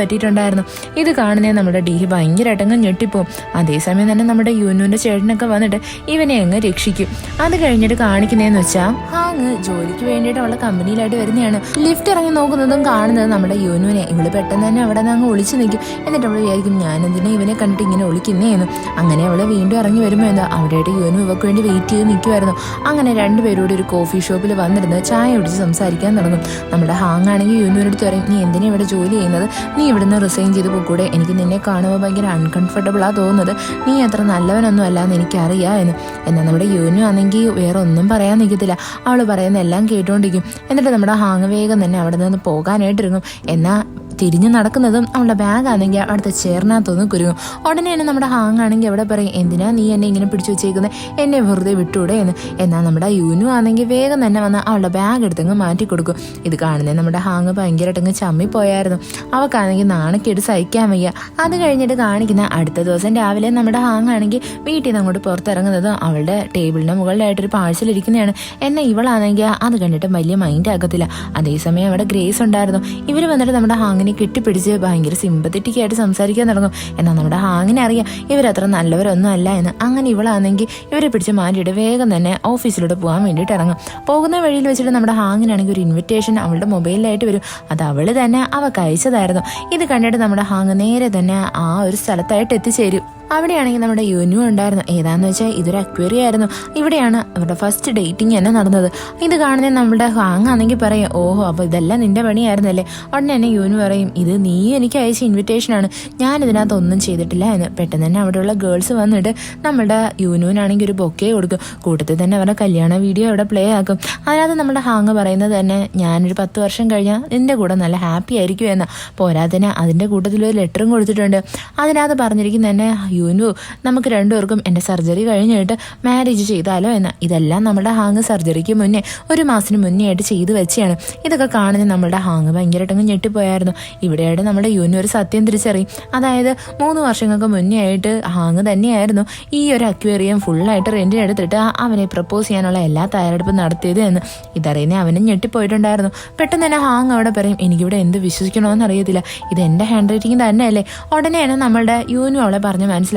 പറ്റിയിട്ടുണ്ടായിരുന്നു. ഇത് കാണുന്നേ നമ്മുടെ ഡീഹി ഭയങ്കരമായിട്ടങ്ങ് ഞെട്ടിപ്പോവും. അതേസമയം തന്നെ നമ്മുടെ യൂനുവിൻ്റെ ചേട്ടനൊക്കെ വന്നിട്ട് ഇവനെ അങ്ങ് രക്ഷിക്കും. അത് കഴിഞ്ഞിട്ട് കാണിക്കുന്നതെന്ന് വെച്ചാൽ ഹാങ് ജോലിക്ക് വേണ്ടിയിട്ട് അവളെ കമ്പനിയിലായിട്ട് വരുന്നതാണ്. ലിഫ്റ്റ് ഇറങ്ങി നോക്കുന്നതും കാണുന്നത് നമ്മുടെ യൂനുവിനെ. ഇവള് പെട്ടെന്ന് തന്നെ അവിടെ നിന്ന് അങ്ങ് ഒളിച്ചു നിൽക്കും. എന്നിട്ട് അവൾ വിചാരിക്കും ഞാനെന്തിനാ ഇവനെ കണ്ടിട്ട് ഇങ്ങനെ ഒളിക്കുന്നേന്ന്. അങ്ങനെ അവളെ വീണ്ടും ഇറങ്ങി വരുമ്പോൾ എന്താ അവിടെയായിട്ട് യൂനു ഇവർക്ക് വേണ്ടി വെയിറ്റ് ചെയ്ത് നിൽക്കുമായിരുന്നു. അങ്ങനെ രണ്ടുപേരോട് ഒരു കോഫി ഷോപ്പിൽ വന്നിരുന്ന് ചായ കുടിച്ച് സംസാരിക്കാൻ തുടങ്ങും. നമ്മുടെ ഹാങ് ആണെങ്കിൽ യൂനുവിനടുത്ത് പറയും നീ എന്തിനാ ഇവിടെ ജോലി ചെയ്യുന്നത്, നീ ഇവിടുന്ന് റിസൈൻ ചെയ്ത് പോകൂടെ, എനിക്ക് നിന്നെ കാണുമ്പോൾ ഭയങ്കര അൺകംഫർട്ടബിളാണ് തോന്നുന്നത്, നീ അത്ര നല്ലവനൊന്നും അല്ലാന്ന് എനിക്കറിയാം എന്ന്. എന്നാൽ നമ്മുടെ യൂനു ആണെങ്കിൽ വേറെ ഒന്നും പറയാൻ നിൽക്കത്തില്ല. അവൾ പറയുന്ന എല്ലാം കേട്ടുകൊണ്ടിരിക്കും. എന്നിട്ട് നമ്മുടെ ഹാങ് വേഗം തന്നെ അവിടെ നിന്ന് പോകാനായിട്ടിരുങ്ങും. എന്നാൽ തിരിഞ്ഞു നടക്കുന്നതും അവളുടെ ബാഗാണെങ്കിൽ അടുത്ത ചേർന്നകത്തൊന്ന് കുരുങ്ങും. ഉടനെ തന്നെ നമ്മുടെ ഹാങ് ആണെങ്കിൽ അവിടെ പറയും എന്തിനാ നീ എന്നെ ഇങ്ങനെ പിടിച്ചു വെച്ചേക്കുന്നത്, എന്നെ വെറുതെ വിട്ടൂടെ എന്ന്. എന്നാൽ നമ്മുടെ യൂനു ആണെങ്കിൽ വേഗം തന്നെ വന്ന് അവളുടെ ബാഗ് എടുത്തങ്ങ് മാറ്റി കൊടുക്കും. ഇത് കാണുന്നത് നമ്മുടെ ഹാങ് ഭയങ്കരമായിട്ടങ്ങ് ചമ്മിപ്പോയായിരുന്നു. അവൾക്കാണെങ്കിൽ നാണക്കേട് സഹിക്കാൻ വയ്യ. അത് കഴിഞ്ഞിട്ട് കാണിക്കുന്ന അടുത്ത ദിവസം രാവിലെ നമ്മുടെ ഹാങ് ആണെങ്കിൽ വീട്ടിൽ നിന്ന് അങ്ങോട്ട് പുറത്തിറങ്ങുന്നത് അവളുടെ ടേബിളിന് മുകളിലായിട്ടൊരു പാഴ്സൽ ഇരിക്കുന്നതാണ്. എന്നാൽ ഇവളാണെങ്കിൽ അത് കണ്ടിട്ട് വലിയ മൈൻഡ് ആക്കത്തില്ല. അതേസമയം അവിടെ ഗ്രേസ് ഉണ്ടായിരുന്നു. ഇവർ വന്നിട്ട് നമ്മുടെ ഹാങ്ങിനെ കെട്ടിപ്പിടിച്ച് ഭയങ്കര സിമ്പത്തറ്റിക് ആയിട്ട് സംസാരിക്കാൻ തുടങ്ങും. എന്നാൽ നമ്മുടെ ഹാങ്ങിനെ അറിയാം ഇവരത്ര നല്ലവരൊന്നും അല്ല എന്ന്. അങ്ങനെ ഇവളാണെങ്കിൽ ഇവരെ പിടിച്ച് മാറ്റിയിട്ട് വേഗം തന്നെ ഓഫീസിലൂടെ പോകാൻ വേണ്ടിയിട്ട് ഇറങ്ങും. പോകുന്ന വഴിയിൽ വെച്ചിട്ട് നമ്മുടെ ഹാങ്ങിനാണെങ്കിൽ ഒരു ഇൻവിറ്റേഷൻ അവളുടെ മൊബൈലിലായിട്ട് വരും. അത് അവള് തന്നെ അവൾക്ക് അയച്ചതായിരുന്നു. ഇത് കണ്ടിട്ട് നമ്മുടെ ഹാങ് നേരെ തന്നെ ആ ഒരു സ്ഥലത്തായിട്ട് എത്തിച്ചേരും. അവിടെയാണെങ്കിൽ നമ്മുടെ യൂനു ഉണ്ടായിരുന്നു. ഏതാന്ന് വെച്ചാൽ ഇതൊരു അക്വേറിയം ആയിരുന്നു. ഇവിടെയാണ് അവരുടെ ഫസ്റ്റ് ഡേറ്റിംഗ് തന്നെ നടന്നത്. ഇത് കാണുന്ന നമ്മുടെ ഹാങ് ആണെങ്കിൽ പറയും ഓഹോ അപ്പോൾ ഇതെല്ലാം നിന്റെ പണിയായിരുന്നല്ലേ. ഉടനെ തന്നെ യൂനു പറയും ഇത് നീ എനിക്ക് അയച്ച ഇൻവിറ്റേഷനാണ്, ഞാൻ ഇതിനകത്ത് ഒന്നും ചെയ്തിട്ടില്ല എന്ന്. പെട്ടെന്ന് തന്നെ അവിടെയുള്ള ഗേൾസ് വന്നിട്ട് നമ്മുടെ യൂനുവിനാണെങ്കിൽ ഒരു ബൊക്കെ കൊടുക്കും. കൂട്ടത്തിൽ തന്നെ അവരുടെ കല്യാണ വീഡിയോ അവിടെ പ്ലേ ആക്കും. അതിനകത്ത് നമ്മുടെ ഹാങ് പറയുന്നത് തന്നെ ഞാനൊരു 10 വർഷം കഴിഞ്ഞാൽ നിന്റെ കൂടെ നല്ല ഹാപ്പി ആയിരിക്കും എന്ന. പോരാത്തന്നെ അതിൻ്റെ കൂട്ടത്തിലൊരു ലെറ്ററും കൊടുത്തിട്ടുണ്ട്. അതിനകത്ത് പറഞ്ഞിരിക്കുന്ന തന്നെ യൂനു നമുക്ക് രണ്ടുപേർക്കും എൻ്റെ സർജറി കഴിഞ്ഞിട്ട് മാരേജ് ചെയ്താലോ എന്ന്. ഇതെല്ലാം നമ്മുടെ ഹാങ് സർജറിക്ക് മുന്നേ 1 മാസത്തിന് മുന്നേ ആയിട്ട് ചെയ്തു വെച്ചാണ്. ഇതൊക്കെ കാണുന്ന നമ്മുടെ ഹാങ് ഭയങ്കരമായിട്ടങ്ങ് ഞെട്ടിപ്പോയായിരുന്നു. ഇവിടെയായിട്ട് നമ്മുടെ യൂനു ഒരു സത്യം തിരിച്ചറിയും. അതായത് 3 വർഷങ്ങൾക്ക് മുന്നേ ആയിട്ട് ഹാങ് തന്നെയായിരുന്നു ഈ ഒരു അക്വേറിയം ഫുള്ളായിട്ട് റെന്റിനെടുത്തിട്ട് അവനെ പ്രപ്പോസ് ചെയ്യാനുള്ള എല്ലാ തയ്യാറെടുപ്പും നടത്തിയത് എന്ന്. ഇതറിയുന്നേ അവനും ഞെട്ടിപ്പോയിട്ടുണ്ടായിരുന്നു. പെട്ടെന്ന് തന്നെ ഹാങ് അവിടെ പറയും എനിക്കിവിടെ എന്ത് വിശ്വസിക്കണമെന്ന് അറിയത്തില്ല, ഇത് എൻ്റെ ഹാൻഡ് റൈറ്റിംഗ് തന്നെയല്ലേ. ഉടനെ തന്നെ നമ്മളുടെ യൂനു അവളെ പറഞ്ഞ് മനസ്സിലാക്കും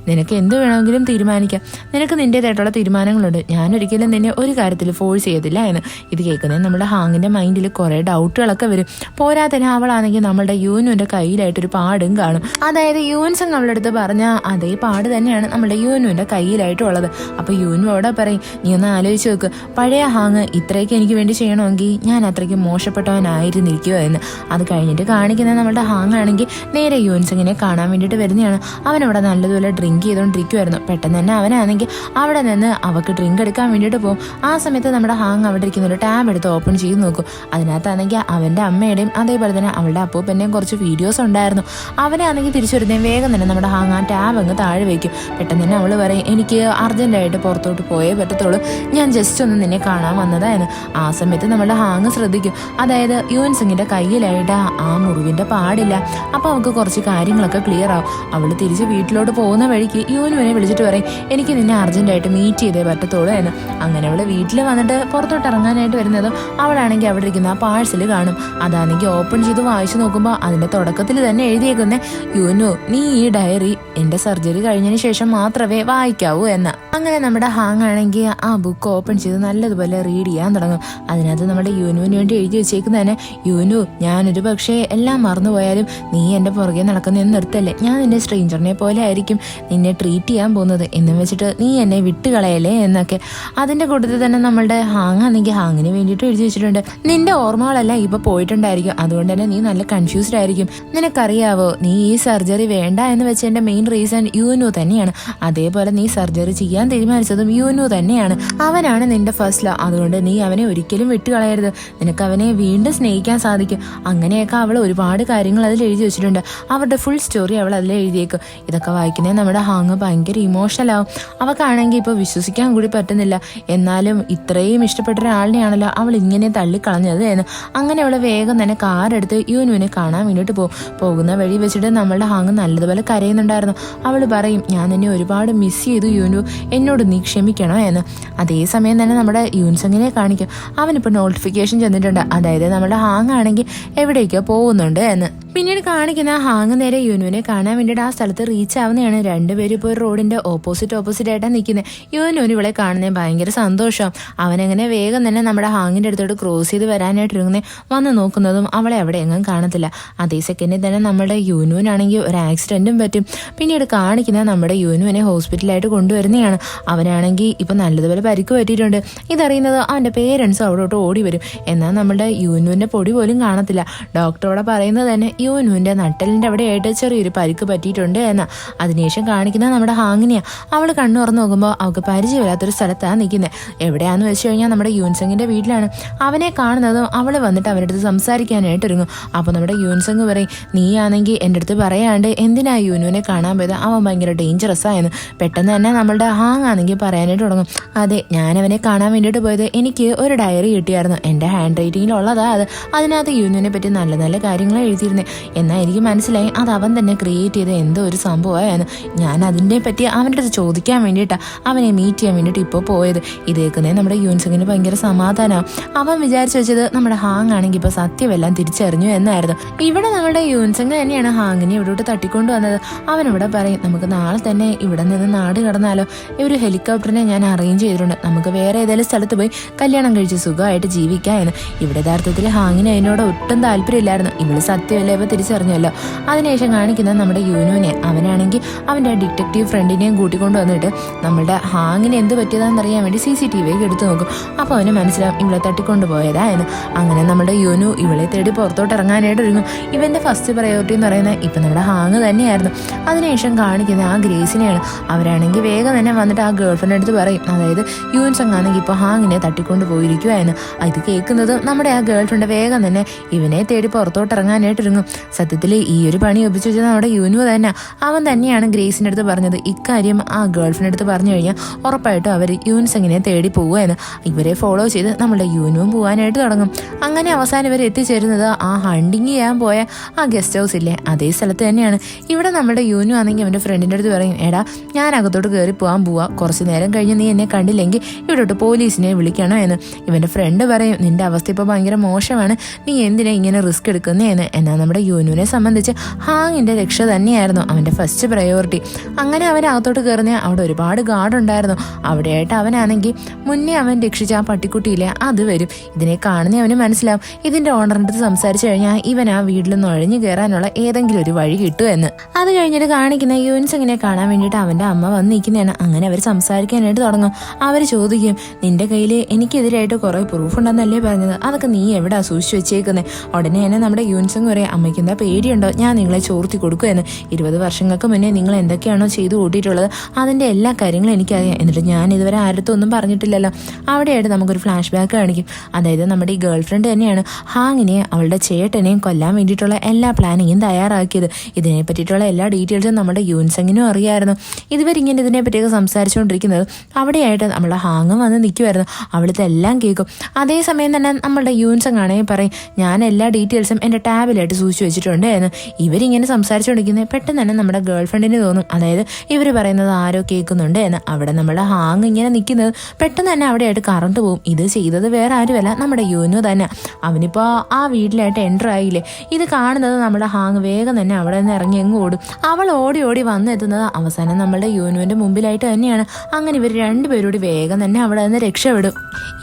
നിനക്ക് എന്ത് വേണമെങ്കിലും തീരുമാനിക്കാം, നിനക്ക് നിൻ്റേതായിട്ടുള്ള തീരുമാനങ്ങളുണ്ട്, ഞാനൊരിക്കലും നിന്നെ ഒരു കാര്യത്തിൽ ഫോഴ്സ് ചെയ്യത്തില്ല എന്ന്. ഇത് കേൾക്കുന്നത് നമ്മുടെ ഹാങ്ങിൻ്റെ മൈൻഡിൽ കുറേ ഡൗട്ടുകളൊക്കെ വരും. പോരാത്തന്നെ അവളാണെങ്കിൽ നമ്മളുടെ യൂനുവിൻ്റെ കയ്യിലായിട്ടൊരു പാടും കാണും. അതായത് യൂൻസങ് അവളുടെ അടുത്ത് പറഞ്ഞ അതേ പാട് തന്നെയാണ് നമ്മുടെ യൂനുവിൻ്റെ കയ്യിലായിട്ടുള്ളത്. അപ്പോൾ യൂനു അവിടെ പറയും നീ ഒന്ന് ആലോചിച്ച് നോക്ക്, പഴയ ഹാങ് ഇത്രയൊക്കെ എനിക്ക് വേണ്ടി ചെയ്യണമെങ്കിൽ ഞാൻ അത്രയ്ക്ക് മോശപ്പെട്ടവനായിരുന്നിരിക്കുമോ എന്ന്. അത് കഴിഞ്ഞിട്ട് കാണിക്കുന്നത് നമ്മുടെ ഹാങ് ആണെങ്കിൽ നേരെ യൂൻസങ്ങിനെ കാണാൻ വേണ്ടിയിട്ട് വരുന്നതാണ്. അവനവിടെ നല്ലതുപോലെ ഡ്രിങ്ക് ചെയ്തുകൊണ്ടിരിക്കുമായിരുന്നു. പെട്ടെന്ന് തന്നെ അവനാണെങ്കിൽ അവിടെ നിന്ന് അവൾക്ക് ഡ്രിങ്ക് എടുക്കാൻ വേണ്ടിയിട്ട് പോകും. ആ സമയത്ത് നമ്മുടെ ഹാങ് അവിടെ ഇരിക്കുന്ന ഒരു ടാബ് എടുത്ത് ഓപ്പൺ ചെയ്ത് നോക്കും. അതിനകത്താണെങ്കിൽ അവൻ്റെ അമ്മയുടെയും അതേപോലെ തന്നെ അവളുടെ അപ്പൂപ്പൻ്റെയും കുറച്ച് വീഡിയോസ് ഉണ്ടായിരുന്നു. അവനാണെങ്കിൽ തിരിച്ചു വരുന്നേയും വേഗം തന്നെ നമ്മുടെ ഹാങ് ആ ടാബ് അങ്ങ് താഴെ വയ്ക്കും. പെട്ടെന്ന് തന്നെ അവൾ പറയും എനിക്ക് അർജൻറ്റായിട്ട് പുറത്തോട്ട് പോയേ പറ്റത്തുള്ളൂ, ഞാൻ ജസ്റ്റ് ഒന്ന് നിന്നെ കാണാൻ വന്നതായിരുന്നു. ആ സമയത്ത് നമ്മുടെ ഹാങ് ശ്രദ്ധിക്കും. അതായത് യൂൻസങ്ങിൻ്റെ കയ്യിലായിട്ട് ആ മുറിവിൻ്റെ പാടില്ല. അപ്പോൾ അവൾക്ക് കുറച്ച് കാര്യങ്ങളൊക്കെ ക്ലിയർ ആവും. അവൾ തിരിച്ച് വീട്ടിലോട്ട് ഓഫീസിലോട്ട് പോകുന്ന വഴിക്ക് യൂനുവിനെ വിളിച്ചിട്ട് പറയും എനിക്ക് നിന്നെ അർജന്റായിട്ട് മീറ്റ് ചെയ്തേ പറ്റത്തുള്ളൂ എന്ന്. അങ്ങനെ അവള് വീട്ടിൽ വന്നിട്ട് പുറത്തോട്ട് ഇറങ്ങാനായിട്ട് വരുന്നതും അവളാണെങ്കിൽ അവിടെ ഇരിക്കുന്ന ആ പാഴ്സൽ കാണും. അതാണെങ്കിൽ ഓപ്പൺ ചെയ്ത് വായിച്ചു നോക്കുമ്പോൾ അതിന്റെ തുടക്കത്തിൽ തന്നെ എഴുതിയേക്കുന്നേ, യൂനു നീ ഈ ഡയറി എന്റെ സർജറി കഴിഞ്ഞതിന് ശേഷം മാത്രമേ വായിക്കാവൂ എന്ന്. അങ്ങനെ നമ്മുടെ ഹാങ് ആണെങ്കിൽ ആ ബുക്ക് ഓപ്പൺ ചെയ്ത് നല്ലതുപോലെ റീഡ് ചെയ്യാൻ തുടങ്ങും. അതിനകത്ത് നമ്മുടെ യൂനുവിന് വേണ്ടി എഴുതി വെച്ചേക്കുന്ന തന്നെ, യൂനു ഞാനൊരു പക്ഷേ എല്ലാം മറന്നുപോയാലും നീ എന്റെ പുറകെ നടക്കുന്നതെന്ന് നിർത്തല്ലേ, ഞാൻ നിന്റെ സ്ട്രേഞ്ചറിനെ പോലെ ആയിരിക്കും നിന്നെ ട്രീറ്റ് ചെയ്യാൻ പോകുന്നത് എന്നും വെച്ചിട്ട് നീ എന്നെ വിട്ടുകളയല്ലേ എന്നൊക്കെ. അതിന്റെ കൂട്ടത്തിൽ തന്നെ നമ്മളുടെ ഹാങ് ആണെങ്കിൽ ഹാങ്ങിന് വേണ്ടിയിട്ട് എഴുതി വെച്ചിട്ടുണ്ട്, നിന്റെ ഓർമ്മകളെല്ലാം ഇപ്പൊ പോയിട്ടുണ്ടായിരിക്കും, അതുകൊണ്ട് തന്നെ നീ നല്ല കൺഫ്യൂസ്ഡ് ആയിരിക്കും. നിനക്കറിയാവോ നീ ഈ സർജറി വേണ്ട എന്ന് വെച്ചതിന്റെ മെയിൻ റീസൺ യൂനു തന്നെയാണ്. അതേപോലെ നീ സർജറി ചെയ്യാൻ തീരുമാനിച്ചതും യൂനു തന്നെയാണ്. അവനാണ് നിന്റെ ഫസ്റ്റ് ലവ്, അതുകൊണ്ട് നീ അവനെ ഒരിക്കലും വിട്ടുകളയരുത്, നിനക്ക് അവനെ വീണ്ടും സ്നേഹിക്കാൻ സാധിക്കും. അങ്ങനെയൊക്കെ അവൾ ഒരുപാട് കാര്യങ്ങൾ അതിൽ എഴുതി വെച്ചിട്ടുണ്ട്. അവരുടെ ഫുൾ സ്റ്റോറി അവൾ അതിൽ എഴുതിയേക്കും. ഇതൊക്കെ വായിക്കുന്നത് നമ്മുടെ ഹാങ് ഭയങ്കര ഇമോഷണൽ ആവും. അവൾക്കാണെങ്കിൽ ഇപ്പോൾ വിശ്വസിക്കാൻ കൂടി പറ്റുന്നില്ല. എന്നാലും ഇത്രയും ഇഷ്ടപ്പെട്ട ഒരാളിനെയാണല്ലോ അവൾ ഇങ്ങനെ തള്ളിക്കളഞ്ഞത് എന്ന്. അങ്ങനെ അവൾ വേഗം തന്നെ കാറെടുത്ത് യൂനുവിനെ കാണാൻ വേണ്ടിയിട്ട് പോകുന്ന വഴി വെച്ചിട്ട് നമ്മളുടെ ഹാങ് നല്ലതുപോലെ കരയുന്നുണ്ടായിരുന്നു. അവൾ പറയും, ഞാൻ നിന്നെ ഒരുപാട് മിസ് ചെയ്തു യൂനു, എന്നോട് നീ ക്ഷമിക്കണോ എന്ന്. അതേസമയം തന്നെ നമ്മുടെ യൂൻസങ്ങിനെ കാണിക്കും. അവനിപ്പോൾ നോട്ടിഫിക്കേഷൻ ചെന്നിട്ടുണ്ട്, അതായത് നമ്മുടെ ഹാങ് ആണെങ്കിൽ എവിടേക്കോ പോകുന്നുണ്ട് എന്ന്. പിന്നീട് കാണിക്കുന്ന ഹാങ് നേരെ യൂനുവിനെ കാണാൻ വേണ്ടിയിട്ട് ആ സ്ഥലത്ത് റീച്ച് ആവുന്നതാണ്. രണ്ടുപേരും ഇപ്പോൾ റോഡിന്റെ ഓപ്പോസിറ്റ് ആയിട്ടാണ് നിൽക്കുന്നത്. യൂനുവിന് ഇവളെ കാണുന്നത് ഭയങ്കര സന്തോഷം. അവനങ്ങനെ വേഗം തന്നെ നമ്മുടെ ഹാങ്ങിന്റെ അടുത്തോട്ട് ക്രോസ് ചെയ്ത് വരാനായിട്ട് ഇങ്ങനെ വന്ന് നോക്കുന്നതും അവളെ അവിടെ എങ്ങും കാണത്തില്ല. അതേ സെക്കൻഡിൽ തന്നെ നമ്മുടെ യൂനുവിനാണെങ്കിൽ ഒരു ആക്സിഡന്റും പറ്റും. പിന്നീട് കാണിക്കുന്ന നമ്മുടെ യൂനുവിനെ ഹോസ്പിറ്റലായിട്ട് കൊണ്ടുവരുന്നതാണ്. അവനാണെങ്കിൽ ഇപ്പൊ നല്ലതുപോലെ പരിക്ക് പറ്റിയിട്ടുണ്ട്. ഇതറിയുന്നത് അവന്റെ പേരൻസ് അവിടോട്ട് ഓടി വരും. എന്നാൽ നമ്മുടെ യൂനുവിന്റെ പൊടി പോലും കാണത്തില്ല. ഡോക്ടറോടെ പറയുന്നത് തന്നെ യൂനുവിന്റെ നട്ടലിന്റെ അവിടെയായിട്ട് ചെറിയൊരു പരിക്ക് പറ്റിയിട്ടുണ്ട് എന്ന്. അതിനുശേഷം കാണിക്കുന്ന നമ്മുടെ ഹാങ്ങിനെയാ. അവള് കണ്ണു തുറന്നു നോക്കുമ്പോൾ അവൾക്ക് പരിചയമില്ലാത്തൊരു സ്ഥലത്താണ് നിൽക്കുന്നത്. എവിടെയാന്ന് വെച്ച് കഴിഞ്ഞാൽ നമ്മുടെ യൂൻസങ്ങിന്റെ വീട്ടിലാണ്. അവനെ കാണുന്നതും അവള് വന്നിട്ട് അവരുടെ അടുത്ത് സംസാരിക്കാനായിട്ട് ഒരുങ്ങും. അപ്പൊ നമ്മുടെ യൂൻസങ് പറയും, നീ ആണെങ്കിൽ എൻ്റെ അടുത്ത് പറയാണ്ട് എന്തിനാ യൂനുവിനെ കാണാൻ പോയത്, അവൻ ഭയങ്കര ഡേഞ്ചറസ് ആയെന്ന്. പെട്ടെന്ന് തന്നെ നമ്മളുടെ ഹാങ് ആണെങ്കിൽ പറയാനായിട്ട് തുടങ്ങും, അതെ ഞാൻ അവനെ കാണാൻ വേണ്ടിയിട്ട് പോയത്, എനിക്ക് ഒരു ഡയറി കിട്ടിയായിരുന്നു, എൻ്റെ ഹാൻഡ് റൈറ്റിങ്ങിലുള്ളതാ അത്. അതിനകത്ത് യൂനുവിനെ പറ്റി നല്ല നല്ല കാര്യങ്ങൾ എഴുതിയിരുന്നേ. എന്നാൽ എനിക്ക് മനസ്സിലായി അത് അവൻ തന്നെ ക്രിയേറ്റ് ചെയ്ത എന്തോ ഒരു സംഭവമായിരുന്നു. ഞാൻ അതിനെ പറ്റി അവൻ്റെ അടുത്ത് ചോദിക്കാൻ വേണ്ടിയിട്ടാണ് അവനെ മീറ്റ് ചെയ്യാൻ വേണ്ടിയിട്ട് ഇപ്പോൾ പോയത്. ഇതേക്കുന്നേ നമ്മുടെ യൂൻസങ്ങിന് ഭയങ്കര സമാധാനമാണ്. അവൻ വിചാരിച്ചു വെച്ചത് നമ്മുടെ ഹാങ് ആണെങ്കിൽ ഇപ്പോൾ സത്യമെല്ലാം തിരിച്ചറിഞ്ഞു എന്നായിരുന്നു. ഇവിടെ നമ്മുടെ യൂൻസങ് തന്നെയാണ് ഹാങ്ങിനെ ഇവിടോട്ട് തട്ടിക്കൊണ്ടു വന്നത്. അവനിവിടെ പറയും, നമുക്ക് നാളെ തന്നെ ഇവിടെ നിന്ന് നാട് കടന്നാലോ, ഒരു ഹെലികോപ്റ്ററിനെ ഞാൻ അറേഞ്ച് ചെയ്തിട്ടുണ്ട്, നമുക്ക് വേറെ ഏതെങ്കിലും സ്ഥലത്ത് പോയി കല്യാണം കഴിച്ച് സുഖമായിട്ട് ജീവിക്കാം എന്ന്. ഇവിടെ യഥാർത്ഥത്തിൽ ഹാങ്ങിന് അതിനോട് ഒട്ടും താല്പര്യമില്ലായിരുന്നു. ഇവള് സത്യമല്ല ഇവ തിരിച്ചറിഞ്ഞല്ലോ. അതിനുശേഷം കാണിക്കുന്നത് നമ്മുടെ യൂനുവിനെ. അവനാണെങ്കിൽ അവൻ്റെ ഡിറ്റക്റ്റീവ് ഫ്രണ്ടിനെയും കൂട്ടിക്കൊണ്ട് വന്നിട്ട് നമ്മളുടെ ഹാങ്ങിന് എന്ത് പറ്റിയതാണെന്ന് അറിയാൻ വേണ്ടി CCTV എടുത്തു നോക്കും. അപ്പോൾ അവന് മനസ്സിലാവും ഇവളെ തട്ടിക്കൊണ്ട് പോയതാ എന്ന്. അങ്ങനെ നമ്മുടെ യൂനു ഇവളെ തേടി പുറത്തോട്ട് ഇറങ്ങാനായിട്ട് ഒരുങ്ങും. ഇവന്റെ ഫസ്റ്റ് പ്രയോറിറ്റി എന്ന് പറയുന്നത് ഇപ്പം നമ്മുടെ ഹാങ് തന്നെയായിരുന്നു. അതിനുശേഷം കാണിക്കുന്നത് ആ ഗ്രേസിനെയാണ്. അവരാണെങ്കിൽ വേഗം തന്നെ വന്നിട്ട് ആ ഗേൾഫ്രണ്ട് അടുത്ത് പറയും, അതായത് യൂൻസങ് ആണെങ്കിൽ ഇപ്പോൾ ഹാങ്ങിനെ തട്ടിക്കൊണ്ട് പോയിരിക്കുക എന്ന്. ഇത് കേൾക്കുന്നത് നമ്മുടെ ആ ഗേൾഫ്രണ്ട് വേഗം തന്നെ ഇവനെ തേടി പുറത്തോട്ട് ഇറങ്ങാനായിട്ട് ഒരുങ്ങും. സത്യത്തിൽ ഈ ഒരു പണി ഒപ്പിച്ചു വെച്ചത് നമ്മുടെ യൂനു തന്നെ. അവൻ തന്നെയാണ് ഗ്രേസിൻ്റെ അടുത്ത് പറഞ്ഞത്, ഇക്കാര്യം ആ ഗേൾഫ്രണ്ട് അടുത്ത് പറഞ്ഞു കഴിഞ്ഞാൽ ഉറപ്പായിട്ടും അവർ യൂൻസങ്ങിനെ തേടി പോവുക എന്ന്. ഇവരെ ഫോളോ ചെയ്ത് നമ്മുടെ യൂനുവും പോകാനായിട്ട് തുടങ്ങും. അങ്ങനെ അവസാനം ഇവർ എത്തിച്ചേരുന്നത് ആ ഹണ്ടിങ് ചെയ്യാൻ പോയ ആ ഗസ്റ്റ് ഹൗസ് ഇല്ലേ, അതേ സ്ഥലത്ത് തന്നെയാണ്. ഇവിടെ നമ്മുടെ യൂനു ആണെങ്കിൽ അവൻ്റെ ഫ്രണ്ടിൻ്റെ അടുത്ത് പറയും, എടാ ഞാൻ അകത്തോട്ട് കയറി പോവാ, കുറച്ച് നേരം കഴിഞ്ഞ് നീ എന്നെ കണ്ടില്ലെങ്കിൽ ഇവിടോട്ട് പോലീസിനെ വിളിക്കണോ എന്ന്. ഇവൻ്റെ ഫ്രണ്ട് പറയും, നിന്റെ അവസ്ഥ ഇപ്പോൾ ഭയങ്കര മോശമാണ്, നീ എന്തിനാ ഇങ്ങനെ റിസ്ക് എടുക്കുന്നതെന്ന്. എന്നാൽ നമ്മുടെ യൂനുവിനെ സംബന്ധിച്ച് ഹാങ്ങിന്റെ രക്ഷ തന്നെയായിരുന്നു അവന്റെ ഫസ്റ്റ് പ്രയോറിറ്റി. അങ്ങനെ അവൻ അകത്തോട്ട് കയറുന്ന അവിടെ ഒരുപാട് ഗാർഡ് ഉണ്ടായിരുന്നു. അവിടെയായിട്ട് അവനാണെങ്കിൽ മുന്നേ അവൻ രക്ഷിച്ച ആ പട്ടിക്കുട്ടിയില്ലേ അത് വരും. ഇതിനെ കാണുന്ന അവന് മനസ്സിലാവും ഇതിന്റെ ഓണറിൻ്റെ അടുത്ത് സംസാരിച്ചു കഴിഞ്ഞാൽ ഇവൻ ആ വീട്ടിൽ നുഴഞ്ഞു കയറാനുള്ള ഏതെങ്കിലും ഒരു വഴി കിട്ടുമെന്ന്. അത് കഴിഞ്ഞിട്ട് കാണിക്കുന്ന യൂൻസങ്ങിനെ കാണാൻ വേണ്ടിയിട്ട് അവന്റെ അമ്മ വന്ന് നിൽക്കുന്നതാണ്. അങ്ങനെ അവർ സംസാരിക്കാനായിട്ട് തുടങ്ങും. അവർ ചോദിക്കും, നിന്റെ കയ്യിൽ എനിക്കെതിരായിട്ട് കുറെ പ്രൂഫ് ഉണ്ടെന്നല്ലേ പറഞ്ഞത്, അതൊക്കെ നീ എവിടാ സൂക്ഷിച്ചു വെച്ചേക്കുന്നത്. ഉടനെ തന്നെ നമ്മുടെ യൂൻസങ് പറയും, അമ്മയ്ക്ക് എന്താ പേടിയുണ്ടോ, ഞാൻ നിങ്ങളെ ചോർത്തി കൊടുക്കുമെന്ന്. 20 വർഷങ്ങൾക്ക് മുന്നേ നിങ്ങൾ എന്തൊക്കെയാണോ ചെയ്തു കൂട്ടിയിട്ടുള്ളത് അതിന്റെ എല്ലാ കാര്യങ്ങളും എനിക്കറിയാം. എന്നിട്ട് ഞാൻ ഇതുവരെ ആരത്തും ഒന്നും പറഞ്ഞിട്ടില്ലല്ലോ. അവിടെയായിട്ട് നമുക്കൊരു ഫ്ലാഷ് ബാക്ക് കാണിക്കും. അതായത് നമ്മുടെ ഈ ഗേൾ ഫ്രണ്ട് തന്നെയാണ് ഹാങ്ങിനെ അവളുടെ ചേട്ടനെയും കൊല്ലാൻ വേണ്ടിയിട്ടുള്ള എല്ലാ പ്ലാനിങ്ങും തയ്യാറാക്കിയത്. ഇതിനെ പറ്റിയിട്ടുള്ള എല്ലാ ഡീറ്റെയിൽസും നമ്മുടെ യൂൻസങ്ങിനും അറിയായിരുന്നു. ഇതുവരെ ഇങ്ങനെ ഇതിനെ പറ്റിയൊക്കെ സംസാരിച്ചുകൊണ്ടിരിക്കുന്നത് അവിടെയായിട്ട് നമ്മളെ ഹാങ്ങും വന്ന് നിൽക്കുമായിരുന്നു. അവിടുത്തെ എല്ലാം കേൾക്കും. അതേസമയം തന്നെ നമ്മളുടെ യൂൻസങ് ആണെങ്കിൽ പറയും, ഞാൻ എല്ലാ ഡീറ്റെയിൽസും എൻ്റെ ടാബിലായിട്ട് സൂക്ഷിച്ചു വെച്ചിട്ടുണ്ട് എന്ന് ഇവരിങ്ങനെ സംസാരിച്ചുകൊണ്ടിരിക്കുന്നത് പെട്ടെന്ന് തന്നെ നമ്മുടെ ഗേൾ ഫ്രണ്ടിന് തോന്നും, അതായത് ഇവർ പറയുന്നത് ആരോ കേൾക്കുന്നുണ്ട് എന്ന്. അവിടെ നമ്മുടെ ഹാങ് ഇങ്ങനെ നിൽക്കുന്നത് പെട്ടെന്ന് തന്നെ അവിടെയായിട്ട് കറണ്ട് പോകും. ഇത് ചെയ്തത് വേറെ ആരുമല്ല, നമ്മുടെ യൂനു തന്നെ. അവനിപ്പോൾ ആ വീട്ടിലായിട്ട് എൻ്റർ ആയില്ലേ. ഇത് കാണുന്നത് നമ്മുടെ ഹാങ് വേഗം തന്നെ അവിടെ നിന്ന് ഇറങ്ങി എങ്ങ് ഓടും. അവൾ ഓടി ഓടി വന്നെത്തുന്നത് അവസാനം നമ്മുടെ യൂനുവിൻ്റെ മുമ്പിലായിട്ട് തന്നെയാണ്. അങ്ങനെ ഇവർ രണ്ടുപേരോട് വേഗം തന്നെ അവിടെ നിന്ന് രക്ഷപ്പെടും.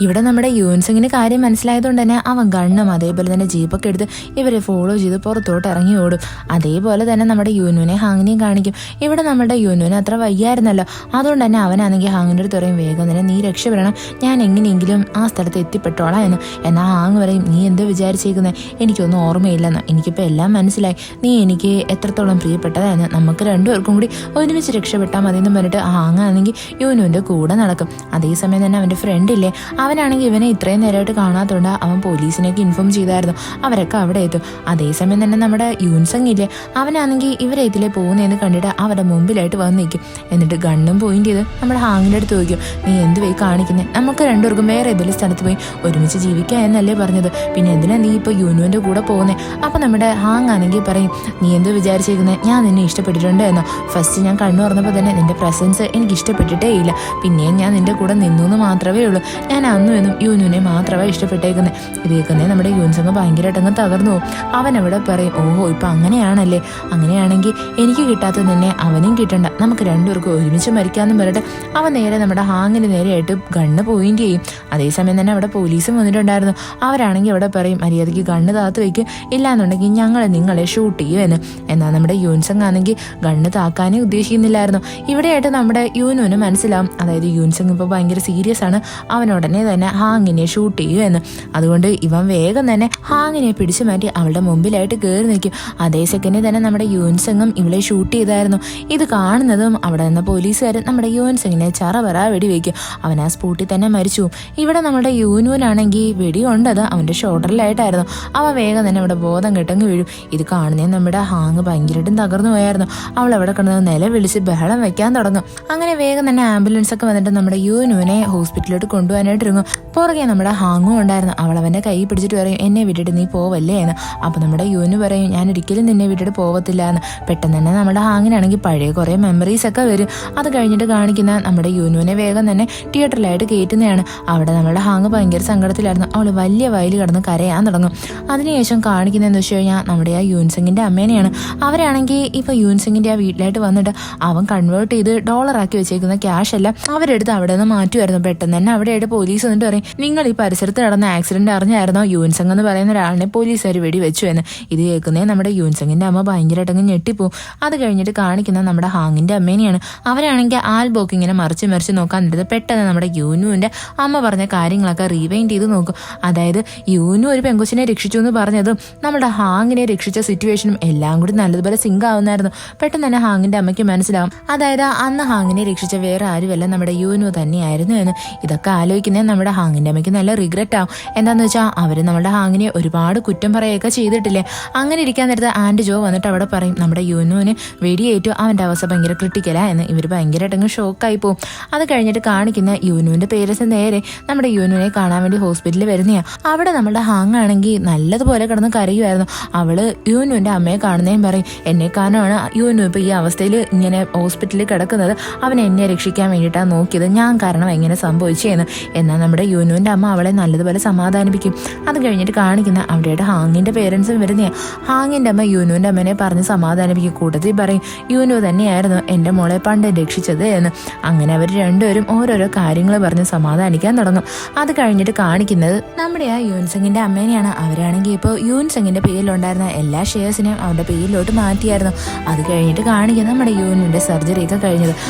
ഇവിടെ നമ്മുടെ യൂൻസിങ്ങിന് കാര്യം മനസ്സിലായതുകൊണ്ട് തന്നെ അവൻ ഗണ്ണും അതേപോലെ തന്നെ ജീപ്പൊക്കെ എടുത്ത് ഇവരെ ഫോളോ ചെയ്ത് പുറത്തോട്ട് ഇറങ്ങി ഓടും. അതേപോലെ തന്നെ നമ്മുടെ യൂനുവിനെ ഹാങ്ങിനെയും കാണിക്കും. ഇവിടെ നമ്മുടെ യൂനുവിന് അത്ര വയ്യായിരുന്നല്ലോ, അതുകൊണ്ട് തന്നെ അവനാണെങ്കിൽ ഹാങ്ങിൻ്റെ അടുത്ത് പറയും, വേഗം തന്നെ നീ രക്ഷപ്പെടണം, ഞാൻ എങ്ങനെയെങ്കിലും ആ സ്ഥലത്ത് എത്തിപ്പെട്ടോളാം എന്ന്. എന്നാൽ ഹാങ് പറയും, നീ എന്ത് വിചാരിച്ചേക്കുന്നത്, എനിക്കൊന്നും ഓർമ്മയില്ലെന്ന്, എനിക്കിപ്പോൾ എല്ലാം മനസ്സിലായി, നീ എനിക്ക് എത്രത്തോളം പ്രിയപ്പെട്ടതായെന്ന്, നമുക്ക് രണ്ടുപേർക്കും കൂടി ഒരുമിച്ച് രക്ഷപ്പെട്ടാൽ മതി എന്ന് പറഞ്ഞിട്ട് ഹാങ് ആണെങ്കിൽ യൂനുവിൻ്റെ കൂടെ നടക്കും. അതേസമയം തന്നെ അവൻ്റെ ഫ്രണ്ട് ഇല്ലേ, അവനാണെങ്കിൽ ഇവനെ ഇത്രയും നേരമായിട്ട് കാണാത്തതുകൊണ്ട് അവൻ പോലീസിനെയൊക്കെ ഇൻഫോം ചെയ്തായിരുന്നു. അവരൊക്കെ അവിടെ എത്തും. അതേസമയം തന്നെ നമ്മുടെ യൂൻസങ് ഇല്ലേ, അവനാണെങ്കിൽ ഇവരെ ഇതിലേ പോകുന്നതെന്ന് കണ്ടിട്ട് അവരുടെ മുമ്പിലായിട്ട് വന്ന് നിൽക്കും. എന്നിട്ട് ഗണ്ണും പോയിന്റ് ചെയ്ത് നമ്മുടെ ഹാങ്ങിൻ്റെ അടുത്ത് ചോദിക്കും, നീ എന്ത് പോയി കാണിക്കുന്നത്, നമുക്ക് രണ്ടുപേർക്കും വേറെ ഏതെങ്കിലും സ്ഥലത്ത് പോയി ഒരുമിച്ച് ജീവിക്കുക എന്നല്ലേ പറഞ്ഞത്, പിന്നെ എന്തിനാ നീ ഇപ്പോൾ യൂനുവിൻ്റെ കൂടെ പോകുന്നത്? അപ്പം നമ്മുടെ ഹാങ് ആണെങ്കിൽ പറയും, നീ എന്ത് വിചാരിച്ചേക്കുന്നത്, ഞാൻ നിന്നെ ഇഷ്ടപ്പെട്ടിട്ടുണ്ട് എന്നോ? ഫസ്റ്റ് ഞാൻ കണ്ണു തുറന്നപ്പോൾ തന്നെ നിന്റെ പ്രസൻസ് എനിക്ക് ഇഷ്ടപ്പെട്ടിട്ടേ ഇല്ല, പിന്നെയും ഞാൻ നിന്റെ കൂടെ നിന്നു എന്ന് മാത്രമേ ഉള്ളൂ, ഞാൻ അന്നും എന്നും യൂനുവിനെ മാത്രമേ ഇഷ്ടപ്പെട്ടേക്കുന്നത്. ഇത് കേൾക്കുന്നത് നമ്മുടെ യൂൻസങ്ങ് ഭയങ്കരമായിട്ടങ്ങ് തകർന്നു പോകും. അവൻ അവിടെ പറയും, ഓഹോ ഇപ്പം അങ്ങനെയാണല്ലേ, അങ്ങനെയാണെങ്കിൽ എനിക്ക് കിട്ടാത്തത് തന്നെ അവനും കിട്ടണ്ട, നമുക്ക് രണ്ടുപേർക്കും ഒരുമിച്ച് മരിക്കാമെന്ന് പറഞ്ഞിട്ട് അവൻ നേരെ നമ്മുടെ ഹാങ്ങിന് നേരെയായിട്ട് ഗണ്ണ് പോയിന്റ് ചെയ്യും. അതേസമയം തന്നെ അവിടെ പോലീസും വന്നിട്ടുണ്ടായിരുന്നു. അവരാണെങ്കിൽ അവിടെ പറയും, മര്യാദയ്ക്ക് ഗണ്ണ് താത്ത് വയ്ക്കും, ഇല്ലാന്നുണ്ടെങ്കിൽ ഞങ്ങൾ നിങ്ങളെ ഷൂട്ട് ചെയ്യുമെന്ന്. എന്നാൽ നമ്മുടെ യൂൻസങ് ആണെങ്കിൽ ഗണ്ണ് താക്കാനേ ഉദ്ദേശിക്കുന്നില്ലായിരുന്നു. ഇവിടെയായിട്ട് നമ്മുടെ യൂനുവിന് മനസ്സിലാവും, അതായത് യൂൻസങ് ഇപ്പോൾ ഭയങ്കര സീരിയസ് ആണ്, അവനുടനെ തന്നെ ഹാങ്ങിനെ ഷൂട്ട് ചെയ്യുമെന്ന്. അതുകൊണ്ട് ഇവൻ വേഗം തന്നെ ഹാങ്ങിനെ പിടിച്ചു മാറ്റി അവളുടെ മുമ്പിലായിട്ട് കയറി നിൽക്കും. അതേ സെക്കൻഡിൽ തന്നെ നമ്മുടെ യൂൻസങ്ങും ഇവളെ ഷൂട്ട് ചെയ്തായിരുന്നു. ഇത് കാണുന്നതും അവിടെ നിന്ന് പോലീസുകാർ നമ്മുടെ യൂൻസങ്ങിനെ ചറവറ വെടിവെക്കും. അവൻ ആ സ്പോട്ടിൽ തന്നെ മരിച്ചു. ഇവിടെ നമ്മുടെ യൂനുവിനാണെങ്കിൽ വെടി കൊണ്ടത് അവൻ്റെ ഷോൾഡറിലായിട്ടായിരുന്നു. അവൻ വേഗം തന്നെ അവിടെ ബോധം കെട്ടങ്ങ് വീഴും. ഇത് കാണുന്നേ നമ്മുടെ ഹാങ് ഭയങ്കരമായിട്ടും തകർന്നു പോയായിരുന്നു. അവൾ അവിടെ കിടന്ന് നിലവിളിച്ച് ബഹളം വെക്കാൻ തുടങ്ങും. അങ്ങനെ വേഗം തന്നെ ആംബുലൻസ് ഒക്കെ വന്നിട്ട് നമ്മുടെ യൂനുവിനെ ഹോസ്പിറ്റലിലോട്ട് കൊണ്ടുപോകാനായിട്ട് ഇറങ്ങും. പുറകെ നമ്മുടെ ഹാങ്ങും ഉണ്ടായിരുന്നു. അവൾ അവൻ്റെ കൈ പിടിച്ചിട്ട് പറയും, എന്നെ വിട്ടിട്ട് നീ പോവല്ലേ എന്ന്. അപ്പോൾ നമ്മുടെ യൂനു പറയും, ഞാൻ ഒരിക്കലും നിന്നെ വിട്ടിട്ട് പോവത്തില്ല എന്ന്. പെട്ടെന്ന് തന്നെ നമ്മുടെ ഹാങ്ങിനാണെങ്കിൽ പഴയ കുറേ മെമ്മറീസ് ഒക്കെ വരും. അത് കഴിഞ്ഞിട്ട് കാണിക്കുന്ന നമ്മുടെ യൂനുവിനെ വേഗം തന്നെ തിയേറ്ററിലായിട്ട് കയറ്റുന്നതാണ്. അവിടെ നമ്മുടെ ഹാങ് ഭയങ്കര സങ്കടത്തിലായിരുന്നു. അവൾ വലിയ വയൽ കിടന്ന് കരയാൻ തുടങ്ങും. അതിനുശേഷം കാണിക്കുന്നതെന്ന് വെച്ച് കഴിഞ്ഞാൽ നമ്മുടെ ആ യൂൻസിങ്ങിൻ്റെ അമ്മേനെയാണ്. അവരാണെങ്കിൽ ഇപ്പോൾ യൂൻസിങ്ങിൻ്റെ ആ വീട്ടിലായിട്ട് വന്നിട്ട് അവൻ കൺവേർട്ട് ചെയ്ത് ഡോളറാക്കി വെച്ചേക്കുന്ന ക്യാഷ് എല്ലാം അവരെടുത്ത് അവിടെ നിന്ന് മാറ്റുമായിരുന്നു. പെട്ടെന്ന് തന്നെ അവിടെയായിട്ട് പോലീസ് വന്നിട്ട് പറയും, നിങ്ങൾ ഈ പരിസരത്ത് നടന്ന ആക്സിഡന്റ് അറിഞ്ഞായിരുന്നോ, യൂൻസങ് എന്ന് പറയുന്ന ഒരാളിനെ പോലീസുകാർ വെടി വെച്ചു എന്ന്. ഇത് കേൾക്കുന്നേ നമ്മുടെ യൂൻസങ്ങിൻ്റെ അമ്മ ഭയങ്കരമായിട്ടങ്ങ് ഞെട്ടിപ്പോവും. അത് കഴിഞ്ഞിട്ട് കാണിക്കുന്ന നമ്മുടെ ഹാങ്ങിൻ്റെ അമ്മേനെയാണ്. അവരാണെങ്കിൽ ആൽബോക്ക് ഇങ്ങനെ മറിച്ച് നോക്കാൻ നിന്നത് പെട്ടെന്ന് നമ്മുടെ യൂനുവിൻ്റെ അമ്മ പറഞ്ഞ കാര്യങ്ങളൊക്കെ റീവൈൻഡ് ചെയ്ത് നോക്കും. അതായത് യൂനു ഒരു പെങ്കൊച്ചിനെ രക്ഷിച്ചു എന്ന് പറഞ്ഞതും നമ്മുടെ ഹാങ്ങിനെ രക്ഷിച്ച സിറ്റുവേഷനും എല്ലാം കൂടി നല്ലതുപോലെ സിങ്ക് ആവുന്നായിരുന്നു. പെട്ടെന്ന് തന്നെ ഹാങ്ങിൻ്റെ അമ്മയ്ക്ക് മനസ്സിലാവും, അതായത് അന്ന് ഹാങ്ങിനെ രക്ഷിച്ച വേറെ ആരുമല്ല നമ്മുടെ യൂനു തന്നെയായിരുന്നു എന്ന്. ഇതൊക്കെ ആലോചിക്കുന്നത് നമ്മുടെ ഹാങ്ങിൻ്റെ അമ്മയ്ക്ക് നല്ല റിഗ്രറ്റ് ആവും. എന്താണെന്ന് വെച്ചാൽ അവർ നമ്മുടെ ഹാങ്ങിനെ ഒരുപാട് കുറ്റം പറയുകയൊക്കെ ചെയ്തിട്ടില്ലേ. അങ്ങനെ ഇരിക്കാൻ നേരത്ത് ആൻഡ് ജോ വന്നിട്ട് അവിടെ പറയും, നമ്മുടെ യൂനുവിന് വെടിയേറ്റു, അവൻ്റെ അവസ്ഥ ഭയങ്കര ക്രിട്ടിക്കലാ എന്ന്. ഇവർ ഭയങ്കരമായിട്ടങ്ങ് ഷോക്കായി പോകും. അത് കഴിഞ്ഞിട്ട് കാണിക്കുന്ന യൂനുവിൻ്റെ പേരൻസ് നേരെ നമ്മുടെ യൂനുവിനെ കാണാൻ വേണ്ടി ഹോസ്പിറ്റലിൽ വരുന്നതാണ്. അവിടെ നമ്മുടെ ഹാങ് ആണെങ്കിൽ നല്ലതുപോലെ കിടന്ന് കരയുമായിരുന്നു. അവള് യൂനുവിൻ്റെ അമ്മയെ കാണുന്നേയും പറയും, എന്നെ കാണുവാണ് യൂനു ഇപ്പോൾ ഈ അവസ്ഥയിൽ ഇങ്ങനെ ഹോസ്പിറ്റലിൽ കിടക്കുന്നത്, അവൻ എന്നെ രക്ഷിക്കാൻ വേണ്ടിയിട്ടാണ് നോക്കിയത്, ഞാൻ കാരണം എങ്ങനെ സംഭവിച്ചതെന്ന്. എന്നാൽ നമ്മുടെ യൂനുവിൻ്റെ അമ്മ അവളെ നല്ലതുപോലെ സമാധാനിപ്പിക്കും. അത് കഴിഞ്ഞിട്ട് കാണിക്കുന്ന അവിടെയായിട്ട് ഹാങ്ങിൻ്റെ പേരൻസും വരുന്നതാണ്. ഹാങ്ങിൻ്റെ അമ്മ യൂനുവിൻ്റെ അമ്മനെ പറഞ്ഞ് സമാധാനിപ്പിക്കും. കൂട്ടത്തിൽ പറയും, യൂനു തന്നെയായിരുന്നു എൻ്റെ മോളെ പണ്ട് രക്ഷിച്ചത് എന്ന്. അങ്ങനെ അവർ രണ്ടുപേരും ഓരോരോ കാര്യങ്ങൾ പറഞ്ഞ് സമാധാനിക്കാൻ തുടങ്ങും. അത് കഴിഞ്ഞിട്ട് കാണിക്കുന്നത് നമ്മുടെ ആ യൂൻസങ്ങിൻ്റെ അമ്മേനെയാണ്. അവരാണെങ്കിൽ ഇപ്പോൾ യൂൻസങ്ങിൻ്റെ പേരിലുണ്ടായിരുന്ന എല്ലാ ഷെയർസിനെയും അവൻ്റെ പേരിലോട്ട് മാറ്റിയായിരുന്നു. അത് കഴിഞ്ഞിട്ട് കാണിക്കുന്നത് നമ്മുടെ യൂനുവിൻ്റെ സർജറിയൊക്കെ കഴിഞ്ഞത്.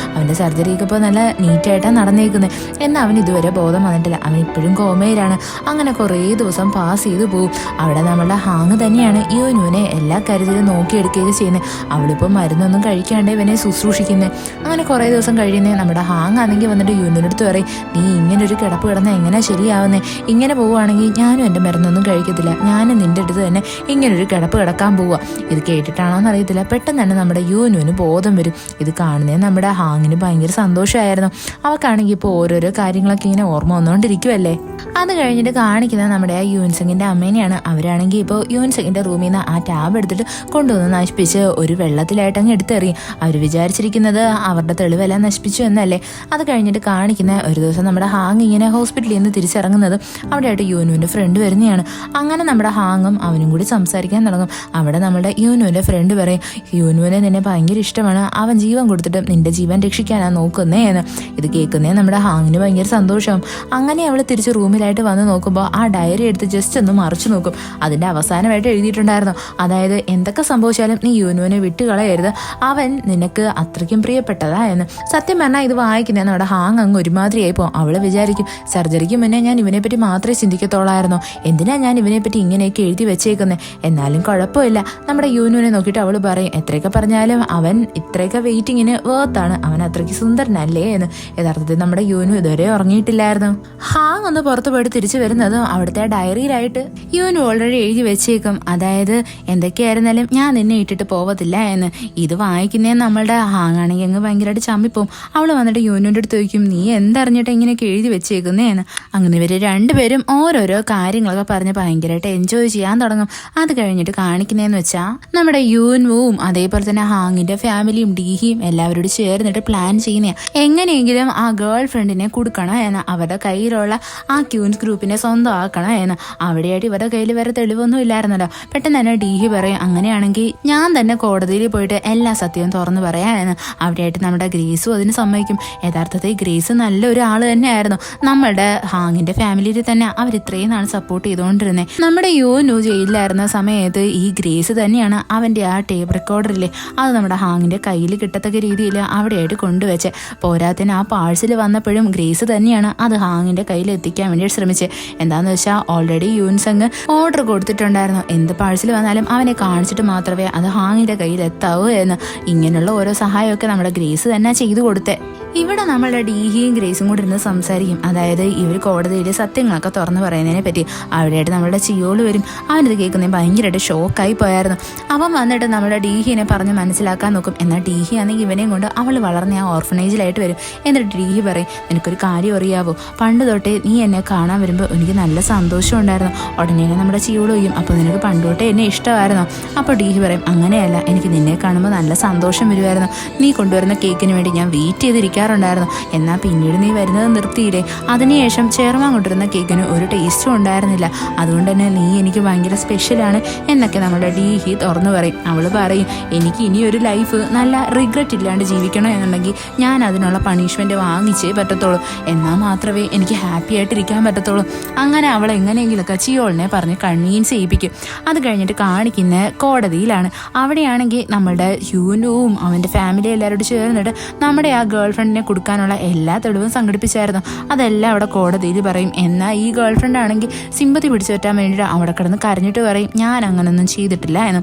അവൻ്റെ സർജറിയൊക്കെ ഇപ്പോൾ നല്ല നീറ്റായിട്ടാണ് നടന്നേക്കുന്നത്. എന്നാൽ അവൻ ഇതുവരെ ബോധം വന്നിട്ടില്ല. അവൻ ഇപ്പോഴും കോമയിലാണ്. അങ്ങനെ കുറേ ദിവസം പാസ് ചെയ്തു പോകും. അവിടെ നമ്മളുടെ ഹാങ് തന്നെയാണ് യൂനുവിനെ എല്ലാ കാര്യത്തിലും നോക്കിയെടുക്കുകയൊക്കെ ചെയ്യുന്നത്. അവളിപ്പോൾ മരുന്നൊന്നും കഴിക്കാണ്ട് ഇവനെ ശുശ്രൂഷിക്കുന്നത്. അങ്ങനെ കുറേ ദിവസം കഴിയുന്നത് നമ്മുടെ ഹാങ് ആണെങ്കിൽ വന്നിട്ട് യൂനുവിൻ്റെ അടുത്ത് പറയും, നീ ഇങ്ങനൊരു കിടപ്പ് കിടന്നാൽ എങ്ങനെ ശരിയാവുന്നേ, ഇങ്ങനെ പോവുകയാണെങ്കിൽ ഞാനും എൻ്റെ മരുന്നൊന്നും കഴിക്കത്തില്ല, ഞാനും നിൻ്റെ അടുത്ത് തന്നെ ഇങ്ങനൊരു കിടപ്പ് കിടക്കാൻ പോവുക. ഇത് കേട്ടിട്ടാണോന്ന് അറിയത്തില്ല. പെട്ടെന്ന് തന്നെ നമ്മുടെ യൂനുവിന് ബോധം വരും. ഇത് കാണുന്നത് നമ്മുടെ ഹാങ്ങിന് ഭയങ്കര സന്തോഷമായിരുന്നു. അവൾക്കാണെങ്കിൽ ഇപ്പോൾ ഓരോരോ കാര്യങ്ങളൊക്കെ ഇങ്ങനെ ഓർമ്മ വന്നുകൊണ്ടിരിക്കുമല്ലേ. അത് കഴിഞ്ഞിട്ട് കാണിക്കുന്നത് നമ്മുടെ ആ യൂൻസങ്ങിൻ്റെ അമ്മേനെയാണ്. അവരാണെങ്കിൽ ഇപ്പോൾ യൂൻസങ്ങിൻ്റെ റൂമിൽ നിന്ന് ആ ടാബ് എടുത്തിട്ട് കൊണ്ടുവന്ന് നശിപ്പിച്ച് ഒരു വെള്ളത്തിലായിട്ട് അങ്ങ് എടുത്തെറിയും. അവർ വിചാരിച്ചിരിക്കുന്നത് അവരുടെ തെളിവെല്ലാം നശിപ്പിച്ചു എന്നല്ലേ. അത് കഴിഞ്ഞിട്ട് കാണിക്കുന്ന ഒരു ദിവസം നമ്മുടെ ഹാങ് ഇങ്ങനെ ഹോസ്പിറ്റലിൽ നിന്ന് തിരിച്ചിറങ്ങുന്നതും അവിടെയായിട്ട് യൂനുവിൻ്റെ ഫ്രണ്ട് വരുന്നതാണ്. അങ്ങനെ നമ്മുടെ ഹാങ്ങും അവനും കൂടി സംസാരിക്കാൻ തുടങ്ങും. അവിടെ നമ്മുടെ യൂനുവിൻ്റെ ഫ്രണ്ട് പറയും, യൂനുവിനെ നിന്നെ ഭയങ്കര ഇഷ്ടമാണ്, അവൻ ജീവൻ കൊടുത്തിട്ട് നിന്റെ ജീവൻ രക്ഷിക്കാനാണ് നോക്കുന്നേ എന്ന്. ഇത് കേൾക്കുന്നേ നമ്മുടെ ഹാങ്ങിന് ഭയങ്കര സന്തോഷവും. അങ്ങനെ അവൾ തിരിച്ച് റൂമിലായിട്ട് വന്ന് നോക്കുമ്പോൾ ആ ഡയറി എടുത്ത് ജസ്റ്റ് ഒന്ന് മറിച്ചു നോക്കും. അതിൻ്റെ അവസാനമായിട്ട് എഴുതിയിട്ടുണ്ടായിരുന്നു, അതായത് എന്തൊക്കെ സംഭവിച്ചാലും നീ യൂനുവിനെ വിട്ടുകളയരുത്, അവൻ നിനക്ക് അത്രയ്ക്കും പ്രിയപ്പെട്ടതാ എന്ന്. സത്യം പറഞ്ഞാൽ ഇത് വായിക്കുന്ന നമ്മുടെ ഹാങ് അങ്ങ് ഒരുമാതിരിയായി പോകും. അവൾ വിചാരിക്കും, സർജറിക്ക് മുന്നേ ഞാൻ ഇവനെപ്പറ്റി മാത്രമേ ചിന്തിക്കത്തോളായിരുന്നു, എന്തിനാ ഞാൻ ഇവനെപ്പറ്റി ഇങ്ങനെയൊക്കെ എഴുതി വെച്ചേക്കുന്നത്. എന്നാലും കുഴപ്പമില്ല. നമ്മുടെ യൂനുവിനെ നോക്കിയിട്ട് അവൾ പറയും, എത്രയൊക്കെ പറഞ്ഞാലും അവൻ ഇത്രയൊക്കെ വെയിറ്റിങ്ങിന് വേർത്താണ്, അവൻ അത്രയ്ക്ക് സുന്ദരനല്ലേ എന്ന്. യഥാർത്ഥത്തിൽ നമ്മുടെ യൂനു ഇതുവരെ ഉറങ്ങിയിട്ടില്ലായിരുന്നു. ഹാങ് ഒന്ന് പുറത്തു പോയിട്ട് തിരിച്ചു വരുന്നതും അവിടുത്തെ ഡയറിയിലായിട്ട് യൂനു ഓൾറെഡി എഴുതി വെച്ചേക്കും, അതായത് എന്തൊക്കെയായിരുന്നാലും ഞാൻ നിന്നെ ഇട്ടിട്ട് പോവത്തില്ല എന്ന്. ഇത് വായിക്കുന്നേ നമ്മളുടെ ഹാങ് ആണെങ്കിൽ അങ്ങ് ഭയങ്കരമായിട്ട് ചമ്മിപ്പോവും. അവൾ വന്നിട്ട് യൂനുവിൻ്റെ അടുത്ത് ചോദിക്കും, നീ എന്തറിഞ്ഞിട്ട് ഇങ്ങനെയൊക്കെ എഴുതി വെച്ചേക്കുന്നേ എന്ന്. അങ്ങനെ ഇവർ രണ്ടുപേരും ഓരോരോ കാര്യങ്ങളൊക്കെ പറഞ്ഞ് ഭയങ്കരമായിട്ട് എൻജോയ് ചെയ്യാൻ തുടങ്ങും. അത് കഴിഞ്ഞിട്ട് കാണിക്കുന്നതെന്ന് വെച്ചാൽ നമ്മുടെ യൂനുവും അതേപോലെ തന്നെ ഹാങ്ങിന്റെ ഫാമിലിയും ഡീഹിയും എല്ലാവരോടും ചേർന്നിട്ട് പ്ലാൻ ചെയ്യുന്ന എങ്ങനെയെങ്കിലും ആ ഗേൾ ഫ്രണ്ടിനെ കൊടുക്കണം എന്ന്, അവരുടെ കയ്യിലുള്ള ആ ക്യൂൻസ് ഗ്രൂപ്പിനെ സ്വന്തമാക്കണം എന്ന്. അവിടെയായിട്ട് ഇവരുടെ കയ്യിൽ വേറെ തെളിവൊന്നും ഇല്ലായിരുന്നല്ലോ. പെട്ടെന്ന് തന്നെ ഡീഹി പറയും, അങ്ങനെയാണെങ്കിൽ ഞാൻ തന്നെ കോടതിയിൽ പോയിട്ട് എല്ലാ സത്യവും തുറന്നു പറയാമെന്ന്. അവിടെയായിട്ട് നമ്മുടെ ഗ്രേസും അതിന് സമ്മതിക്കും. യഥാർത്ഥത്തിൽ ഗ്രേസ് നല്ലൊരു ആള് തന്നെയായിരുന്നു. നമ്മളുടെ ഹാങ്ങിന്റെ ഫാമിലിയിൽ തന്നെ അവർ ഇത്രയും നാൾ സപ്പോർട്ട് ചെയ്തുകൊണ്ടിരുന്നത്. നമ്മുടെ യൂനു ജയിലിലായിരുന്ന സമയത്ത് ഈ ഗ്രേസ് തന്നെയാണ് അവന്റെ ആ ടേപ്പ് റെക്കോർഡറില്ലേ, അത് നമ്മുടെ ഹാങ്ങിന്റെ കയ്യിൽ കിട്ടത്തക്ക രീതിയിൽ അവിടെയായിട്ട് കൊണ്ടുവച്ചേ. പോരാത്തിന് ആ പാഴ്സൽ വന്നപ്പോഴും ഗ്രേസ് തന്നെയാണ് അത് ഹാങ്ങിന്റെ കയ്യിൽ എത്തിക്കാൻ വേണ്ടി ശ്രമിച്ചത്. എന്താന്ന് വെച്ചാൽ ഓൾറെഡി യൂൻസങ് ഓർഡർ കൊടുത്തിട്ടുണ്ടായിരുന്നു, എന്ത് പാഴ്സൽ വന്നാലും അവനെ കാണിച്ചിട്ട് മാത്രമേ അത് ഹാങ്ങിന്റെ കയ്യിൽ എത്താവൂ എന്ന്. ഇങ്ങനെയുള്ള ഓരോ സഹായമൊക്കെ നമ്മുടെ ഗ്രേസ് തന്നെ ചെയ്തു കൊടുത്തേ. ഇവിടെ നമ്മളുടെ ഡീഹിയും ഗ്രേസും കൂടി ഇരുന്ന് സംസാരിക്കും, അതായത് ഇവർ കോടതിയിൽ സത്യങ്ങളൊക്കെ തുറന്നു പറയുന്നതിനെ പറ്റി. അവിടെയായിട്ട് നമ്മളുടെ ചിയോള് വരും. അവനിത് കേൾക്കുന്നത് ഭയങ്കരമായിട്ട് ഷോക്കായി പോയായിരുന്നു. അവൻ വന്നിട്ട് നമ്മുടെ ഡീഹിനെ പറഞ്ഞ് മനസ്സിലാക്കാൻ നോക്കും. എന്നാൽ ഡീഹി ആണെങ്കിൽ ഇവനെയും കൊണ്ട് അവൾ വളർന്ന ആ ഓർഫനേജിലായിട്ട് വരും. എന്നിട്ട് ഡീഹി പറയും, എനിക്കൊരു കാര്യം അറിയാവോ, പണ്ട് തൊട്ടേ നീ എന്നെ കാണാൻ വരുമ്പോൾ എനിക്ക് നല്ല സന്തോഷം ഉണ്ടായിരുന്നു. ഉടനെ നമ്മുടെ ചിയോള് ചെയ്യും, അപ്പോൾ നിനക്ക് പണ്ട് തൊട്ടേ എന്നെ ഇഷ്ടമായിരുന്നു. അപ്പോൾ ഡീഹി പറയും, അങ്ങനെയല്ല, എനിക്ക് നിന്നെ കാണുമ്പോൾ നല്ല സന്തോഷം വരുമായിരുന്നു. നീ കൊണ്ടുവരുന്ന കേക്കിന് വേണ്ടി ഞാൻ വെയിറ്റ് ചെയ്തിരിക്കാറുണ്ടായിരുന്നു. എന്നാൽ പിന്നീട് നീ വരുന്നത് നിർത്തിയില്ലേ. അതിനുശേഷം ചെയർമാൻ കൊണ്ടുവരുന്ന കേക്കിന് ഒരു ടേസ്റ്റും ഉണ്ടായിരുന്നില്ല. അതുകൊണ്ട് തന്നെ നീ എനിക്ക് ഭയങ്കര സ്പെഷ്യലാണ് എന്നൊക്കെ നമ്മുടെ ഡീഹി തുറന്നു പറയും. അവൾ പറയും, എനിക്ക് ഇനിയൊരു ലൈഫ് നല്ല റിഗ്രറ്റ് ഇല്ലാണ്ട് ജീവിക്കണം എന്നുണ്ടെങ്കിൽ ഞാൻ അതിനുള്ള പണിഷ്മെന്റ് വാങ്ങിച്ചേ പറ്റത്തുള്ളൂ. എന്നാൽ മാത്രമേ എനിക്ക് ഹാപ്പി ആയിട്ടിരിക്കാൻ പറ്റത്തുള്ളൂ. അങ്ങനെ അവൾ എങ്ങനെയെങ്കിലൊക്കെ ചിയോളിനെ പറഞ്ഞ് കൺവീൻസ് ചെയ്യിപ്പിക്കും. അത് കഴിഞ്ഞിട്ട് കാണിക്കുന്ന കോടതിയിലാണ്. അവിടെയാണെങ്കിൽ നമ്മളുടെ യൂനുവും അവൻ്റെ ഫാമിലി എല്ലാവരോടും ചേർന്നിട്ട് നമ്മുടെ ആ ഗേൾ ഫ്രണ്ടിനെ കൊടുക്കാനുള്ള എല്ലാ തെളിവും സംഘടിപ്പിച്ചായിരുന്നു. അതെല്ലാം അവിടെ കോടതിയിൽ പറയും. എന്നാൽ ഈ ഗേൾ ഫ്രണ്ട് ആണെങ്കിൽ സിമ്പതി പിടിച്ചു പറ്റാൻ വേണ്ടിയിട്ട് അവിടെ കിടന്ന് കരഞ്ഞിട്ട് പറയും, ഞാൻ അങ്ങനൊന്നും ചെയ്തിട്ടില്ല എന്ന്.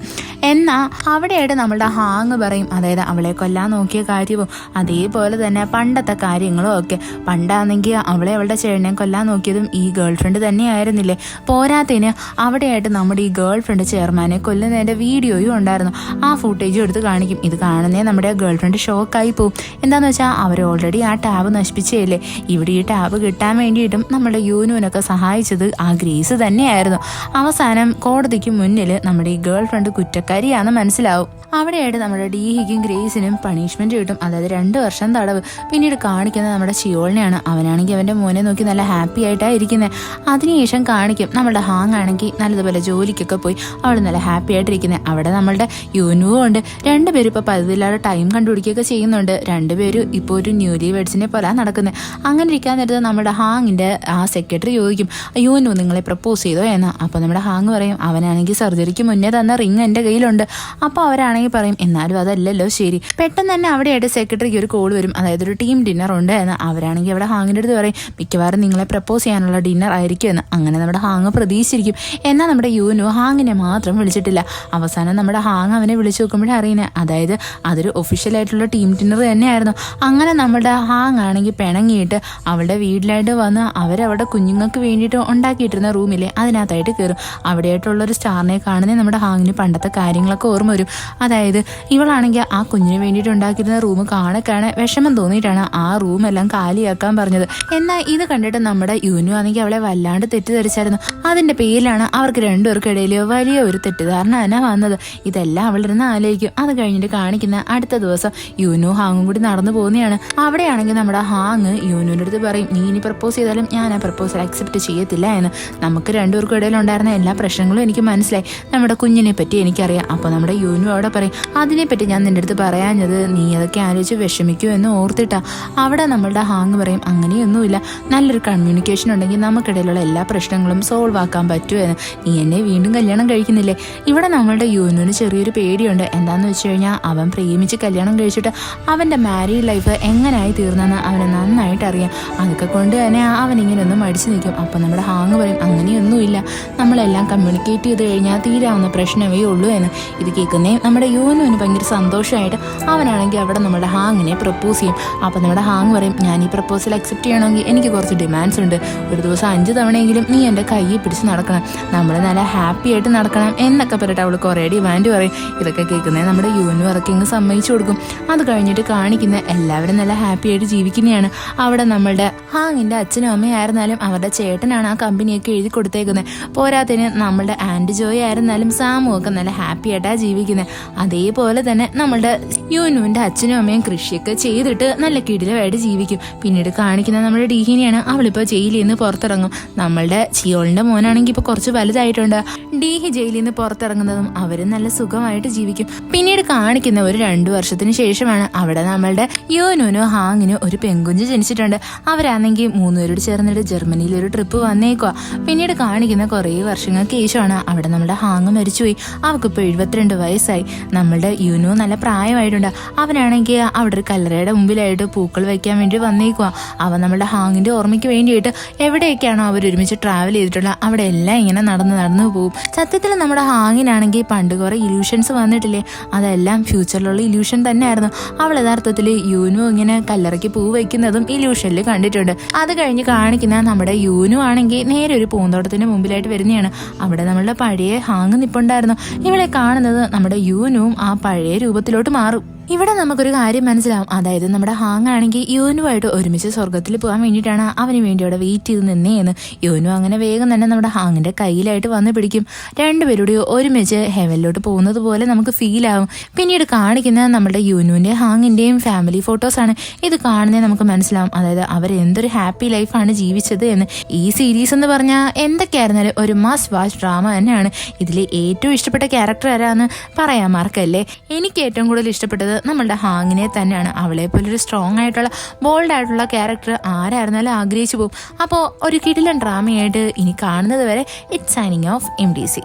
എന്നാൽ അവിടെയായിട്ട് നമ്മളുടെ ഹാങ് പറയും, അതായത് അവളെ കൊല്ലാൻ നോക്കിയ കാര്യവും അതേപോലെ തന്നെ പണ്ടത്തെ കാര്യങ്ങളും ഒക്കെ. പണ്ടാണെങ്കിൽ അവളെ അവളുടെ ചേട്ടനെ കൊല്ലാൻ നോക്കിയതും ഈ ഗേൾ ഫ്രണ്ട് തന്നെയായിരുന്നില്ലേ. പോരാത്തതിന് അവിടെയായിട്ട് നമ്മുടെ ഈ ഗേൾ ഫ്രണ്ട് ചെയർമാനെ കൊല്ലുന്നതിൻ്റെ വീഡിയോയും ഉണ്ടായിരുന്നു. ആ ഫുട്ടേജും എടുത്ത് കാണിക്കും. ഇത് കാണുന്നേ നമ്മുടെ ഗേൾ ഫ്രണ്ട് ഷോക്കായി പോവും. എന്താണെന്ന് വെച്ചാൽ അവർ ഓൾറെഡി ആ ടാബ് നശിപ്പിച്ചേല്ലേ. ഇവിടെ ഈ ടാബ് കിട്ടാൻ വേണ്ടിയിട്ടും നമ്മുടെ യൂനുവിനൊക്കെ സഹായിച്ചത് ആ ഗ്രേസ് തന്നെയായിരുന്നു. അവസാനം കോടതിക്ക് മുന്നിൽ നമ്മുടെ ഈ ഗേൾ ഫ്രണ്ട് കുറ്റക്കാരിയാണെന്ന് മനസ്സിലാവും. അവിടെയായിട്ട് നമ്മുടെ ഡീഹിക്കും ഗ്രേസിനും പണിഷ്മെന്റ് കിട്ടും, അതായത് 2 വർഷം തടവ്. പിന്നീട് കാണിക്കുന്നത് നമ്മുടെ ചിയോളിനെയാണ്. അവനാണെങ്കിൽ അവൻ്റെ മോനെ നോക്കി നല്ല ഹാപ്പി ആയിട്ടാണ് ഇരിക്കുന്നത്. അതിനുശേഷം കാണിക്കും നമ്മുടെ ഹാങ് ആണെങ്കിൽ നല്ലതുപോലെ ജോലിക്കൊക്കെ പോയി അവൾ നല്ല ഹാപ്പി ആയിട്ടിരിക്കുന്നത്. അവിടെ നമ്മളുടെ യൂനുവും ഉണ്ട്. രണ്ടുപേരും ഇപ്പോൾ പതിവില്ലാതെ ടൈം കണ്ടുപിടിക്കുകയൊക്കെ ചെയ്യുന്നുണ്ട്. രണ്ടുപേരും ഇപ്പോൾ ഒരു ന്യൂലി വെഡ്സിനെ പോലെ നടക്കുന്നത്. അങ്ങനെ ഇരിക്കാൻ നേരത്ത് നമ്മുടെ ഹാങ്ങിൻ്റെ ആ സെക്രട്ടറി ചോദിക്കും, യൂനു നിങ്ങളെ പ്രപ്പോസ് ചെയ്തോ എന്ന്. അപ്പോൾ നമ്മുടെ ഹാങ് പറയും, അവനാണെങ്കിൽ സർജറിക്ക് മുന്നേ തന്ന റിങ് എൻ്റെ കയ്യിലുണ്ട്. അപ്പോൾ അവരാണെങ്കിൽ പറയും, എന്നാലും അതല്ലല്ലോ ശരി. പെട്ടെന്ന് തന്നെ അവിടെയായിട്ട് സെക്രട്ടറിക്ക് ഒരു കോൾ വരും, അതായത് ഒരു ടീം ഡിന്നർ ഉണ്ട് എന്ന്. അവരാണെങ്കിൽ അവിടെ ഹാങ്ങിൻ്റെ അടുത്ത് പറയും, മിക്കവാറും നിങ്ങളെ പ്രപ്പോസ് ചെയ്യാനുള്ള ഡിന്നർ ആയിരിക്കും എന്ന്. അങ്ങനെ നമ്മുടെ ഹാങ് പ്രതീക്ഷിച്ചിരിക്കും. എന്നാൽ നമ്മുടെ യൂനു ഹാങ്ങിനെ മാത്രം വിളിച്ചിട്ടില്ല. അവസാനം നമ്മുടെ ഹാങ് അവനെ വിളിച്ചു നോക്കുമ്പോഴേ അറിയുന്നത്, അതായത് അതൊരു ഒഫീഷ്യലായിട്ടുള്ള ടീം ഡിന്നർ തന്നെയായിരുന്നു. അങ്ങനെ നമ്മുടെ ഹാങ് ആണെങ്കിൽ പിണങ്ങിയിട്ട് അവളുടെ വീട്ടിലായിട്ട് വന്ന് അവരവിടെ കുഞ്ഞുങ്ങൾക്ക് വേണ്ടിയിട്ട് ഉണ്ടാക്കിയിട്ടിരുന്ന റൂമിലെ അതിനകത്തായിട്ട് കയറും. അവിടെയായിട്ടുള്ളൊരു സ്റ്റാറിനെ കാണുന്നേ നമ്മുടെ ഹാങ്ങിന് പണ്ടത്തെ കാര്യങ്ങളൊക്കെ ഓർമ്മ വരും. അതായത് ഇവളാണെങ്കിൽ ആ കുഞ്ഞിന് വേണ്ടിയിട്ട് ഉണ്ടാക്കിയിരുന്ന റൂം കാണാൻ വിഷമം തോന്നിയിട്ടാണ് ആ റൂമെല്ലാം കാലിയാക്കാൻ പറഞ്ഞത്. എന്നാൽ ഇത് കണ്ടിട്ട് നമ്മുടെ യൂനു ആണെങ്കിൽ അവളെ വല്ലാണ്ട് തെറ്റിദ്ധരിച്ചായിരുന്നു. അതിന്റെ പേരിലാണ് അവർക്ക് രണ്ടുപേർക്കിടയിൽ വലിയ ഒരു തെറ്റിദ്ധാരണ തന്നെ വന്നത്. ഇതെല്ലാം അവളിരുന്ന് ആലോചിക്കും. അത് കഴിഞ്ഞിട്ട് കാണിക്കുന്ന അടുത്ത ദിവസം യൂനു ഹാങ്ങും കൂടി നടന്നു പോകുന്നതാണ്. അവിടെയാണെങ്കിൽ നമ്മുടെ ഹാങ് യൂനുവിൻ്റെ അടുത്ത് പറയും, നീ ഇനി പ്രപ്പോസ് ചെയ്താലും ഞാൻ ആ പ്രപ്പോസൽ അക്സെപ്റ്റ് ചെയ്യത്തില്ല എന്ന്. നമുക്ക് രണ്ടുപേർക്കും ഇടയിൽ ഉണ്ടായിരുന്ന എല്ലാ പ്രശ്നങ്ങളും എനിക്ക് മനസ്സിലായി, നമ്മുടെ കുഞ്ഞിനെ പറ്റി എനിക്കറിയാം. അപ്പോൾ നമ്മുടെ യൂനു അവിടെ പറയും, അതിനെപ്പറ്റി ഞാൻ നിൻ്റെ അടുത്ത് പറയാഞ്ഞത് നീ അതൊക്കെ ആലോചിച്ച് വിഷമിക്കൂ എന്ന് ഓർത്തിട്ടാ. അവിടെ നമ്മളുടെ ഹാങ് പറയും, അങ്ങനെയൊന്നുമില്ല, നല്ലൊരു കമ്മ്യൂണിക്കേഷൻ ഉണ്ടെങ്കിൽ നമുക്കിടയിലുള്ള എല്ലാ പ്രശ്നങ്ങളും സോൾവ് ആക്കാൻ പറ്റുമെന്ന്. നീ എന്നെ വീണ്ടും കല്യാണം കഴിക്കുന്നില്ലേ? ഇവിടെ നമ്മളുടെ യൂനുവിന് ചെറിയൊരു പേടിയുണ്ട്. എന്താണെന്ന് വെച്ച് കഴിഞ്ഞാൽ അവൻ പ്രേമിച്ച് കല്യാണം കഴിച്ചിട്ട് അവൻ്റെ മാരീഡ് ലൈഫ് എങ്ങനെയായി തീർന്നെന്ന് അവന് നന്നായിട്ട് അറിയാം. അതൊക്കെ കൊണ്ട് തന്നെ അവൻ ഇങ്ങനെയൊന്നും മടിച്ചു നിൽക്കും. അപ്പം നമ്മുടെ ഹാങ് പറയും, അങ്ങനെയൊന്നുമില്ല, നമ്മളെല്ലാം കമ്മ്യൂണിക്കേറ്റ് ചെയ്ത് കഴിഞ്ഞാൽ തീരാവുന്ന പ്രശ്നമേ ഉള്ളൂ എന്ന്. ഇത് കേൾക്കുന്നേ നമ്മുടെ യൂനുവിന് ഭയങ്കര സന്തോഷമായിട്ട് അവനാണെങ്കിൽ അവിടെ നമ്മുടെ ഹാങ്ങിനെ പ്രപ്പോസ് ചെയ്യും. അപ്പം നമ്മുടെ ഹാങ് പറയും, ഞാൻ ഈ പ്രപ്പോസൽ അക്സെപ്റ്റ് ചെയ്യണമെങ്കിൽ എനിക്ക് കുറച്ച് ഡിമാൻഡ്സ് ഉണ്ട്. ഒരു ദിവസം 5 തവണയെങ്കിലും നീ എൻ്റെ കയ്യിൽ പിടിച്ച് നടക്കണം, നമ്മൾ നല്ല ഹാപ്പി ആയിട്ട് നടക്കണം എന്നൊക്കെ പറഞ്ഞിട്ട് അവൾ കുറേ ഡിമാൻഡ് പറയും. ഇതൊക്കെ കേൾക്കുന്നത് നമ്മുടെ യൂനു അതൊക്കെ ഇങ്ങ് സമ്മതിച്ചു കൊടുക്കും. അത് കഴിഞ്ഞിട്ട് കാണിക്കുന്ന എല്ലാവരും നല്ല ഹാപ്പി ആയിട്ട് ജീവിക്കുന്നതാണ്. അവിടെ നമ്മളുടെ ഹാങ്ങിൻ്റെ അച്ഛനും അമ്മയായിരുന്നാലും അവരുടെ ചേട്ടനാണ് ആ കമ്പനിയൊക്കെ എഴുതി കൊടുത്തേക്കുന്നത്. പോരാത്തതിന് നമ്മളുടെ ആൻറ്റി ജോയ് ആയിരുന്നാലും സാമും ഒക്കെ നല്ല ഹാപ്പി ആയിട്ടാണ് ജീവിക്കുന്നത്. അതേപോലെ തന്നെ നമ്മളുടെ യൂനുവിൻ്റെ അച്ഛനും അമ്മയും കൃഷിയൊക്കെ ചെയ്തിട്ട് നല്ല കിടിലമായിട്ട് ജീവിക്കും. പിന്നീട് കാണിക്കുന്ന നമ്മുടെ ഡീഹിനെയാണ്. അവളിപ്പോൾ ജയിലിൽ നിന്ന് പുറത്തിറങ്ങും. നമ്മളുടെ ചിയോളിൻ്റെ മോനാണെങ്കിൽ ഇപ്പോൾ കുറച്ച് വലുതായിട്ടുണ്ട്. ഡീഹി ജയിലിൽ നിന്ന് പുറത്തിറങ്ങുന്നതും അവരും നല്ല സുഖമായിട്ട് ജീവിക്കും. പിന്നീട് കാണിക്കുന്ന ഒരു 2 വർഷത്തിന് ശേഷമാണ് അവിടെ നമ്മളുടെ യൂനുവിനോ ഹാങ്ങിനോ ഒരു പെൺകുഞ്ഞ് ജനിച്ചിട്ടുണ്ട്. അവരാണെങ്കിൽ 3 പേരോട് ചേർന്നിട്ട് ജർമ്മനിയിൽ ഒരു ട്രിപ്പ് വന്നേക്കുക. പിന്നീട് കാണിക്കുന്ന കുറേ വർഷങ്ങൾക്ക് ശേഷമാണ് അവിടെ നമ്മുടെ ഹാങ് മരിച്ചുപോയി. അവൾക്കിപ്പോൾ 72 വയസ്സായി. നമ്മളുടെ യൂനു നല്ല പ്രായമായിട്ടുണ്ട്. അവനാണെങ്കിൽ അവിടെ ഒരു കല്ലറയുടെ മുമ്പിലായിട്ട് പൂക്കൾ വയ്ക്കാൻ വേണ്ടി വന്നേക്കുക. അവൻ നമ്മളുടെ ഹാങ്ങിൻ്റെ ഓർമ്മയ്ക്ക് വേണ്ടിയിട്ട് എവിടെയൊക്കെയാണോ അവർ ഒരുമിച്ച് ട്രാവൽ ചെയ്തിട്ടുള്ള അവിടെ എല്ലാം ഇങ്ങനെ നടന്നു പോകും. സത്യത്തിൽ നമ്മുടെ ഹാങ്ങിനാണെങ്കിൽ പണ്ട് കുറേ ഇല്യൂഷൻസ് വന്നിട്ടില്ലേ, അതെല്ലാം ഫ്യൂച്ചറിലുള്ള ഇല്യൂഷൻ തന്നെയായിരുന്നു. അവൾ യഥാർത്ഥത്തിൽ യൂനു ഇങ്ങനെ കല്ലറയ്ക്ക് പൂ വയ്ക്കുന്നതും ഇല്യൂഷനിൽ കണ്ടിട്ടുണ്ട്. അത് കഴിഞ്ഞ് കാണിക്കുന്ന നമ്മുടെ യൂനു ആണെങ്കിൽ നേരെ ഒരു പൂന്തോട്ടത്തിന്റെ മുമ്പിലായിട്ട് വരുന്നതാണ്. അവിടെ നമ്മളുടെ പഴയ ഹാങ് നിപ്പുണ്ടായിരുന്നു. ഇവളെ കാണുന്നത് നമ്മുടെ യൂനുവും ആ പഴയ രൂപത്തിലോട്ട് മാറും. ഇവിടെ നമുക്കൊരു കാര്യം മനസ്സിലാവും. അതായത് നമ്മുടെ ഹാങ് ആണെങ്കിൽ യൂനുമായിട്ട് ഒരുമിച്ച് സ്വർഗത്തിൽ പോകാൻ വേണ്ടിയിട്ടാണ് അവന് വേണ്ടി അവിടെ വെയിറ്റ് ചെയ്ത് നിന്നേന്ന്. യൂനു അങ്ങനെ വേഗം തന്നെ നമ്മുടെ ഹാങ്ങിന്റെ കയ്യിലായിട്ട് വന്ന് പിടിക്കും. രണ്ടുപേരുടെയും ഒരുമിച്ച് ഹെവനിലോട്ട് പോകുന്നത് പോലെ നമുക്ക് ഫീൽ ആവും. പിന്നീട് കാണിക്കുന്ന നമ്മുടെ യൂനുവിന്റെ ഹാങ്ങിന്റെയും ഫാമിലി ഫോട്ടോസാണ്. ഇത് കാണുന്നേ നമുക്ക് മനസ്സിലാവും, അതായത് അവർ എന്തൊരു ഹാപ്പി ലൈഫാണ് ജീവിച്ചത് എന്ന്. ഈ സീരീസ് എന്ന് പറഞ്ഞാൽ എന്തൊക്കെയായിരുന്നാലും ഒരു മസ്റ്റ് വാച്ച് ഡ്രാമ തന്നെയാണ്. ഇതിൽ ഏറ്റവും ഇഷ്ടപ്പെട്ട ക്യാരക്ടർ ആരാന്ന് പറയാൻ മറക്കല്ലേ. എനിക്ക് ഏറ്റവും കൂടുതൽ ഇഷ്ടപ്പെട്ടത് നമ്മളുടെ ഹാങ്ങിനെ തന്നെയാണ്. അവളെ പോലൊരു സ്ട്രോങ് ആയിട്ടുള്ള ബോൾഡ് ആയിട്ടുള്ള ക്യാരക്ടർ ആരായിരുന്നാലും ആഗ്രഹിച്ചു പോകും. അപ്പോൾ ഒരു കിടിലൻ ഡ്രാമയായിട്ട് ഇനി കാണുന്നത് വരെ ഇറ്റ്സ് സൈനിങ് ഓഫ് MDC.